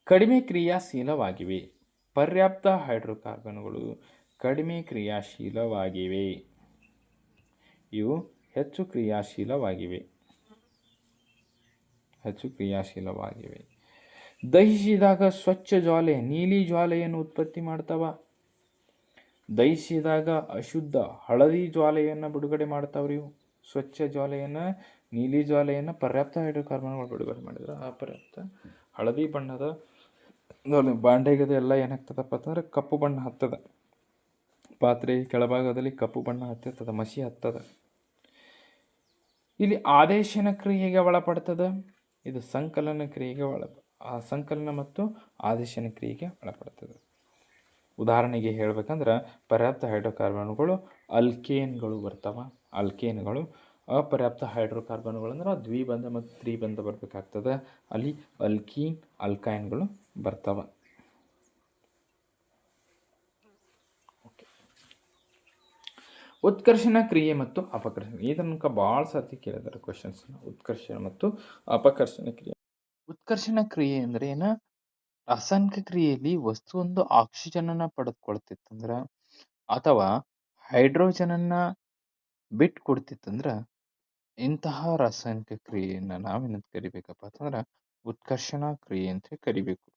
ಕಡಿಮೆ ಕ್ರಿಯಾಶೀಲವಾಗಿವೆ. ಪರ್ಯಾಪ್ತ ಹೈಡ್ರೋಕಾರ್ಬನ್ಗಳು ಕಡಿಮೆ ಕ್ರಿಯಾಶೀಲವಾಗಿವೆ, ಇವು ಹೆಚ್ಚು ಕ್ರಿಯಾಶೀಲವಾಗಿವೆ. ದಹಿಸಿದಾಗ ಸ್ವಚ್ಛ ಜ್ವಾಲೆ ನೀಲಿ ಜ್ವಾಲೆಯನ್ನು ಉತ್ಪತ್ತಿ ಮಾಡ್ತಾವ. ದಹಿಸಿದಾಗ ಅಶುದ್ಧ ಹಳದಿ ಜ್ವಾಲೆಯನ್ನು ಬಿಡುಗಡೆ ಮಾಡ್ತಾವ್ರಿ. ಇವು ಸ್ವಚ್ಛ ಜ್ವಾಲೆಯನ್ನು, ನೀಲಿ ಜ್ವಾಲೆಯನ್ನು ಪರ್ಯಾಪ್ತ ಹೈಡ್ರೋಕಾರ್ಬನ್ಗಳು ಬಿಡುಗಡೆ ಮಾಡಿದ್ರೆ, ಅಪರ್ಯಾಪ್ತ ಹಳದಿ ಬಣ್ಣದ ಬಾಂಡೆಗದ ಎಲ್ಲ ಏನಾಗ್ತದಪ್ಪ ಅಂತಂದ್ರೆ ಕಪ್ಪು ಬಣ್ಣ ಹತ್ತದ. ಪಾತ್ರೆ ಕೆಳಭಾಗದಲ್ಲಿ ಕಪ್ಪು ಬಣ್ಣ ಹತ್ತಿರ್ತದೆ, ಮಸಿ ಹತ್ತದ. ಇಲ್ಲಿ ಆದೇಶನ ಕ್ರಿಯೆಗೆ ಒಳಪಡ್ತದೆ. ಇದು ಸಂಕಲನ ಕ್ರಿಯೆಗೆ ಸಂಕಲನ ಮತ್ತು ಆದೇಶನ ಕ್ರಿಯೆಗೆ ಒಳಪಡ್ತದೆ. ಉದಾಹರಣೆಗೆ ಹೇಳ್ಬೇಕಂದ್ರೆ ಪರ್ಯಾಪ್ತ ಹೈಡ್ರೋಕಾರ್ಬನ್ಗಳು ಅಲ್ಕೇನ್ಗಳು ಬರ್ತಾವ. ಅಲ್ಕೇನ್ಗಳು. ಅಪರ್ಯಾಪ್ತ ಹೈಡ್ರೋಕಾರ್ಬನ್ಗಳು ಅಂದ್ರೆ ದ್ವಿಬಂಧ ಮತ್ತು ತ್ರಿಬಂಧ ಬರಬೇಕಾಗ್ತದೆ. ಅಲ್ಲಿ ಅಲ್ಕೀನ್ ಅಲ್ಕೈನ್ಗಳು ಬರ್ತಾವ. ಉತ್ಕರ್ಷಣ ಕ್ರಿಯೆ ಮತ್ತು ಅಪಕರ್ಷಣ, ಇದನ್ನ ಭಾಳ ಸರ್ತಿ ಕೇಳಿದಾರೆ ಕ್ವಶನ್ಸ್. ಉತ್ಕರ್ಷಣ ಮತ್ತು ಅಪಕರ್ಷಣ ಕ್ರಿಯೆ. ಉತ್ಕರ್ಷಣ ಕ್ರಿಯೆ ಅಂದ್ರೆ ಏನ? ರಾಸಾಯನಿಕ ಕ್ರಿಯೆಯಲ್ಲಿ ವಸ್ತುವೊಂದು ಆಕ್ಸಿಜನ್ ಅನ್ನ ಪಡೆದುಕೊಳ್ತಿತ್ತಂದ್ರ ಅಥವಾ ಹೈಡ್ರೋಜನ್ ಅನ್ನ ಬಿಟ್ಟು ಕೊಡ್ತಿತ್ತಂದ್ರ ಇಂತಹ ರಾಸಾಯನಿಕ ಕ್ರಿಯೆಯನ್ನ ನಾವೇನಂತ ಕರಿಬೇಕಪ್ಪ ಅಂತಂದ್ರ ಉತ್ಕರ್ಷಣ ಕ್ರಿಯೆ ಅಂತ ಕರಿಬೇಕು.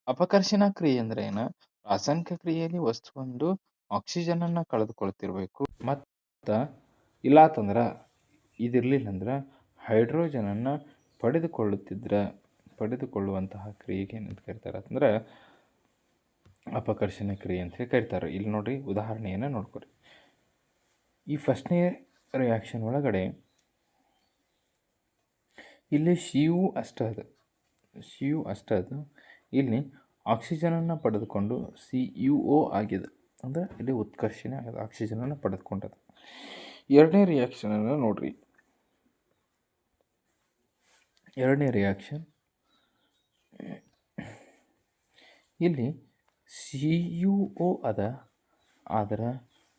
ಅಪಕರ್ಷಣ ಕ್ರಿಯೆ ಅಂದ್ರೆ ಏನ? ರಾಸಾಯನಿಕ ಕ್ರಿಯೆಯಲ್ಲಿ ವಸ್ತುವೊಂದು ಆಕ್ಸಿಜನ್ ಅನ್ನ ಕಳೆದುಕೊಳ್ತಿರ್ಬೇಕು, ಮತ್ತ ಇಲ್ಲಾತಂದ್ರ ಇದಿರ್ಲಿಲ್ಲ ಅಂದ್ರ ಹೈಡ್ರೋಜನ್ ಅನ್ನ ಪಡೆದುಕೊಳ್ಳುವಂತಹ ಕ್ರಿಯೆಗೆ ಏನಂತ ಕರಿತಾರೆ ಅಂತಂದ್ರೆ ಅಪಕರ್ಷಣ ಕ್ರಿಯೆ ಅಂತ ಹೇಳಿ ಕರಿತಾರೆ. ಇಲ್ಲಿ ನೋಡ್ರಿ, ಉದಾಹರಣೆಯನ್ನು ನೋಡ್ಕೊರಿ. ಈ ಫಸ್ಟ್ನೇ ರಿಯಾಕ್ಷನ್ ಒಳಗಡೆ ಇಲ್ಲಿ ಶಿಯು ಅಷ್ಟ ಅದ. ಇಲ್ಲಿ ಆಕ್ಸಿಜನನ್ನು ಪಡೆದುಕೊಂಡು CuO ಆಗಿದೆ. ಅಂದರೆ ಇಲ್ಲಿ ಉತ್ಕರ್ಷಣೆ ಆಗಿದೆ, ಆಕ್ಸಿಜನನ್ನು ಪಡೆದುಕೊಂಡದು. ಎರಡನೇ ರಿಯಾಕ್ಷನನ್ನು ನೋಡ್ರಿ. ಎರಡನೇ ರಿಯಾಕ್ಷನ್ ಇಲ್ಲಿ CuO ಅದ, ಆದರೆ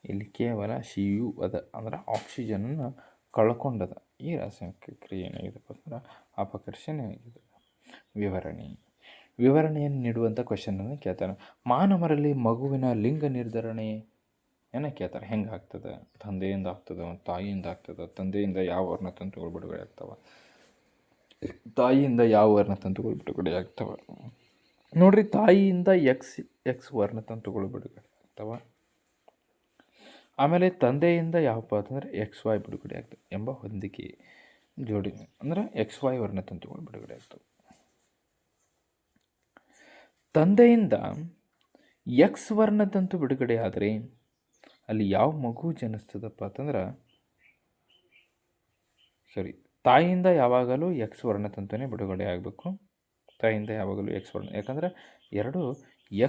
ಇಲ್ಲಿ ಕೇವಲ Cu ಅದ, ಅಂದ್ರೆ ಆಕ್ಸಿಜನನ್ನು ಕಳ್ಕೊಂಡದ. ಈ ರಾಸಾಯನಿಕ ಕ್ರಿಯೆ ಏನಾಗಿದೆಪ್ಪ ಅಂದ್ರೆ ಅಪಕರ್ಷಣೆ ಆಗಿದೆ. ವಿವರಣೆಯನ್ನು ನೀಡುವಂಥ ಕ್ವಶನನ್ನು ಕೇಳ್ತಾರೆ. ಮಾನವರಲ್ಲಿ ಮಗುವಿನ ಲಿಂಗ ನಿರ್ಧರಣೆ ಕೇಳ್ತಾರೆ. ಹೆಂಗೆ ಆಗ್ತದೆ? ತಂದೆಯಿಂದ ಆಗ್ತದೆ, ತಾಯಿಯಿಂದ ಆಗ್ತದೆ. ತಂದೆಯಿಂದ ಯಾವ ವರ್ಣತಂತುಗಳು ಬಿಡುಗಡೆ ಆಗ್ತವೆ, ತಾಯಿಯಿಂದ ಯಾವ ವರ್ಣತಂತುಗಳು ಬಿಡುಗಡೆ ಆಗ್ತವೆ? ನೋಡ್ರಿ, ತಾಯಿಯಿಂದ ಎಕ್ಸ್ ವರ್ಣತಂತುಗಳು ಬಿಡುಗಡೆ ಆಗ್ತವೆ. ಆಮೇಲೆ ತಂದೆಯಿಂದ ಯಾವಪ್ಪ ಅಂತಂದರೆ XY ಬಿಡುಗಡೆ ಆಗ್ತವೆ ಎಂಬ ಹೊಂದಿಕೆ ಜೋಡಿ, ಅಂದ್ರೆ XY ವರ್ಣತಂತುಗಳು ಬಿಡುಗಡೆ ಆಗ್ತವೆ. ತಂದೆಯಿಂದ X ವರ್ಣತಂತು ಬಿಡುಗಡೆ ಆದರೆ ಅಲ್ಲಿ ಯಾವ ಮಗು ಜನಿಸ್ತದಪ್ಪ ಅಂತಂದ್ರೆ, ತಾಯಿಯಿಂದ ಯಾವಾಗಲೂ X ವರ್ಣತಂತುನೇ ಬಿಡುಗಡೆ ಆಗಬೇಕು. ತಾಯಿಯಿಂದ ಯಾವಾಗಲೂ X ವರ್ಣ, ಯಾಕಂದರೆ ಎರಡು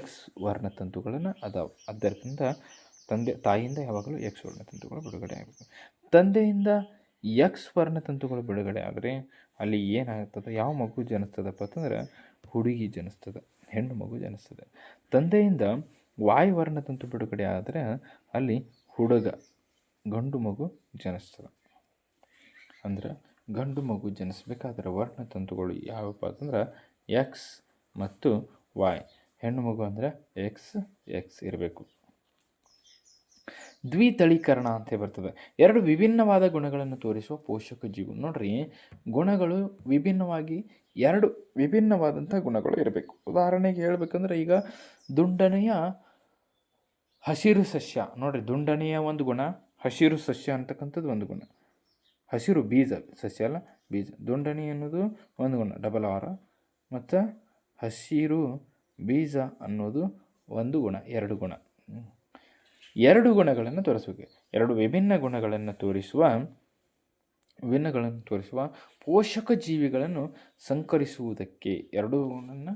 X ವರ್ಣತಂತುಗಳನ್ನು ಅದಾವೆ. ಆದ್ದರಿಂದ ತಾಯಿಯಿಂದ ಯಾವಾಗಲೂ X ವರ್ಣತಂತುಗಳು ಬಿಡುಗಡೆ ಆಗಬೇಕು. ತಂದೆಯಿಂದ X ವರ್ಣತಂತುಗಳು ಬಿಡುಗಡೆ ಆದರೆ ಅಲ್ಲಿ ಏನಾಗ್ತದೆ? ಯಾವ ಮಗು ಜನಿಸ್ತದಪ್ಪ ಅಂತಂದ್ರೆ ಹುಡುಗಿ ಜನಿಸ್ತದೆ, ಹೆಣ್ಣು ಮಗು ಜನಿಸ್ತದೆ. ತಂದೆಯಿಂದ Y ವರ್ಣತಂತು ಬಿಡುಗಡೆ ಆದರೆ ಅಲ್ಲಿ ಹುಡುಗ, ಗಂಡು ಮಗು ಜನಿಸ್ತದೆ. ಅಂದ್ರೆ ಗಂಡು ಮಗು ಜನಿಸ್ಬೇಕಾದ್ರೆ ವರ್ಣತಂತುಗಳು ಯಾವಪ್ಪ ಅಂತಂದ್ರೆ X ಮತ್ತು Y. ಹೆಣ್ಣು ಮಗು ಅಂದರೆ X ಇರಬೇಕು. ದ್ವಿತಳೀಕರಣ ಅಂತ ಬರ್ತದೆ. ಎರಡು ವಿಭಿನ್ನವಾದ ಗುಣಗಳನ್ನು ತೋರಿಸುವ ಪೋಷಕ ಜೀವು. ನೋಡ್ರಿ, ಗುಣಗಳು ವಿಭಿನ್ನವಾಗಿ ಎರಡು ವಿಭಿನ್ನವಾದಂಥ ಗುಣಗಳು ಇರಬೇಕು. ಉದಾಹರಣೆಗೆ ಹೇಳ್ಬೇಕಂದ್ರೆ, ಈಗ ದುಂಡನೆಯ ಹಸಿರು ಸಸ್ಯ ನೋಡ್ರಿ, ದುಂಡನೆಯ ಒಂದು ಗುಣ, ಹಸಿರು ಸಸ್ಯ ಅಂತಕ್ಕಂಥದ್ದು ಒಂದು ಗುಣ. ಹಸಿರು ಬೀಜ, ಸಸ್ಯ ಅಲ್ಲ ಬೀಜ. ದುಂಡನಿ ಅನ್ನೋದು ಒಂದು ಗುಣ, ಡಬಲ್ R. ಮತ್ತು ಹಸಿರು ಬೀಜ ಅನ್ನೋದು ಒಂದು ಗುಣ, ಎರಡು ಗುಣ. ಎರಡು ಗುಣಗಳನ್ನು ತೋರಿಸಬೇಕು. ಎರಡು ವಿಭಿನ್ನ ಗುಣಗಳನ್ನು ತೋರಿಸುವ ಪೋಷಕ ಜೀವಿಗಳನ್ನು ಸಂಕರಿಸುವುದಕ್ಕೆ, ಎರಡು ಗುಣವನ್ನು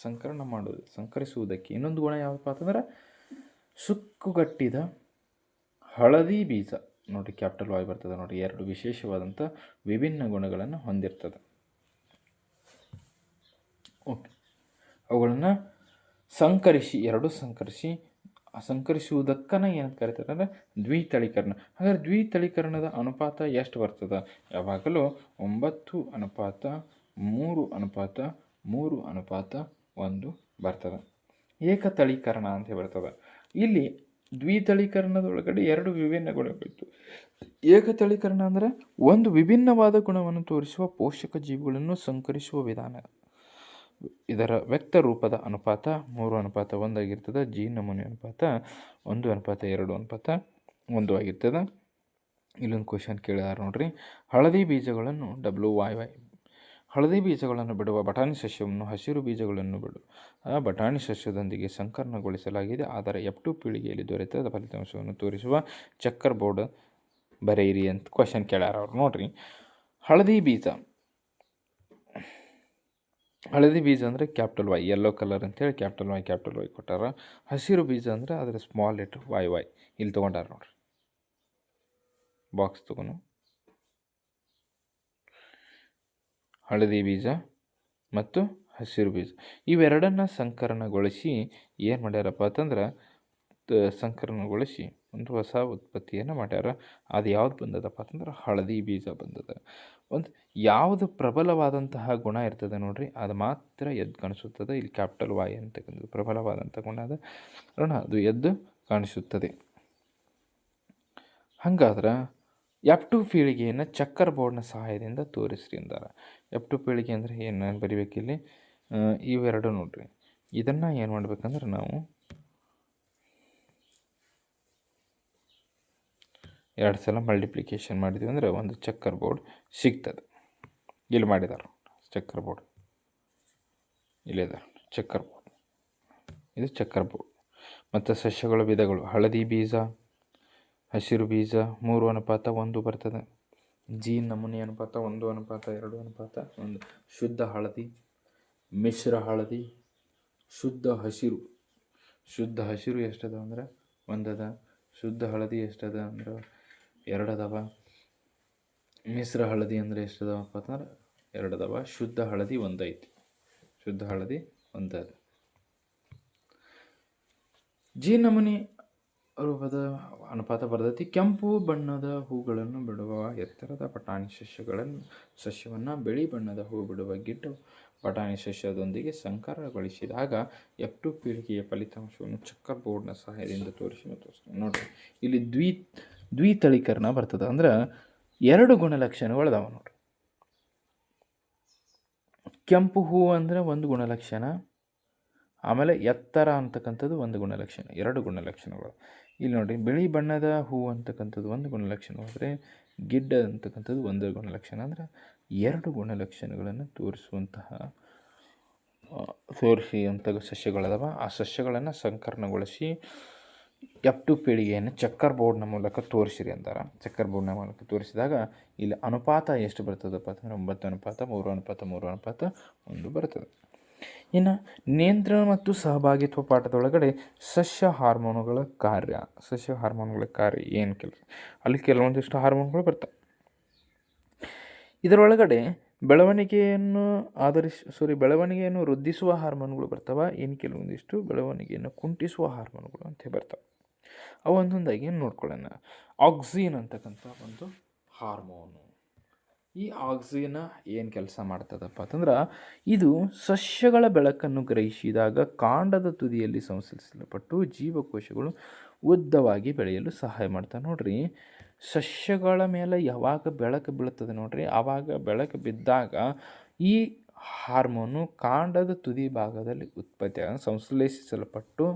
ಸಂಕರಣ ಮಾಡೋದು, ಸಂಕರಿಸುವುದಕ್ಕೆ. ಇನ್ನೊಂದು ಗುಣ ಯಾವಪ್ಪ ಅಂತಂದ್ರೆ ಸುಕ್ಕುಗಟ್ಟಿದ ಹಳದಿ ಬೀಜ. ನೋಡಿ, ಕ್ಯಾಪಿಟಲ್ Y ಬರ್ತದೆ ನೋಡಿ. ಎರಡು ವಿಶೇಷವಾದಂಥ ವಿಭಿನ್ನ ಗುಣಗಳನ್ನು ಹೊಂದಿರ್ತದೆ. ಓಕೆ, ಅವುಗಳನ್ನು ಸಂಕರಿಸುವುದಕ್ಕನ ಏನಂತ ಕರೀತಾರೆ ಅಂದರೆ ದ್ವಿತಳೀಕರಣ. ಹಾಗಾದ್ರೆ ದ್ವಿತಳೀಕರಣದ ಅನುಪಾತ ಎಷ್ಟು ಬರ್ತದೆ? ಯಾವಾಗಲೂ 9:3:3:1 ಬರ್ತದೆ. ಏಕತಳೀಕರಣ ಅಂತ ಬರ್ತದೆ. ಇಲ್ಲಿ ದ್ವಿತಳೀಕರಣದೊಳಗಡೆ ಎರಡು ವಿಭಿನ್ನ ಗುಣಗಳಿತ್ತು. ಏಕತಳೀಕರಣ ಅಂದರೆ ಒಂದು ವಿಭಿನ್ನವಾದ ಗುಣವನ್ನು ತೋರಿಸುವ ಪೋಷಕ ಜೀವಿಗಳನ್ನು ಸಂಕರಿಸುವ ವಿಧಾನ. ಇದರ ವ್ಯಕ್ತ ರೂಪದ ಅನುಪಾತ 3:1 ಆಗಿರ್ತದೆ. ಜೀನ್ ನಮೂನೆ ಅನುಪಾತ 1:2:1 ಆಗಿರ್ತದೆ. ಇಲ್ಲೊಂದು ಕ್ವಶನ್ ಕೇಳಿದಾರೆ ನೋಡ್ರಿ. ಹಳದಿ ಬೀಜಗಳನ್ನು WYY, ಹಳದಿ ಬೀಜಗಳನ್ನು ಬಿಡುವ ಬಟಾಣಿ ಸಸ್ಯವನ್ನು ಹಸಿರು ಬೀಜಗಳನ್ನು ಬಟಾಣಿ ಸಸ್ಯದೊಂದಿಗೆ ಸಂಕರಣಗೊಳಿಸಲಾಗಿದೆ. ಆದರೆ F2 ಪೀಳಿಗೆಯಲ್ಲಿ ದೊರೆತ ಫಲಿತಾಂಶವನ್ನು ತೋರಿಸುವ ಚೆಕ್ಕರ್ ಬೋರ್ಡ್ ಬರೆಯಿರಿ ಅಂತ ಕ್ವಶನ್ ಕೇಳ್ಯಾರ ಅವ್ರು. ನೋಡ್ರಿ, ಹಳದಿ ಬೀಜ ಅಂದರೆ ಕ್ಯಾಪಿಟಲ್ Y, ಯೆಲ್ಲೋ ಕಲರ್ ಅಂತೇಳಿ ಕ್ಯಾಪಿಟಲ್ Y ಕೊಟ್ಟಾರ. ಹಸಿರು ಬೀಜ ಅಂದರೆ ಅದರ ಸ್ಮಾಲ್ ಲೆಟರ್ YY ಇಲ್ಲಿ ತೊಗೊಂಡಾರ ನೋಡ್ರಿ. ಬಾಕ್ಸ್ ತಗೊಂಡು ಹಳದಿ ಬೀಜ ಮತ್ತು ಹಸಿರು ಬೀಜ ಇವೆರಡನ್ನು ಸಂಕರಣಗೊಳಿಸಿ ಏನು ಮಾಡ್ಯಾರಪ್ಪ ಅಂತಂದ್ರೆ ಸಂಕರಣಗೊಳಿಸಿ ಒಂದು ಹೊಸ ಉತ್ಪತ್ತಿಯನ್ನು ಮಾಡ್ಯಾರ. ಅದು ಯಾವ್ದು ಬಂದದಪ್ಪ ಅಂತಂದ್ರೆ ಹಳದಿ ಬೀಜ ಬಂದದ. ಒಂದು ಯಾವುದು ಪ್ರಬಲವಾದಂತಹ ಗುಣ ಇರ್ತದೆ ನೋಡ್ರಿ, ಅದು ಮಾತ್ರ ಎದ್ದು ಕಾಣಿಸುತ್ತದೆ. ಇಲ್ಲಿ ಕ್ಯಾಪಿಟಲ್ Y ಅಂತಕ್ಕಂಥದ್ದು ಪ್ರಬಲವಾದಂಥ ಗುಣ ಅದ, ಅದು ಎದ್ದು ಕಾಣಿಸುತ್ತದೆ. ಹಂಗಾದ್ರೆ F2 ಪೀಳಿಗೆಯನ್ನು ಚೆಕ್ಕರ್ ಬೋರ್ಡ್ನ ಸಹಾಯದಿಂದ ತೋರಿಸ್ರಿ ಅಂದಾರ. F2 ಪೀಳಿಗೆ ಅಂದರೆ ಏನು ಬರಿಬೇಕಿಲ್ಲಿ? ಇವೆರಡು ನೋಡ್ರಿ. ಇದನ್ನು ಏನು ಮಾಡ್ಬೇಕಂದ್ರೆ ನಾವು ಎರಡು ಸಲ ಮಲ್ಟಿಪ್ಲಿಕೇಶನ್ ಮಾಡಿದ್ವಿ ಅಂದರೆ ಒಂದು ಚೆಕ್ಕರ್ ಬೋರ್ಡ್ ಸಿಗ್ತದೆ. ಇಲ್ಲಿ ಮಾಡಿದಾರೆ ಚೆಕ್ಕರ್ ಬೋರ್ಡ್, ಇಲ್ಲಿದೆ ಚೆಕ್ಕರ್ ಬೋರ್ಡ್, ಇದು ಚೆಕ್ಕರ್ ಬೋರ್ಡ್. ಮತ್ತು ಸಸ್ಯಗಳ ವಿಧಗಳು: ಹಳದಿ ಬೀಜ, ಹಸಿರು ಬೀಜ 3:1 ಬರ್ತದೆ. ಜೀನ್ ನಮೂನೆ ಅನುಪಾತ 1:2:1. ಶುದ್ಧ ಹಳದಿ, ಮಿಶ್ರ ಹಳದಿ, ಶುದ್ಧ ಹಸಿರು ಎಷ್ಟದ ಅಂದ್ರೆ 1 ಅದ. ಶುದ್ಧ ಹಳದಿ ಎಷ್ಟದ ಅಂದ್ರೆ 2 ಅದಾವ. ಮಿಶ್ರ ಹಳದಿ ಅಂದರೆ ಎಷ್ಟದವಪ್ಪ ಅಂತಂದ್ರೆ 2 ಅದಾವ. ಶುದ್ಧ ಹಳದಿ 1 ಐತಿ. ಶುದ್ಧ ಹಳದಿ 1 ಅದ. ಜೀನ್ ನಮೂನೆ ರೂಪದ ಅನುಪಾತ ಬರ್ತೈತಿ. ಕೆಂಪು ಬಣ್ಣದ ಹೂಗಳನ್ನು ಬಿಡುವ ಎತ್ತರದ ಬಟಾಣಿ ಸಸ್ಯವನ್ನು ಬಿಳಿ ಬಣ್ಣದ ಹೂ ಬಿಡುವ ಗಿಡ್ಡ ಬಟಾಣಿ ಸಸ್ಯದೊಂದಿಗೆ ಸಂಕರಗೊಳಿಸಿದಾಗ F2 ಪೀಳಿಗೆಯ ಫಲಿತಾಂಶವನ್ನು ಚೆಕ್ಕರ್ ಬೋರ್ಡ್ನ ಸಹಾಯದಿಂದ ತೋರಿಸಿ ಮತ್ತು ನೋಡ್ರಿ ಇಲ್ಲಿ ದ್ವಿತಳೀಕರಣ ಬರ್ತದೆ. ಅಂದ್ರೆ 2 ಗುಣಲಕ್ಷಣಗಳು ಅದಾವ ನೋಡ್ರಿ. ಕೆಂಪು ಹೂ ಅಂದರೆ ಒಂದು ಗುಣಲಕ್ಷಣ, ಆಮೇಲೆ ಎತ್ತರ ಅಂತಕ್ಕಂಥದ್ದು ಒಂದು ಗುಣಲಕ್ಷಣ, 2 ಗುಣಲಕ್ಷಣಗಳು. ಇಲ್ಲಿ ನೋಡಿ ಬಿಳಿ ಬಣ್ಣದ ಹೂ ಅಂತಕ್ಕಂಥದ್ದು ಒಂದು ಗುಣಲಕ್ಷಣವಾದರೆ ಗಿಡ್ಡ ಅಂತಕ್ಕಂಥದ್ದು ಒಂದು ಗುಣಲಕ್ಷಣ. ಅಂದರೆ 2 ಗುಣಲಕ್ಷಣಗಳನ್ನು ತೋರಿಸಿದಂಥ ಸಸ್ಯಗಳದಾವ. ಆ ಸಸ್ಯಗಳನ್ನು ಸಂಕರಣಗೊಳಿಸಿ F2 ಪೀಳಿಗೆಯನ್ನು ಚೆಕ್ಕರ್ ಬೋರ್ಡ್ನ ಮೂಲಕ ತೋರಿಸಿರಿ ಅಂತಾರೆ. ಚೆಕ್ಕರ್ ಬೋರ್ಡ್ನ ಮೂಲಕ ತೋರಿಸಿದಾಗ ಇಲ್ಲಿ ಅನುಪಾತ ಎಷ್ಟು ಬರ್ತದಪ್ಪ ಅಂತಂದರೆ 9:3:3:3:1 ಬರ್ತದೆ. ಇನ್ನು ನಿಯಂತ್ರಣ ಮತ್ತು ಸಹಭಾಗಿತ್ವ ಪಾಠದೊಳಗಡೆ ಸಸ್ಯ ಹಾರ್ಮೋನುಗಳ ಕಾರ್ಯ ಏನು ಕೆಲಸ, ಅಲ್ಲಿ ಕೆಲವೊಂದಿಷ್ಟು ಹಾರ್ಮೋನ್ಗಳು ಬರ್ತವೆ. ಇದರೊಳಗಡೆ ಬೆಳವಣಿಗೆಯನ್ನು ವೃದ್ಧಿಸುವ ಹಾರ್ಮೋನ್ಗಳು ಬರ್ತವೆ. ಇನ್ನು ಕೆಲವೊಂದಿಷ್ಟು ಬೆಳವಣಿಗೆಯನ್ನು ಕುಂಟಿಸುವ ಹಾರ್ಮೋನ್ಗಳು ಅಂತ ಬರ್ತವೆ. ಅವು ಒಂದೊಂದಾಗಿ ನೋಡ್ಕೊಳ್ಳೋಣ. ಆಕ್ಸಿನ್ ಅಂತಕ್ಕಂಥ ಒಂದು ಹಾರ್ಮೋನು. ಈ ಆಕ್ಸಿನ್ ಏನು ಕೆಲಸ ಮಾಡ್ತದಪ್ಪ ಅಂತಂದ್ರೆ ಇದು ಸಸ್ಯಗಳ ಬೆಳಕನ್ನು ಗ್ರಹಿಸಿದಾಗ ಕಾಂಡದ ತುದಿಯಲ್ಲಿ ಸಂಶ್ಲೇಷಿಸಲ್ಪಟ್ಟು ಜೀವಕೋಶಗಳು ಉದ್ದವಾಗಿ ಬೆಳೆಯಲು ಸಹಾಯ ಮಾಡ್ತಾರೆ. ನೋಡ್ರಿ, ಸಸ್ಯಗಳ ಮೇಲೆ ಯಾವಾಗ ಬೆಳಕು ಬೀಳ್ತದೆ ನೋಡ್ರಿ, ಆವಾಗ ಬೆಳಕು ಬಿದ್ದಾಗ ಈ ಹಾರ್ಮೋನು ಕಾಂಡದ ತುದಿ ಭಾಗದಲ್ಲಿ ಸಂಶ್ಲೇಷಿಸಲ್ಪಟ್ಟು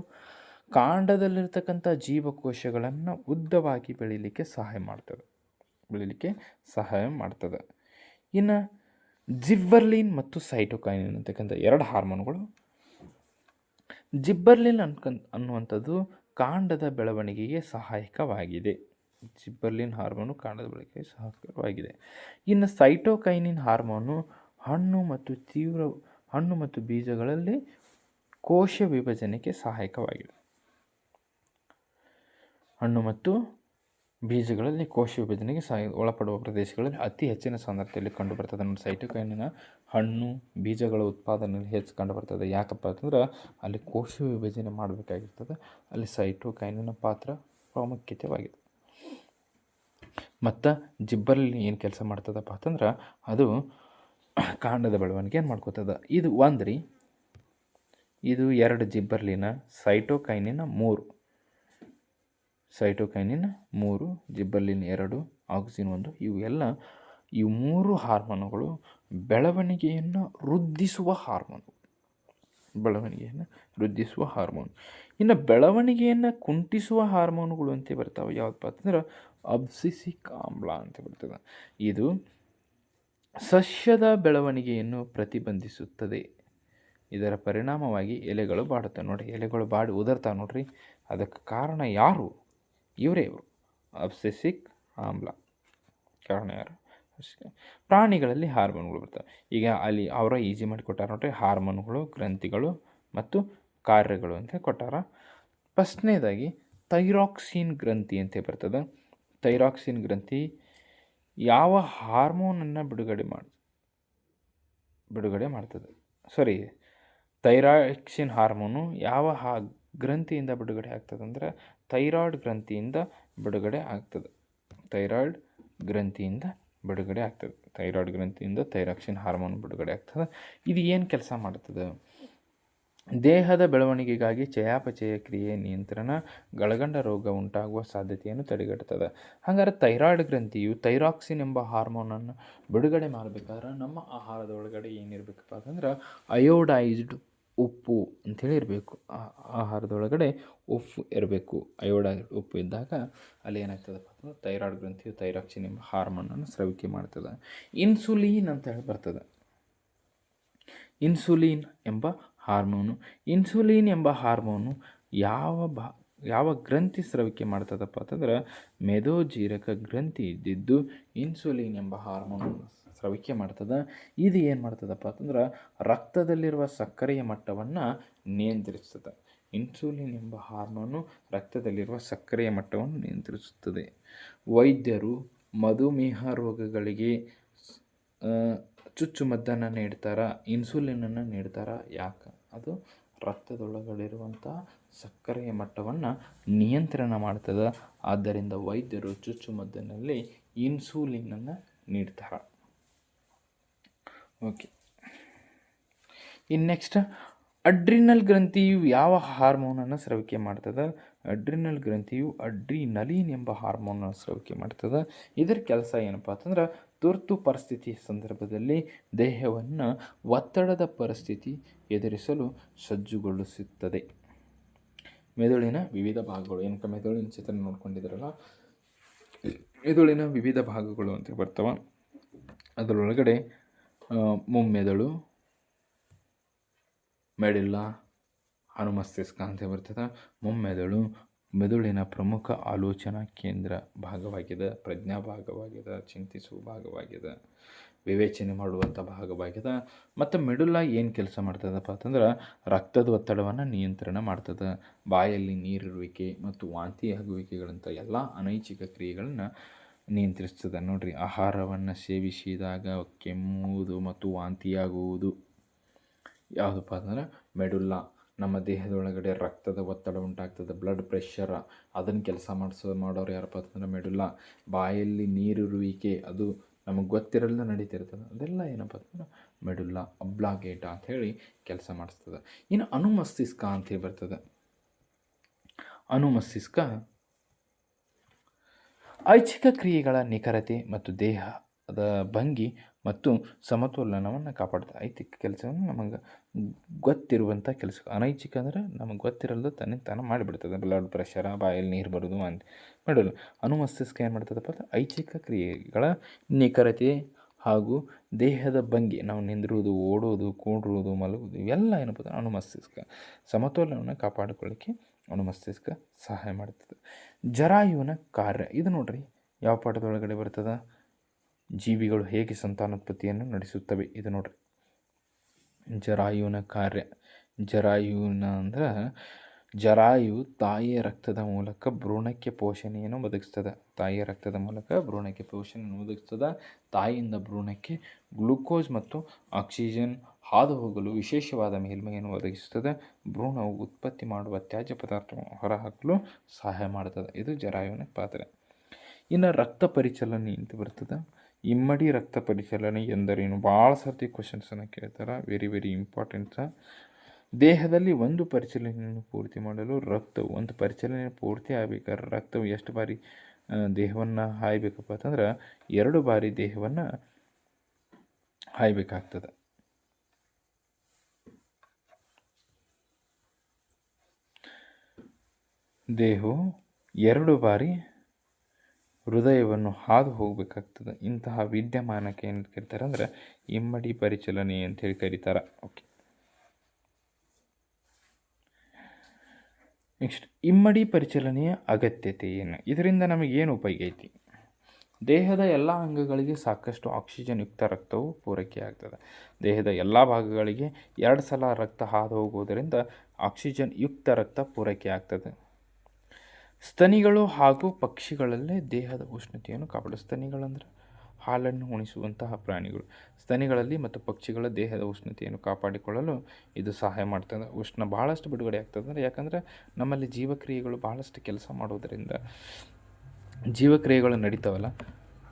ಕಾಂಡದಲ್ಲಿರ್ತಕ್ಕಂಥ ಜೀವಕೋಶಗಳನ್ನು ಉದ್ದವಾಗಿ ಬೆಳೀಲಿಕ್ಕೆ ಸಹಾಯ ಮಾಡ್ತದೆ. ಇನ್ನು ಜಿಬ್ಬರ್ಲಿನ್ ಮತ್ತು ಸೈಟೋಕೈನಿನ್ ಅಂತಕ್ಕಂಥ 2 ಹಾರ್ಮೋನ್ಗಳು. ಜಿಬ್ಬರ್ಲಿನ್ ಅನ್ನುವಂಥದ್ದು ಕಾಂಡದ ಬೆಳವಣಿಗೆಗೆ ಸಹಾಯಕವಾಗಿದೆ. ಜಿಬ್ಬರ್ಲಿನ್ ಹಾರ್ಮೋನು ಕಾಂಡದ ಬೆಳವಣಿಗೆಗೆ ಸಹಾಯಕವಾಗಿದೆ. ಇನ್ನು ಸೈಟೋಕೈನಿನ್ ಹಾರ್ಮೋನು ಹಣ್ಣು ಮತ್ತು ಬೀಜಗಳಲ್ಲಿ ಕೋಶ ವಿಭಜನೆಗೆ ಸಹಾಯಕವಾಗಿದೆ. ಹಣ್ಣು ಮತ್ತು ಬೀಜಗಳಲ್ಲಿ ಕೋಶ ವಿಭಜನೆಗೆ ಒಳಪಡುವ ಪ್ರದೇಶಗಳಲ್ಲಿ ಅತಿ ಹೆಚ್ಚಿನ ಸಾಂದ್ರತೆಯಲ್ಲಿ ಕಂಡುಬರ್ತದೆ. ನೋಡಿ, ಸೈಟೋಕೈನಿನ ಹಣ್ಣು ಬೀಜಗಳ ಉತ್ಪಾದನೆಯಲ್ಲಿ ಹೆಚ್ಚು ಕಂಡುಬರ್ತದೆ. ಯಾಕಪ್ಪ ಅಂತಂದ್ರೆ ಅಲ್ಲಿ ಕೋಶ ವಿಭಜನೆ ಮಾಡಬೇಕಾಗಿರ್ತದೆ. ಅಲ್ಲಿ ಸೈಟೋಕೈನಿನ ಪಾತ್ರ ಪ್ರಾಮುಖ್ಯತೆವಾಗಿದೆ. ಮತ್ತು ಜಿಬ್ಬರ್ಲಿನ್ ಏನು ಕೆಲಸ ಮಾಡ್ತದಪ್ಪ ಅಂತಂದ್ರೆ ಅದು ಕಾಂಡದ ಬೆಳವಣಿಗೆ ಏನು ಮಾಡ್ಕೋತದ. ಇದು 2 ಜಿಬ್ಬರ್ಲಿನ, ಸೈಟೋಕೈನಿನ 3, ಜಿಬ್ಬರ್ಲಿನ್ 2, ಆಕ್ಸಿನ್ 1. ಈ 3 ಹಾರ್ಮೋನುಗಳು ಬೆಳವಣಿಗೆಯನ್ನು ವೃದ್ಧಿಸುವ ಹಾರ್ಮೋನ್. ಇನ್ನು ಬೆಳವಣಿಗೆಯನ್ನು ಕುಂಟಿಸುವ ಹಾರ್ಮೋನುಗಳು ಅಂತ ಬರ್ತಾವೆ. ಯಾವತ್ತಪ್ಪ ಅಂತಂದ್ರೆ ಅಬ್ಸಿಸಿಕ್ ಆಮ್ಲ ಅಂತ ಬರ್ತದೆ. ಇದು ಸಸ್ಯದ ಬೆಳವಣಿಗೆಯನ್ನು ಪ್ರತಿಬಂಧಿಸುತ್ತದೆ. ಇದರ ಪರಿಣಾಮವಾಗಿ ಎಲೆಗಳು ಬಾಡುತ್ತವೆ. ನೋಡಿ, ಎಲೆಗಳು ಬಾಡಿ ಉದುರ್ತಾವೆ ನೋಡ್ರಿ. ಅದಕ್ಕೆ ಕಾರಣ ಯಾರು? ಇವರು ಅಬ್ಸೆಸಿಕ್ ಆಮ್ಲ ಕಾರಣ ಯಾರು? ಪ್ರಾಣಿಗಳಲ್ಲಿ ಹಾರ್ಮೋನ್ಗಳು ಬರ್ತವೆ. ಈಗ ಅಲ್ಲಿ ಅವರ ಈಸಿ ಮಾಡಿ ಕೊಟ್ಟಾರ ನೋಡ್ರಿ, ಹಾರ್ಮೋನ್ಗಳು, ಗ್ರಂಥಿಗಳು ಮತ್ತು ಕಾರ್ಯಗಳು ಅಂತ ಕೊಟ್ಟಾರ. ಫಸ್ಟ್ನೇದಾಗಿ ಥೈರಾಕ್ಸಿನ್ ಗ್ರಂಥಿ ಅಂತ ಬರ್ತದೆ. ಥೈರಾಕ್ಸಿನ್ ಗ್ರಂಥಿ ಯಾವ ಹಾರ್ಮೋನನ್ನು ಬಿಡುಗಡೆ ಮಾಡ್ತದೆ? ಥೈರಾಕ್ಸಿನ್ ಹಾರ್ಮೋನು ಯಾವ ಗ್ರಂಥಿಯಿಂದ ಬಿಡುಗಡೆ ಆಗ್ತದೆ ಅಂದರೆ ಥೈರಾಯ್ಡ್ ಗ್ರಂಥಿಯಿಂದ ಬಿಡುಗಡೆ ಆಗ್ತದೆ. ಥೈರಾಯ್ಡ್ ಗ್ರಂಥಿಯಿಂದ ಥೈರಾಕ್ಸಿನ್ ಹಾರ್ಮೋನ್ ಬಿಡುಗಡೆ ಆಗ್ತದೆ. ಇದು ಏನು ಕೆಲಸ ಮಾಡ್ತದೆ? ದೇಹದ ಬೆಳವಣಿಗೆಗಾಗಿ ಚಯಾಪಚಯ ಕ್ರಿಯೆ ನಿಯಂತ್ರಣ, ಗಳಗಂಡ ರೋಗ ಉಂಟಾಗುವ ಸಾಧ್ಯತೆಯನ್ನು ತಡೆಗಟ್ಟುತ್ತದೆ. ಹಾಗಾದ್ರೆ ಥೈರಾಯ್ಡ್ ಗ್ರಂಥಿಯು ಥೈರಾಕ್ಸಿನ್ ಎಂಬ ಹಾರ್ಮೋನನ್ನು ಬಿಡುಗಡೆ ಮಾಡಬೇಕಾದ್ರೆ ನಮ್ಮ ಆಹಾರದ ಒಳಗಡೆ ಏನಿರಬೇಕಪ್ಪ ಅಂತಂದ್ರೆ ಅಯೋಡೈಸ್ಡ್ ಉಪ್ಪು ಅಂಥೇಳಿ ಇರಬೇಕು. ಆಹಾರದೊಳಗಡೆ ಉಪ್ಪು ಇರಬೇಕು. ಅಯೋಡೈಸ್ಡ್ ಉಪ್ಪು ಇದ್ದಾಗ ಅಲ್ಲಿ ಏನಾಗ್ತದಪ್ಪ ಅಂತಂದ್ರೆ ಥೈರಾಯ್ಡ್ ಗ್ರಂಥಿಯು ಥೈರಾಕ್ಸಿನ್ ಎಂಬ ಹಾರ್ಮೋನನ್ನು ಸ್ರವಿಕೆ ಮಾಡ್ತದೆ. ಇನ್ಸುಲಿನ್ ಅಂತ ಹೇಳಿ ಬರ್ತದೆ. ಇನ್ಸುಲಿನ್ ಎಂಬ ಹಾರ್ಮೋನು ಯಾವ ಗ್ರಂಥಿ ಸ್ರವಿಕೆ ಮಾಡ್ತದಪ್ಪ ಅಂತಂದ್ರೆ ಮೆದೋಜೀರಕ ಗ್ರಂಥಿ ಇದ್ದಿದ್ದು ಇನ್ಸುಲಿನ್ ಎಂಬ ಹಾರ್ಮೋನನ್ನು ಸ್ರವಿಕೆ ಮಾಡ್ತದೆ. ಇದು ಏನು ಮಾಡ್ತದಪ್ಪ ಅಂತಂದ್ರೆ ರಕ್ತದಲ್ಲಿರುವ ಸಕ್ಕರೆಯ ಮಟ್ಟವನ್ನು ನಿಯಂತ್ರಿಸ್ತದೆ. ಇನ್ಸುಲಿನ್ ಎಂಬ ಹಾರ್ಮೋನು ರಕ್ತದಲ್ಲಿರುವ ಸಕ್ಕರೆಯ ಮಟ್ಟವನ್ನು ನಿಯಂತ್ರಿಸುತ್ತದೆ. ವೈದ್ಯರು ಮಧುಮೇಹ ರೋಗಗಳಿಗೆ ಚುಚ್ಚುಮದ್ದನ್ನು ನೀಡ್ತಾರೆ, ಇನ್ಸುಲಿನನ್ನು ನೀಡ್ತಾರೆ. ಯಾಕೆ? ಅದು ರಕ್ತದೊಳಗಡೆ ಇರುವಂಥ ಸಕ್ಕರೆಯ ಮಟ್ಟವನ್ನು ನಿಯಂತ್ರಣ ಮಾಡ್ತದೆ. ಆದ್ದರಿಂದ ವೈದ್ಯರು ಚುಚ್ಚುಮದ್ದಿನಲ್ಲಿ ಇನ್ಸುಲಿನನ್ನು ನೀಡ್ತಾರೆ. ಓಕೆ, ಇನ್ನು ನೆಕ್ಸ್ಟ್ ಅಡ್ರಿನಲ್ ಗ್ರಂಥಿಯು ಯಾವ ಹಾರ್ಮೋನನ್ನು ಸ್ರವಿಕೆ ಮಾಡ್ತದೆ? ಅಡ್ರಿನಲ್ ಗ್ರಂಥಿಯು ಅಡ್ರಿನಲಿನ್ ಎಂಬ ಹಾರ್ಮೋನನ್ನು ಸ್ರವಿಕೆ ಮಾಡ್ತದೆ. ಇದರ ಕೆಲಸ ಏನಪ್ಪ ಅಂತಂದ್ರೆ ತುರ್ತು ಪರಿಸ್ಥಿತಿಯ ಸಂದರ್ಭದಲ್ಲಿ ದೇಹವನ್ನು ಒತ್ತಡದ ಪರಿಸ್ಥಿತಿ ಎದುರಿಸಲು ಸಜ್ಜುಗೊಳಿಸುತ್ತದೆ. ಮೆದುಳಿನ ವಿವಿಧ ಭಾಗಗಳು, ಏನಕ್ಕೆ ಮೆದುಳಿನ ಚಿತ್ರ ನೋಡ್ಕೊಂಡಿದ್ರಲ್ಲ, ಮೆದುಳಿನ ವಿವಿಧ ಭಾಗಗಳು ಅಂತ ಬರ್ತವೆ. ಅದರೊಳಗಡೆ ಮುಮ್ಮೆದುಳು, ಮೆಡುಲ್ಲ, ಅನುಮಸ್ತಿಷ್ಕ ಅಂತ ಬರ್ತದೆ. ಮುಮ್ಮೆದುಳು ಮೆದುಳಿನ ಪ್ರಮುಖ ಆಲೋಚನಾ ಕೇಂದ್ರ ಭಾಗವಾಗಿದೆ, ಪ್ರಜ್ಞಾ ಭಾಗವಾಗಿದೆ, ಚಿಂತಿಸುವ ಭಾಗವಾಗಿದೆ, ವಿವೇಚನೆ ಮಾಡುವಂಥ ಭಾಗವಾಗಿದೆ. ಮತ್ತು ಮೆಡುಲ್ಲ ಏನು ಕೆಲಸ ಮಾಡ್ತದಪ್ಪ ಅಂತಂದ್ರೆ ರಕ್ತದ ಒತ್ತಡವನ್ನು ನಿಯಂತ್ರಣ ಮಾಡ್ತದೆ. ಬಾಯಲ್ಲಿ ನೀರಿರುವಿಕೆ ಮತ್ತು ವಾಂತಿ ಆಗುವಿಕೆಗಳಂಥ ಎಲ್ಲ ಅನೈಚ್ಛಿಕ ಕ್ರಿಯೆಗಳನ್ನು ನಿಯಂತ್ರಿಸ್ತದೆ. ನೋಡಿರಿ, ಆಹಾರವನ್ನು ಸೇವಿಸಿದಾಗ ಕೆಮ್ಮುವುದು ಮತ್ತು ವಾಂತಿಯಾಗುವುದು ಯಾವುದಪ್ಪ ಅಂತಂದ್ರೆ ಮೆಡುಲ್ಲ. ನಮ್ಮ ದೇಹದೊಳಗಡೆ ರಕ್ತದ ಒತ್ತಡ ಉಂಟಾಗ್ತದೆ, ಬ್ಲಡ್ ಪ್ರೆಷರ್, ಅದನ್ನು ಕೆಲಸ ಮಾಡೋರು ಯಾರಪ್ಪ ಅಂತಂದ್ರೆ ಮೆಡುಲ್ಲ. ಬಾಯಲ್ಲಿ ನೀರಿರುವಿಕೆ, ಅದು ನಮಗೆ ಗೊತ್ತಿರಲ್ಲ ನಡೀತಿರ್ತದೆ, ಅದೆಲ್ಲ ಏನಪ್ಪ ಅಂತಂದ್ರೆ ಮೆಡುಲ್ಲ ಅಬ್ಲಾಂಗೇಟ ಅಂಥೇಳಿ ಕೆಲಸ ಮಾಡಿಸ್ತದೆ. ಇನ್ನು ಅನುಮಸ್ತಿಷ್ಕ ಅಂತೇಳಿ ಬರ್ತದೆ. ಅನುಮಸ್ತಿಷ್ಕ ಐಚ್ಛಿಕ ಕ್ರಿಯೆಗಳ ನಿಖರತೆ ಮತ್ತು ದೇಹದ ಭಂಗಿ ಮತ್ತು ಸಮತೋಲನವನ್ನು ಕಾಪಾಡ್ತದೆ. ಐಚ್ಛಿಕ ಕೆಲಸವನ್ನು ನಮಗೆ ಗೊತ್ತಿರುವಂಥ ಕೆಲಸ. ಅನೈಚ್ಛಿಕ ಅಂದರೆ ನಮಗೆ ಗೊತ್ತಿರಲ್ಲ, ತಾನೇ ಮಾಡಿಬಿಡ್ತದೆ. ಬ್ಲಡ್ ಪ್ರೆಷರ, ಬಾಯಲ್ಲಿ ನೀರು ಬರೋದು ಮಾಡಲ್ಲ. ಅನುಮಸ್ತಿಷ್ಕ ಏನು ಮಾಡ್ತದಪ್ಪ ಅಂದರೆ ಐಚ್ಛಿಕ ಕ್ರಿಯೆಗಳ ನಿಖರತೆ ಹಾಗೂ ದೇಹದ ಭಂಗಿ, ನಾವು ನಿಂದಿರುವುದು, ಓಡೋದು, ಕೂಡುವುದು, ಮಲಗುವುದು, ಇವೆಲ್ಲ ಏನಪ್ಪ ಅಂದರೆ ಅನುಮಸ್ತಿಷ್ಕ ಸಮತೋಲನವನ್ನು ಕಾಪಾಡಿಕೊಳ್ಳಿಕ್ಕೆ ಅನುಮಸ್ತಿಷ್ಕ ಸಹಾಯ ಮಾಡ್ತದೆ. ಜರಾಯುವಿನ ಕಾರ್ಯ, ಇದು ನೋಡ್ರಿ ಯಾವ ಪಾಠದೊಳಗಡೆ ಬರ್ತದೆ? ಜೀವಿಗಳು ಹೇಗೆ ಸಂತಾನೋತ್ಪತ್ತಿಯನ್ನು ನಡೆಸುತ್ತವೆ, ಇದು ನೋಡ್ರಿ. ಜರಾಯುವಿನ ಕಾರ್ಯ. ಜರಾಯುವಿನ ಅಂದ್ರೆ ಜರಾಯು ತಾಯಿಯ ರಕ್ತದ ಮೂಲಕ ಭ್ರೂಣಕ್ಕೆ ಪೋಷಣೆಯನ್ನು ಒದಗಿಸ್ತದೆ. ತಾಯಿಯ ರಕ್ತದ ಮೂಲಕ ಭ್ರೂಣಕ್ಕೆ ಪೋಷಣೆಯನ್ನು ಒದಗಿಸ್ತದೆ. ತಾಯಿಯಿಂದ ಭ್ರೂಣಕ್ಕೆ ಗ್ಲೂಕೋಸ್ ಮತ್ತು ಆಕ್ಸಿಜನ್ ಹಾದು ಹೋಗಲು ವಿಶೇಷವಾದ ಮೇಲ್ಮೈಯನ್ನು ಒದಗಿಸುತ್ತದೆ. ಭ್ರೂಣವು ಉತ್ಪತ್ತಿ ಮಾಡುವ ತ್ಯಾಜ್ಯ ಪದಾರ್ಥವನ್ನು ಹೊರಹಾಕಲು ಸಹಾಯ ಮಾಡುತ್ತದೆ. ಇದು ಜರಾಯುವಿನ ಪಾತ್ರ. ಇನ್ನು ರಕ್ತ ಪರಿಚಲನೆ ಅಂತ ಬರ್ತದೆ. ಇಮ್ಮಡಿ ರಕ್ತ ಪರಿಚಲನೆ ಎಂದರೇನು? ಭಾಳ ಸರ್ತಿ ಕ್ವಶನ್ಸನ್ನು ಕೇಳ್ತಾರೆ, ವೆರಿ ವೆರಿ ಇಂಪಾರ್ಟೆಂಟ್. ದೇಹದಲ್ಲಿ ಒಂದು ಪರಿಚಲನೆಯನ್ನು ಪೂರ್ತಿ ಮಾಡಲು ಒಂದು ಪರಿಚಲನೆ ಪೂರ್ತಿ ಆಗಬೇಕಾದ್ರೆ ರಕ್ತವು ಎಷ್ಟು ಬಾರಿ ದೇಹವನ್ನು ಹಾಯಬೇಕಪ್ಪ ಅಂತಂದ್ರೆ 2 ಬಾರಿ ದೇಹವನ್ನು ಹಾಯಬೇಕಾಗ್ತದೆ. ದೇಹವು 2 ಬಾರಿ ಹೃದಯವನ್ನು ಹಾದು ಹೋಗಬೇಕಾಗ್ತದೆ. ಇಂತಹ ವಿದ್ಯಮಾನಕ್ಕೆ ಏನು ಕರೀತಾರೆ ಅಂದರೆ ಇಮ್ಮಡಿ ಪರಿಚಲನೆ ಅಂತೇಳಿ ಕರೀತಾರೆ. ಓಕೆ, ನೆಕ್ಸ್ಟ್ ಇಮ್ಮಡಿ ಪರಿಚಲನೆಯ ಅಗತ್ಯತೆ ಏನು? ಇದರಿಂದ ನಮಗೇನು ಉಪಯೋಗ ಐತಿ? ದೇಹದ ಎಲ್ಲ ಅಂಗಗಳಿಗೆ ಸಾಕಷ್ಟು ಆಕ್ಸಿಜನ್ ಯುಕ್ತ ರಕ್ತವು ಪೂರೈಕೆ ಆಗ್ತದೆ. ದೇಹದ ಎಲ್ಲ ಭಾಗಗಳಿಗೆ 2 ಸಲ ರಕ್ತ ಹಾದು ಹೋಗುವುದರಿಂದ ಆಕ್ಸಿಜನ್ ಯುಕ್ತ ರಕ್ತ ಪೂರೈಕೆ ಆಗ್ತದೆ. ಸ್ತನಿಗಳು ಹಾಗೂ ಪಕ್ಷಿಗಳಲ್ಲೇ ದೇಹದ ಉಷ್ಣತೆಯನ್ನು ಕಾಪಾಡುವ. ಸ್ತನಿಗಳಂದ್ರೆ ಹಾಲನ್ನು ಉಣಿಸುವಂತಹ ಪ್ರಾಣಿಗಳು. ಸ್ತನಿಗಳಲ್ಲಿ ಮತ್ತು ಪಕ್ಷಿಗಳ ದೇಹದ ಉಷ್ಣತೆಯನ್ನು ಕಾಪಾಡಿಕೊಳ್ಳಲು ಇದು ಸಹಾಯ ಮಾಡ್ತದೆ. ಉಷ್ಣ ಭಾಳಷ್ಟು ಬಿಡುಗಡೆ ಆಗ್ತದೆ. ಅಂದರೆ ಯಾಕಂದರೆ ನಮ್ಮಲ್ಲಿ ಜೀವಕ್ರಿಯೆಗಳು ಭಾಳಷ್ಟು ಕೆಲಸ ಮಾಡೋದರಿಂದ, ಜೀವಕ್ರಿಯೆಗಳು ನಡೀತಾವಲ್ಲ,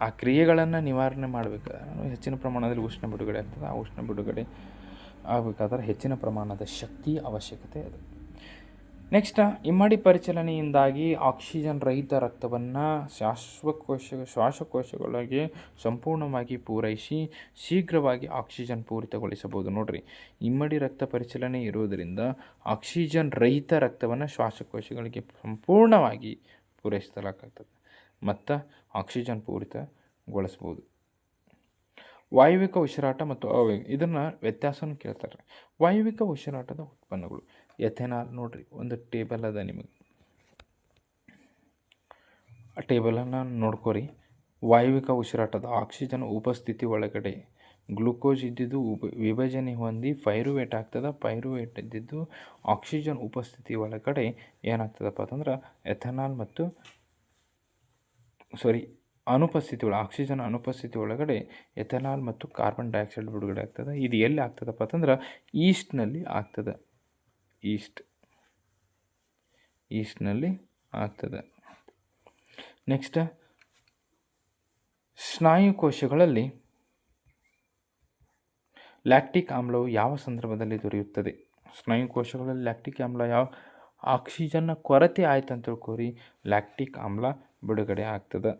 ಆ ಕ್ರಿಯೆಗಳನ್ನು ನಿವಾರಣೆ ಮಾಡಬೇಕಾದ್ರೆ ಹೆಚ್ಚಿನ ಪ್ರಮಾಣದಲ್ಲಿ ಉಷ್ಣ ಬಿಡುಗಡೆ ಆಗ್ತದೆ. ಆ ಉಷ್ಣ ಬಿಡುಗಡೆ ಆಗಬೇಕಾದ್ರೆ ಹೆಚ್ಚಿನ ಪ್ರಮಾಣದ ಶಕ್ತಿಯ ಅವಶ್ಯಕತೆ ಅದು. ನೆಕ್ಸ್ಟ್, ಇಮ್ಮಡಿ ಪರಿಚಲನೆಯಿಂದಾಗಿ ಆಕ್ಸಿಜನ್ ರಹಿತ ರಕ್ತವನ್ನು ಶ್ವಾಸಕೋಶಗಳಿಗೆ ಸಂಪೂರ್ಣವಾಗಿ ಪೂರೈಸಿ ಶೀಘ್ರವಾಗಿ ಆಕ್ಸಿಜನ್ ಪೂರಿತಗೊಳಿಸಬಹುದು. ನೋಡಿರಿ, ಇಮ್ಮಡಿ ರಕ್ತ ಪರಿಚಲನೆ ಇರುವುದರಿಂದ ಆಕ್ಸಿಜನ್ ರಹಿತ ರಕ್ತವನ್ನು ಶ್ವಾಸಕೋಶಗಳಿಗೆ ಸಂಪೂರ್ಣವಾಗಿ ಪೂರೈಸಲಾಗ್ತದೆ ಮತ್ತು ಆಕ್ಸಿಜನ್ ಪೂರಿತಗೊಳಿಸ್ಬೋದು. ವಾಯುವಿಕ ಉಸಿರಾಟ ಮತ್ತು ಇದನ್ನು ವ್ಯತ್ಯಾಸನೂ ಕೇಳ್ತಾರೆ. ವಾಯುವಿಕ ಉಸಿರಾಟದ ಉತ್ಪನ್ನಗಳು. ಎಥೆನಾಲ್ ನೋಡಿರಿ, ಒಂದು ಟೇಬಲ್ ಅದ ನಿಮಗೆ, ಆ ಟೇಬಲನ್ನು ನೋಡ್ಕೊರಿ. ವಾಯುವಿಕ ಉಸಿರಾಟದ ಆಕ್ಸಿಜನ್ ಉಪಸ್ಥಿತಿ ಒಳಗಡೆ ಗ್ಲೂಕೋಸ್ ಇದ್ದಿದ್ದು ವಿಭಜನೆ ಹೊಂದಿ ಪೈರುವೇಟ್ ಆಗ್ತದೆ. ಪೈರುವೇಟ್ ಇದ್ದಿದ್ದು ಆಕ್ಸಿಜನ್ ಉಪಸ್ಥಿತಿ ಒಳಗಡೆ ಏನಾಗ್ತದಪ್ಪ ಅಂತಂದ್ರೆ ಎಥೆನಾಲ್ ಮತ್ತು ಆಕ್ಸಿಜನ್ ಅನುಪಸ್ಥಿತಿ ಒಳಗಡೆ ಎಥೆನಾಲ್ ಮತ್ತು ಕಾರ್ಬನ್ ಡೈಆಕ್ಸೈಡ್ ಬಿಡುಗಡೆ ಆಗ್ತದೆ. ಇದು ಎಲ್ಲಿ ಆಗ್ತದಪ್ಪ ಅಂತಂದ್ರೆ ಈಸ್ಟ್ನಲ್ಲಿ ಆಗ್ತದೆ. ಈಸ್ಟ್ ಈಸ್ಟ್ನಲ್ಲಿ ಆಗ್ತದೆ. ನೆಕ್ಸ್ಟ್, ಸ್ನಾಯುಕೋಶಗಳಲ್ಲಿ ಲ್ಯಾಕ್ಟಿಕ್ ಆಮ್ಲವು ಯಾವ ಸಂದರ್ಭದಲ್ಲಿ ದೊರೆಯುತ್ತದೆ? ಸ್ನಾಯುಕೋಶಗಳಲ್ಲಿ ಲ್ಯಾಕ್ಟಿಕ್ ಆಮ್ಲ ಯಾವ ಆಕ್ಸಿಜನ್ನ ಕೊರತೆ ಆಯ್ತು ಅಂತ ತಿಳ್ಕೊರಿ, ಲ್ಯಾಕ್ಟಿಕ್ ಆಮ್ಲ ಬಿಡುಗಡೆ ಆಗ್ತದೆ.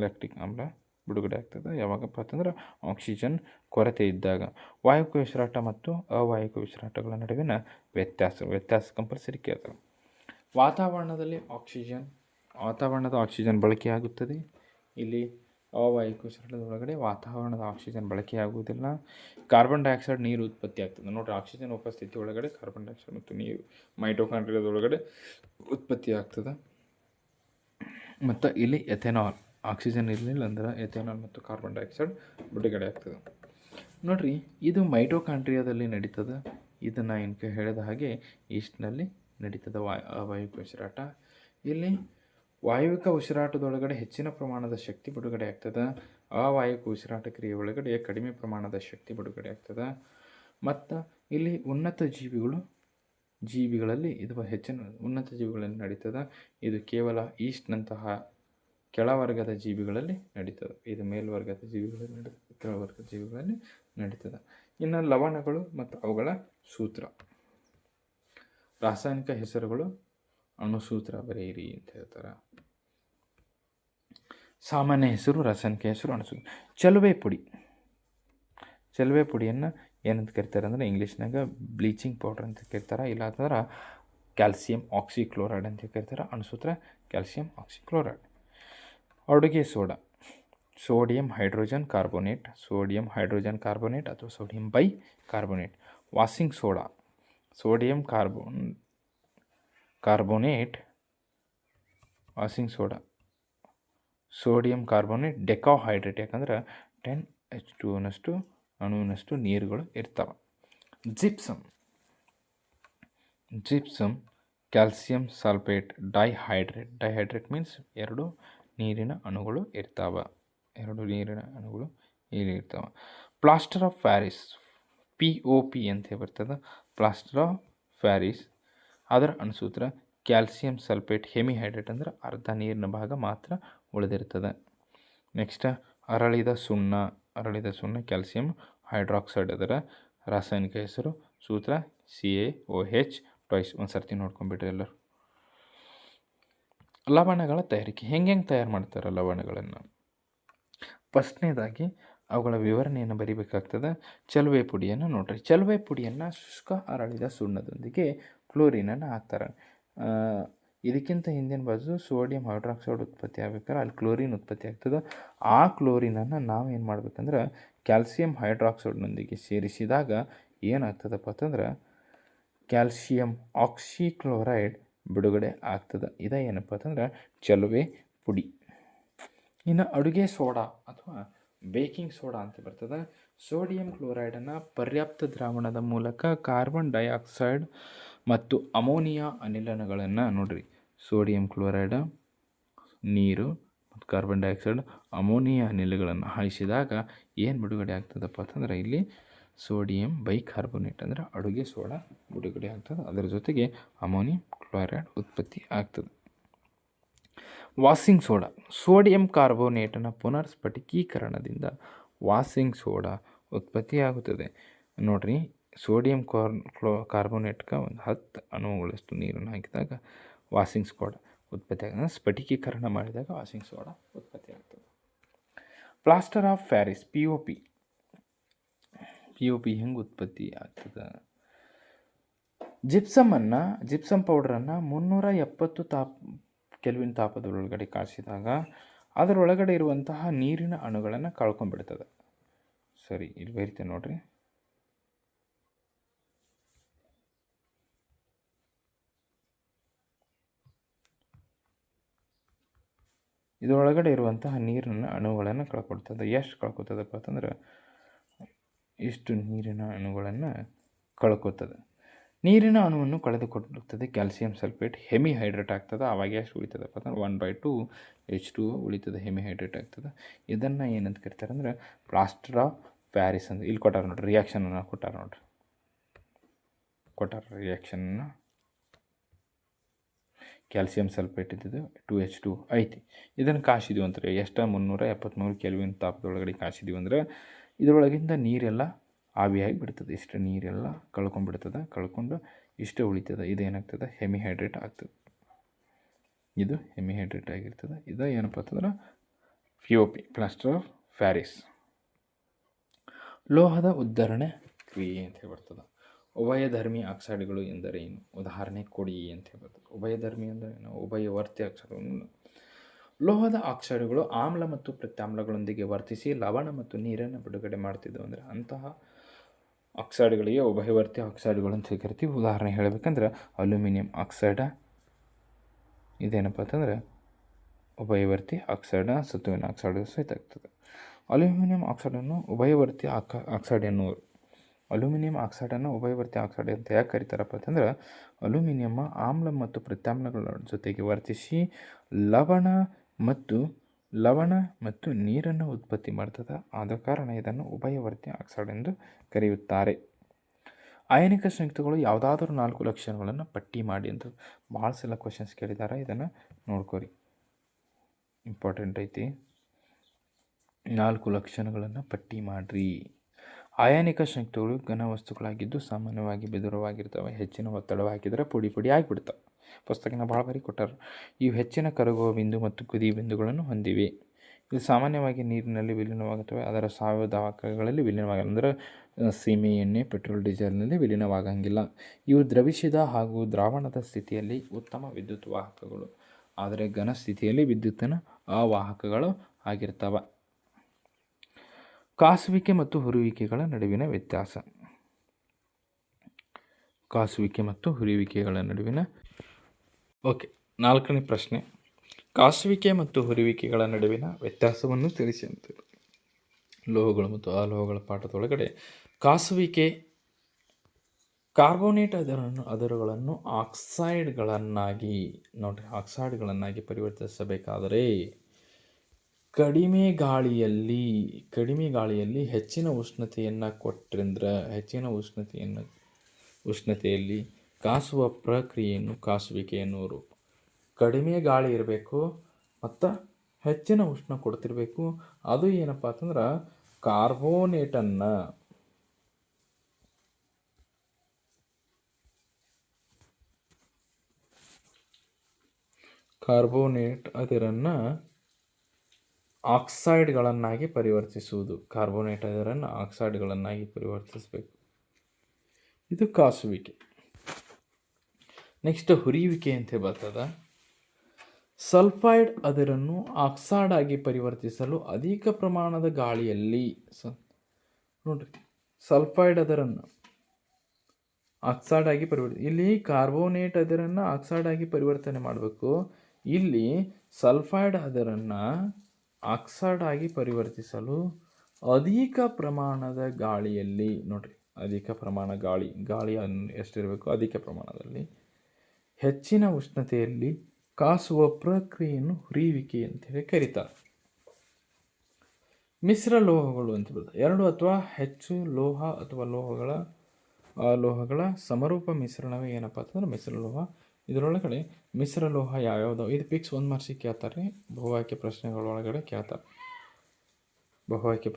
ಲ್ಯಾಕ್ಟಿಕ್ ಆಮ್ಲ ಬಿಡುಗಡೆ ಆಗ್ತದೆ ಯಾವಾಗಪ್ಪ ಅಂತಂದ್ರೆ ಆಕ್ಸಿಜನ್ ಕೊರತೆ ಇದ್ದಾಗ. ವಾಯುವಿಕ ಉಸಿರಾಟ ಮತ್ತು ಅವಾಯುವಿಕ ಉಸಿರಾಟಗಳ ನಡುವಿನ ವ್ಯತ್ಯಾಸ ಕಂಪಲ್ಸರಿ ಕೇಳ್ತಾರೆ. ವಾತಾವರಣದ ಆಕ್ಸಿಜನ್ ಬಳಕೆಯಾಗುತ್ತದೆ. ಇಲ್ಲಿ ಅವಾಯುವಿಕ ಉಸಿರಾಟದೊಳಗಡೆ ವಾತಾವರಣದ ಆಕ್ಸಿಜನ್ ಬಳಕೆಯಾಗುವುದಿಲ್ಲ. ಕಾರ್ಬನ್ ಡೈಆಕ್ಸೈಡ್ ನೀರು ಉತ್ಪತ್ತಿ ಆಗ್ತದೆ. ನೋಡಿರಿ, ಆಕ್ಸಿಜನ್ ಉಪಸ್ಥಿತಿ ಒಳಗಡೆ ಕಾರ್ಬನ್ ಡೈಆಕ್ಸೈಡ್ ಮತ್ತು ನೀರು ಮೈಟೊಕಾಂಡ್ರಿಯಾದೊಳಗಡೆ ಉತ್ಪತ್ತಿ ಆಗ್ತದೆ. ಮತ್ತು ಇಲ್ಲಿ ಎಥೆನಾಲ್, ಆಕ್ಸಿಜನ್ ಇರಲಿಲ್ಲ ಅಂದ್ರೆ ಎಥೆನಾಲ್ ಮತ್ತು ಕಾರ್ಬನ್ ಡೈಆಕ್ಸೈಡ್ ಬಿಡುಗಡೆ ಆಗ್ತದೆ. ನೋಡಿರಿ, ಇದು ಮೈಟೊಕಾಂಡ್ರಿಯಾದಲ್ಲಿ ನಡೀತದೆ. ಇದನ್ನು ಏನಕ್ಕೆ ಹೇಳಿದ ಹಾಗೆ ಈಸ್ಟ್ನಲ್ಲಿ ನಡೀತದೆ ಅವಾಯುವಿಕ ಉಸಿರಾಟ. ಇಲ್ಲಿ ವಾಯುವಿಕ ಉಸಿರಾಟದೊಳಗಡೆ ಹೆಚ್ಚಿನ ಪ್ರಮಾಣದ ಶಕ್ತಿ ಬಿಡುಗಡೆ ಆಗ್ತದೆ. ಅವಾಯುವಿಕ ಉಸಿರಾಟ ಕ್ರಿಯೆ ಒಳಗಡೆ ಕಡಿಮೆ ಪ್ರಮಾಣದ ಶಕ್ತಿ ಬಿಡುಗಡೆ ಆಗ್ತದೆ. ಮತ್ತು ಇಲ್ಲಿ ಜೀವಿಗಳಲ್ಲಿ ಇದು ಹೆಚ್ಚಿನ ಉನ್ನತ ಜೀವಿಗಳಲ್ಲಿ ನಡೀತದೆ. ಇದು ಕೇವಲ ಈಸ್ಟ್ನಂತಹ ಕೆಳವರ್ಗದ ಜೀವಿಗಳಲ್ಲಿ ನಡೀತದೆ. ಇದು ಮೇಲ್ವರ್ಗದ ಜೀವಿಗಳಲ್ಲಿ ನಡೀತದೆ, ಕೆಳವರ್ಗದ ಜೀವಿಗಳಲ್ಲಿ ನಡೀತದೆ. ಇನ್ನು ಲವಣಗಳು ಮತ್ತು ಅವುಗಳ ಸೂತ್ರ, ರಾಸಾಯನಿಕ ಹೆಸರುಗಳು, ಅಣುಸೂತ್ರ ಬರೆಯಿರಿ ಅಂತ ಹೇಳ್ತಾರೆ. ಸಾಮಾನ್ಯ ಹೆಸರು, ರಾಸಾಯನಿಕ ಹೆಸರು, ಅಣುಸೂತ್ರ. ಚಲುವೆ ಪುಡಿಯನ್ನು ಏನಂತ ಕರಿತಾರೆ ಅಂದರೆ ಇಂಗ್ಲೀಷ್ನಾಗ ಬ್ಲೀಚಿಂಗ್ ಪೌಡ್ರ್ ಅಂತ ಕರಿತಾರೆ. ಇಲ್ಲ ಅಂತಂದ್ರೆ ಕ್ಯಾಲ್ಸಿಯಂ ಆಕ್ಸಿಕ್ಲೋರೈಡ್ ಅಂತ ಕರಿತಾರೆ. ಅಣುಸೂತ್ರ ಕ್ಯಾಲ್ಸಿಯಂ ಆಕ್ಸಿಕ್ಲೋರೈಡ್. ಅಡುಗೆ ಸೋಡಾ, ಸೋಡಿಯಂ ಹೈಡ್ರೋಜನ್ ಕಾರ್ಬೋನೇಟ್ ಅಥವಾ sodium bicarbonate. Washing soda, sodium carbonate washing soda, sodium carbonate decahydrate, ಯಾಕಂದ್ರೆ 10H2O ಅಣುವಿನಷ್ಟು ನೀರುಗಳು ಇರ್ತವೆ. Gypsum calcium sulphate dihydrate means 2 ನೀರಿನ ಅಣುಗಳು ಇರ್ತಾವೆ. ಇಲ್ಲಿ ಇರ್ತಾವೆ. ಪ್ಲಾಸ್ಟರ್ ಆಫ್ ಪ್ಯಾರಿಸ್, POP ಅಂತ ಬರ್ತದೆ. ಪ್ಲಾಸ್ಟರ್ ಆಫ್ ಪ್ಯಾರಿಸ್, ಅದರ ಅಣುಸೂತ್ರ ಕ್ಯಾಲ್ಸಿಯಂ ಸಲ್ಫೇಟ್ ಹೆಮಿಹೈಡ್ರೇಟ್, ಅಂದ್ರೆ ಅರ್ಧ ನೀರಿನ ಭಾಗ ಮಾತ್ರ ಉಳಿದಿರ್ತದೆ. ನೆಕ್ಸ್ಟ್, ಅರಳಿದ ಸುಣ್ಣ ಕ್ಯಾಲ್ಸಿಯಂ ಹೈಡ್ರಾಕ್ಸೈಡ್, ಅದರ ರಾಸಾಯನಿಕ ಹೆಸರು, ಸೂತ್ರ CaOH ಟ್ವೈಸ್. ಒಂದು ಸರ್ತಿ ನೋಡ್ಕೊಂಡ್ಬಿಟ್ರಿ ಎಲ್ಲರೂ. ಲವಣಗಳ ತಯಾರಿಕೆ ಹೆಂಗೆ ತಯಾರು ಮಾಡ್ತಾರೆ ಲವಣಗಳನ್ನು? ಫಸ್ಟ್ನೇದಾಗಿ ಅವುಗಳ ವಿವರಣೆಯನ್ನು ಬರಿಬೇಕಾಗ್ತದೆ. ಚಲುವೆ ಪುಡಿಯನ್ನು ನೋಡ್ರಿ. ಚಲುವೆ ಪುಡಿಯನ್ನು ಶುಷ್ಕ ಅರಳಿದ ಸುಣ್ಣದೊಂದಿಗೆ ಕ್ಲೋರಿನನ್ನು ಹಾಕ್ತಾರೆ. ಇದಕ್ಕಿಂತ ಹಿಂದಿನ ಬಾಜು ಸೋಡಿಯಂ ಹೈಡ್ರಾಕ್ಸೈಡ್ ಉತ್ಪತ್ತಿ ಆಗ್ಬೇಕಾದ್ರೆ ಅಲ್ಲಿ ಕ್ಲೋರಿನ್ ಉತ್ಪತ್ತಿ ಆಗ್ತದೆ. ಆ ಕ್ಲೋರಿನನ್ನು ನಾವು ಏನು ಮಾಡ್ಬೇಕಂದ್ರೆ ಕ್ಯಾಲ್ಸಿಯಂ ಹೈಡ್ರಾಕ್ಸೈಡ್ನೊಂದಿಗೆ ಸೇರಿಸಿದಾಗ ಏನಾಗ್ತದಪ್ಪ ಅಂತಂದ್ರೆ ಕ್ಯಾಲ್ಸಿಯಂ ಆಕ್ಸಿಕ್ಲೋರೈಡ್ ಬಿಡುಗಡೆ ಆಗ್ತದೆ. ಏನಪ್ಪ ಅಂತಂದ್ರೆ ಚಲುವೆ ಪುಡಿ. ಇನ್ನು ಅಡುಗೆ ಸೋಡಾ ಅಥವಾ ಬೇಕಿಂಗ್ ಸೋಡಾ ಅಂತ ಬರ್ತದೆ. ಸೋಡಿಯಂ ಕ್ಲೋರೈಡನ್ನು ಪರ್ಯಾಪ್ತ ದ್ರಾವಣದ ಮೂಲಕ ಕಾರ್ಬನ್ ಡೈಆಕ್ಸೈಡ್ ಮತ್ತು ಅಮೋನಿಯಾ ಅನಿಲಗಳನ್ನು ನೋಡ್ರಿ, ಸೋಡಿಯಂ ಕ್ಲೋರೈಡ್, ನೀರು ಮತ್ತು ಕಾರ್ಬನ್ ಡೈಆಕ್ಸೈಡ್, ಅಮೋನಿಯಾ ಅನಿಲಗಳನ್ನು ಹಾಯಿಸಿದಾಗ ಏನು ಬಿಡುಗಡೆ ಆಗ್ತದಪ್ಪ ಅಂತಂದ್ರೆ ಇಲ್ಲಿ ಸೋಡಿಯಂ ಬೈಕಾರ್ಬೋನೇಟ್ ಅಂದರೆ ಅಡುಗೆ ಸೋಡಾ ಬಿಡುಗಡೆ ಆಗ್ತದೆ. ಅದರ ಜೊತೆಗೆ ಅಮೋನಿಯಂ ಕ್ಲೋರೈಡ್ ಉತ್ಪತ್ತಿ ಆಗ್ತದೆ. ವಾಷಿಂಗ್ ಸೋಡಾ, ಸೋಡಿಯಂ ಕಾರ್ಬೋನೇಟನ ಪುನರ್ಸ್ಫಟಿಕೀಕರಣದಿಂದ ವಾಷಿಂಗ್ ಸೋಡಾ ಉತ್ಪತ್ತಿಯಾಗುತ್ತದೆ. ನೋಡ್ರಿ, ಸೋಡಿಯಂ ಕಾರ್ಬೋನೇಟ್ಗೆ ಒಂದು 10 ಅಣುಗಳಷ್ಟು ನೀರನ್ನು ಹಾಕಿದಾಗ ವಾಷಿಂಗ್ ಸೋಡಾ ಉತ್ಪತ್ತಿ ಆಗ್ತದೆ. ಸ್ಫಟಿಕೀಕರಣ ಮಾಡಿದಾಗ ವಾಷಿಂಗ್ ಸೋಡಾ ಉತ್ಪತ್ತಿ ಆಗ್ತದೆ. ಪ್ಲಾಸ್ಟರ್ ಆಫ್ ಪ್ಯಾರಿಸ್, POP ಹೆಂಗೆ ಉತ್ಪತ್ತಿ ಆಗ್ತದೆ? ಜಿಪ್ಸಮ್ ಪೌಡ್ರನ್ನು 370 ಕೆಲ್ವಿನ್ ತಾಪದೊಳಗಡೆ ಕಾಯಿಸಿದಾಗ ಅದರೊಳಗಡೆ ಇರುವಂತಹ ನೀರಿನ ಅಣುಗಳನ್ನು ಕಳ್ಕೊಂಡ್ಬಿಡ್ತದೆ. ಸರಿ, ಇಲ್ಲಿ ಬರಿತೇನೆ ನೋಡ್ರಿ. ಇದರೊಳಗಡೆ ಇರುವಂತಹ ನೀರಿನ ಅಣುಗಳನ್ನು ಕಳ್ಕೊಳ್ತದೆ. ಎಷ್ಟು ಕಳ್ಕೊತದಪ್ಪ ಅಂತಂದ್ರೆ ಇಷ್ಟು ನೀರಿನ ಅಣುಗಳನ್ನು ಕಳ್ಕೊತದೆ. ನೀರಿನ ಅಣುವನ್ನು ಕಳೆದುಕೊಳ್ಳುತ್ತದೆ. ಕ್ಯಾಲ್ಸಿಯಂ ಸಲ್ಫೇಟ್ ಹೆಮಿಹೈಡ್ರೇಟ್ ಆಗ್ತದೆ. ಆವಾಗ ಎಷ್ಟು ಉಳಿತದಪ್ಪ ಅಂದ್ರೆ 1/2 H2O ಉಳಿತದೆ, ಹೆಮಿಹೈಡ್ರೇಟ್ ಆಗ್ತದೆ. ಇದನ್ನು ಏನಂತ ಕರಿತಾರೆ ಅಂದ್ರೆ ಪ್ಲಾಸ್ಟರ್ ಆಫ್ ಪ್ಯಾರಿಸ್ ಅಂತ. ಇಲ್ಲಿ ಕೊಟ್ಟಾರ ನೋಡ್ರಿ, ರಿಯಾಕ್ಷನನ್ನು ರಿಯಾಕ್ಷನನ್ನು ಕ್ಯಾಲ್ಸಿಯಂ ಸಲ್ಫೇಟ್ ಇದ್ದಿದ್ದು 2H2 ಐತಿ. ಇದನ್ನು ಕಾಸಿದ್ವಿ ಅಂದ್ರೆ ಎಷ್ಟು 373 ಕೆಲ್ವಿನ್ ತಾಪದೊಳಗಡೆ ಕಾಸಿದ್ವಿ ಅಂದ್ರೆ ಇದರೊಳಗಿಂದ ನೀರೆಲ್ಲ ಆವಿಯಾಗಿ ಬಿಡ್ತದೆ. ಇಷ್ಟು ನೀರೆಲ್ಲ ಕಳ್ಕೊಂಡು ಇಷ್ಟೇ ಉಳಿತದೆ. ಇದೇನಾಗ್ತದೆ ಹೆಮಿಹೈಡ್ರೇಟ್ ಆಗ್ತದೆ. ಇದು ಹೆಮಿಹೈಡ್ರೇಟ್ ಆಗಿರ್ತದೆ. ಇದು ಏನಪ್ಪ ಅಂತಂದ್ರೆ POP ಪ್ಲಾಸ್ಟರ್ ಆಫ್ ಪ್ಯಾರಿಸ್. ಲೋಹದ ಉದ್ಧರಣೆ ಕ್ರಿಯೆ ಅಂತ ಹೇಳ್ಬರ್ತದೆ. ಉಭಯಧರ್ಮಿ ಆಕ್ಸೈಡ್ಗಳು ಎಂದರೇನು? ಉದಾಹರಣೆ ಕೊಡಿ ಅಂತ ಹೇಳ್ಬೋದು. ಉಭಯಧರ್ಮಿ ಅಂದರೆ ಉಭಯವರ್ತಿ ಆಕ್ಸೈಡ್ಗಳು. ಲೋಹದ ಆಕ್ಸೈಡ್ಗಳು ಆಮ್ಲ ಮತ್ತು ಪ್ರತ್ಯಾಮ್ಲಗಳೊಂದಿಗೆ ವರ್ತಿಸಿ ಲವಣ ಮತ್ತು ನೀರನ್ನು ಬಿಡುಗಡೆ ಮಾಡ್ತಿದ್ದವು. ಅಂದರೆ ಅಂತಹ ಆಕ್ಸೈಡ್ಗಳಿಗೆ ಉಭಯವರ್ತಿ ಆಕ್ಸೈಡ್ಗಳು ಅಂತ ಕರಿತೀವಿ. ಉದಾಹರಣೆ ಹೇಳಬೇಕಂದ್ರೆ ಅಲ್ಯೂಮಿನಿಯಂ ಆಕ್ಸೈಡ ಇದೇನಪ್ಪ ಅಂತಂದರೆ ಉಭಯವರ್ತಿ ಆಕ್ಸೈಡ, ಸತುವಿನ ಆಕ್ಸೈಡ್ ಸಹಿತ ಆಗ್ತದೆ. ಅಲ್ಯೂಮಿನಿಯಂ ಆಕ್ಸೈಡನ್ನು ಉಭಯವರ್ತಿ ಆಕ್ಸೈಡ್ ಎನ್ನುವರು. ಅಲ್ಯೂಮಿನಿಯಂ ಆಕ್ಸೈಡನ್ನು ಉಭಯವರ್ತಿ ಆಕ್ಸೈಡ್ ಅಂತ ಯಾಕೆ ಕರೀತಾರಪ್ಪ ಅಂತಂದ್ರೆ ಅಲ್ಯೂಮಿನಿಯಂ ಆಮ್ಲ ಮತ್ತು ಪ್ರತ್ಯಾಮ್ಲಗಳ ಜೊತೆಗೆ ವರ್ತಿಸಿ ಲವಣ ಮತ್ತು ನೀರನ್ನು ಉತ್ಪತ್ತಿ ಮಾಡ್ತದೆ. ಆದ ಕಾರಣ ಇದನ್ನು ಉಭಯವರ್ತಿ ಆಕ್ಸೈಡ್ ಎಂದು ಕರೆಯುತ್ತಾರೆ. ಅಯಾನಿಕ ಸಂಯುಕ್ತಗಳು ಯಾವುದಾದ್ರೂ 4 ಲಕ್ಷಣಗಳನ್ನು ಪಟ್ಟಿ ಮಾಡಿ ಅಂತ ಭಾಳ ಸಲ ಕ್ವಶನ್ಸ್ ಕೇಳಿದ್ದಾರೆ. ಇದನ್ನು ನೋಡ್ಕೊರಿ, ಇಂಪಾರ್ಟೆಂಟ್ ಐತಿ. 4 ಲಕ್ಷಣಗಳನ್ನು ಪಟ್ಟಿ ಮಾಡಿರಿ. ಅಯಾನಿಕ ಸಂಯುಕ್ತಗಳು ಘನವಸ್ತುಗಳಾಗಿದ್ದು ಸಾಮಾನ್ಯವಾಗಿ ಬಿದುರವಾಗಿರ್ತವೆ. ಹೆಚ್ಚಿನ ಒತ್ತಡ ಹಾಕಿದರೆ ಪುಡಿ ಆಗಿಬಿಡ್ತವೆ. ಪುಸ್ತಕನ ಭಾಳ ಬಾರಿ ಕೊಟ್ಟಾರೆ. ಇವು ಹೆಚ್ಚಿನ ಕರಗುವ ಬಿಂದು ಮತ್ತು ಕುದಿ ಬಿಂದುಗಳನ್ನು ಹೊಂದಿವೆ. ಇದು ಸಾಮಾನ್ಯವಾಗಿ ನೀರಿನಲ್ಲಿ ವಿಲೀನವಾಗುತ್ತವೆ. ಅದರ ಸಾವಯವ ದಾಹಕಗಳಲ್ಲಿ ವಿಲೀನವಾಗಲ್ಲ. ಅಂದರೆ ಸೀಮೆ ಎಣ್ಣೆ, ಪೆಟ್ರೋಲ್, ಡೀಸೆಲ್ನಲ್ಲಿ ವಿಲೀನವಾಗಂಗಿಲ್ಲ. ಇವು ದ್ರವಿಸಿದ ಹಾಗೂ ದ್ರಾವಣದ ಸ್ಥಿತಿಯಲ್ಲಿ ಉತ್ತಮ ವಿದ್ಯುತ್ ವಾಹಕಗಳು. ಆದರೆ ಘನ ಸ್ಥಿತಿಯಲ್ಲಿ ವಿದ್ಯುತ್ತಿನ ಅವಾಹಕಗಳು ಆಗಿರ್ತವೆ. ಕಾಸುವಿಕೆ ಮತ್ತು ಹುರುವಿಕೆಗಳ ನಡುವಿನ ವ್ಯತ್ಯಾಸ. ಕಾಸುವಿಕೆ ಮತ್ತು ಹುರುವಿಕೆಗಳ ನಡುವಿನ ಓಕೆ 4ನೇ ಪ್ರಶ್ನೆ. ಕಾಸುವಿಕೆ ಮತ್ತು ಹುರುವಿಕೆಗಳ ನಡುವಿನ ವ್ಯತ್ಯಾಸವನ್ನು ತಿಳಿಸಿ ಅಂತ. ಲೋಹಗಳು ಮತ್ತು ಅಲೋಹಗಳ ಪಾಠದೊಳಗಡೆ ಕಾಸುವಿಕೆ ಕಾರ್ಬೋನೇಟ್ ಅದರುಗಳನ್ನು ಆಕ್ಸೈಡ್ಗಳನ್ನಾಗಿ ಪರಿವರ್ತಿಸಬೇಕಾದರೆ ಕಡಿಮೆ ಗಾಳಿಯಲ್ಲಿ ಹೆಚ್ಚಿನ ಉಷ್ಣತೆಯನ್ನು ಕೊಟ್ಟರೆ ಉಷ್ಣತೆಯಲ್ಲಿ ಕಾಸುವ ಪ್ರಕ್ರಿಯೆಯನ್ನು ಕಾಸುವಿಕೆ ಎನ್ನುವರು. ಕಡಿಮೆ ಗಾಳಿ ಇರಬೇಕು ಮತ್ತು ಹೆಚ್ಚಿನ ಉಷ್ಣ ಕೊಡ್ತಿರ್ಬೇಕು. ಅದು ಏನಪ್ಪ ಅಂತಂದ್ರೆ ಕಾರ್ಬೋನೇಟ್ ಅದರನ್ನು ಆಕ್ಸೈಡ್ಗಳನ್ನಾಗಿ ಪರಿವರ್ತಿಸುವುದು. ಕಾರ್ಬೋನೇಟ್ ಅದರನ್ನು ಆಕ್ಸೈಡ್ಗಳನ್ನಾಗಿ ಪರಿವರ್ತಿಸಬೇಕು. ಇದು ಕಾಸುವಿಕೆ. ನೆಕ್ಸ್ಟ್ ಹುರಿಯುವಿಕೆ ಅಂತ ಬರ್ತದೆ. ಸಲ್ಫೈಡ್ ಅದರನ್ನು ಆಕ್ಸೈಡ್ ಆಗಿ ಪರಿವರ್ತಿಸಲು ಅಧಿಕ ಪ್ರಮಾಣದ ಗಾಳಿಯಲ್ಲಿ ಸಲ್ಫೈಡ್ ಅದರನ್ನು ಆಕ್ಸೈಡ್ ಆಗಿ ಇಲ್ಲಿ ಕಾರ್ಬೋನೇಟ್ ಅದರನ್ನು ಆಕ್ಸೈಡ್ ಆಗಿ ಪರಿವರ್ತನೆ ಮಾಡಬೇಕು. ಇಲ್ಲಿ ಸಲ್ಫೈಡ್ ಅದರನ್ನು ಆಕ್ಸೈಡ್ ಆಗಿ ಪರಿವರ್ತಿಸಲು ಅಧಿಕ ಪ್ರಮಾಣದ ಗಾಳಿಯಲ್ಲಿ ಅಧಿಕ ಪ್ರಮಾಣ ಗಾಳಿ ಎಷ್ಟಿರಬೇಕು ಅಧಿಕ ಪ್ರಮಾಣದಲ್ಲಿ ಹೆಚ್ಚಿನ ಉಷ್ಣತೆಯಲ್ಲಿ ಕಾಸುವ ಪ್ರಕ್ರಿಯೆಯನ್ನು ಹುರಿಯುವಿಕೆ ಅಂತೇಳಿ ಕರೀತಾರೆ. ಮಿಶ್ರ ಲೋಹಗಳು ಅಂತ ಬರ್ತದೆ. 2 ಅಥವಾ ಹೆಚ್ಚು ಲೋಹ ಅಥವಾ ಲೋಹಗಳ ಸಮರೂಪ ಮಿಶ್ರಣವೇ ಏನಪ್ಪ ಅಂತಂದ್ರೆ ಮಿಶ್ರಲೋಹ. ಇದರೊಳಗಡೆ ಮಿಶ್ರಲೋಹ ಯಾವ್ಯಾವುದು ಇದು ಪಿಕ್ಸ್ 1 ಮಾರ್ಕ್ಸಿಗೆ ಕೇಳ್ತಾರೆ. ಬಹುಆಯ್ಕೆ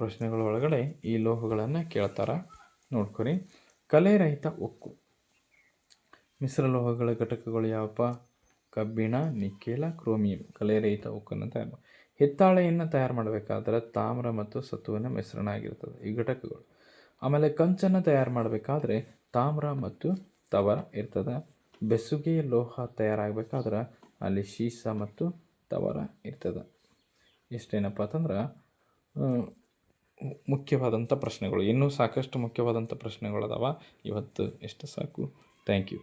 ಪ್ರಶ್ನೆಗಳೊಳಗಡೆ ಈ ಲೋಹಗಳನ್ನು ಕೇಳ್ತಾರೆ. ನೋಡ್ಕೊರಿ. ಕಲೆರಹಿತ ಉಕ್ಕು. ಮಿಶ್ರಲೋಹಗಳ ಘಟಕಗಳು ಯಾವಪ್ಪ? ಕಬ್ಬಿಣ, ನಿಕ್ಕೆಲ, ಕ್ರೋಮಿಯಂ. ಕಲೆರಹಿತ ಉಕ್ಕನ್ನು ತಯಾರು ಹಿತ್ತಾಳೆಯನ್ನು ತಯಾರು ಮಾಡಬೇಕಾದ್ರೆ ತಾಮ್ರ ಮತ್ತು ಸತುವಿನ ಮಿಶ್ರಣ ಆಗಿರ್ತದೆ ಈ ಘಟಕಗಳು. ಆಮೇಲೆ ಕಂಚನ್ನು ತಯಾರು ಮಾಡಬೇಕಾದ್ರೆ ತಾಮ್ರ ಮತ್ತು ತವರ ಇರ್ತದೆ. ಬೆಸುಗೆ ಲೋಹ ತಯಾರಾಗಬೇಕಾದ್ರೆ ಅಲ್ಲಿ ಸೀಸ ಮತ್ತು ತವರ ಇರ್ತದೆ. ಇಷ್ಟೇನಪ್ಪ ಅಂತಂದ್ರೆ ಮುಖ್ಯವಾದಂಥ ಪ್ರಶ್ನೆಗಳು. ಇನ್ನೂ ಸಾಕಷ್ಟು ಮುಖ್ಯವಾದಂಥ ಪ್ರಶ್ನೆಗಳು ಅದಾವ. ಇವತ್ತು ಎಷ್ಟು ಸಾಕು. Thank you.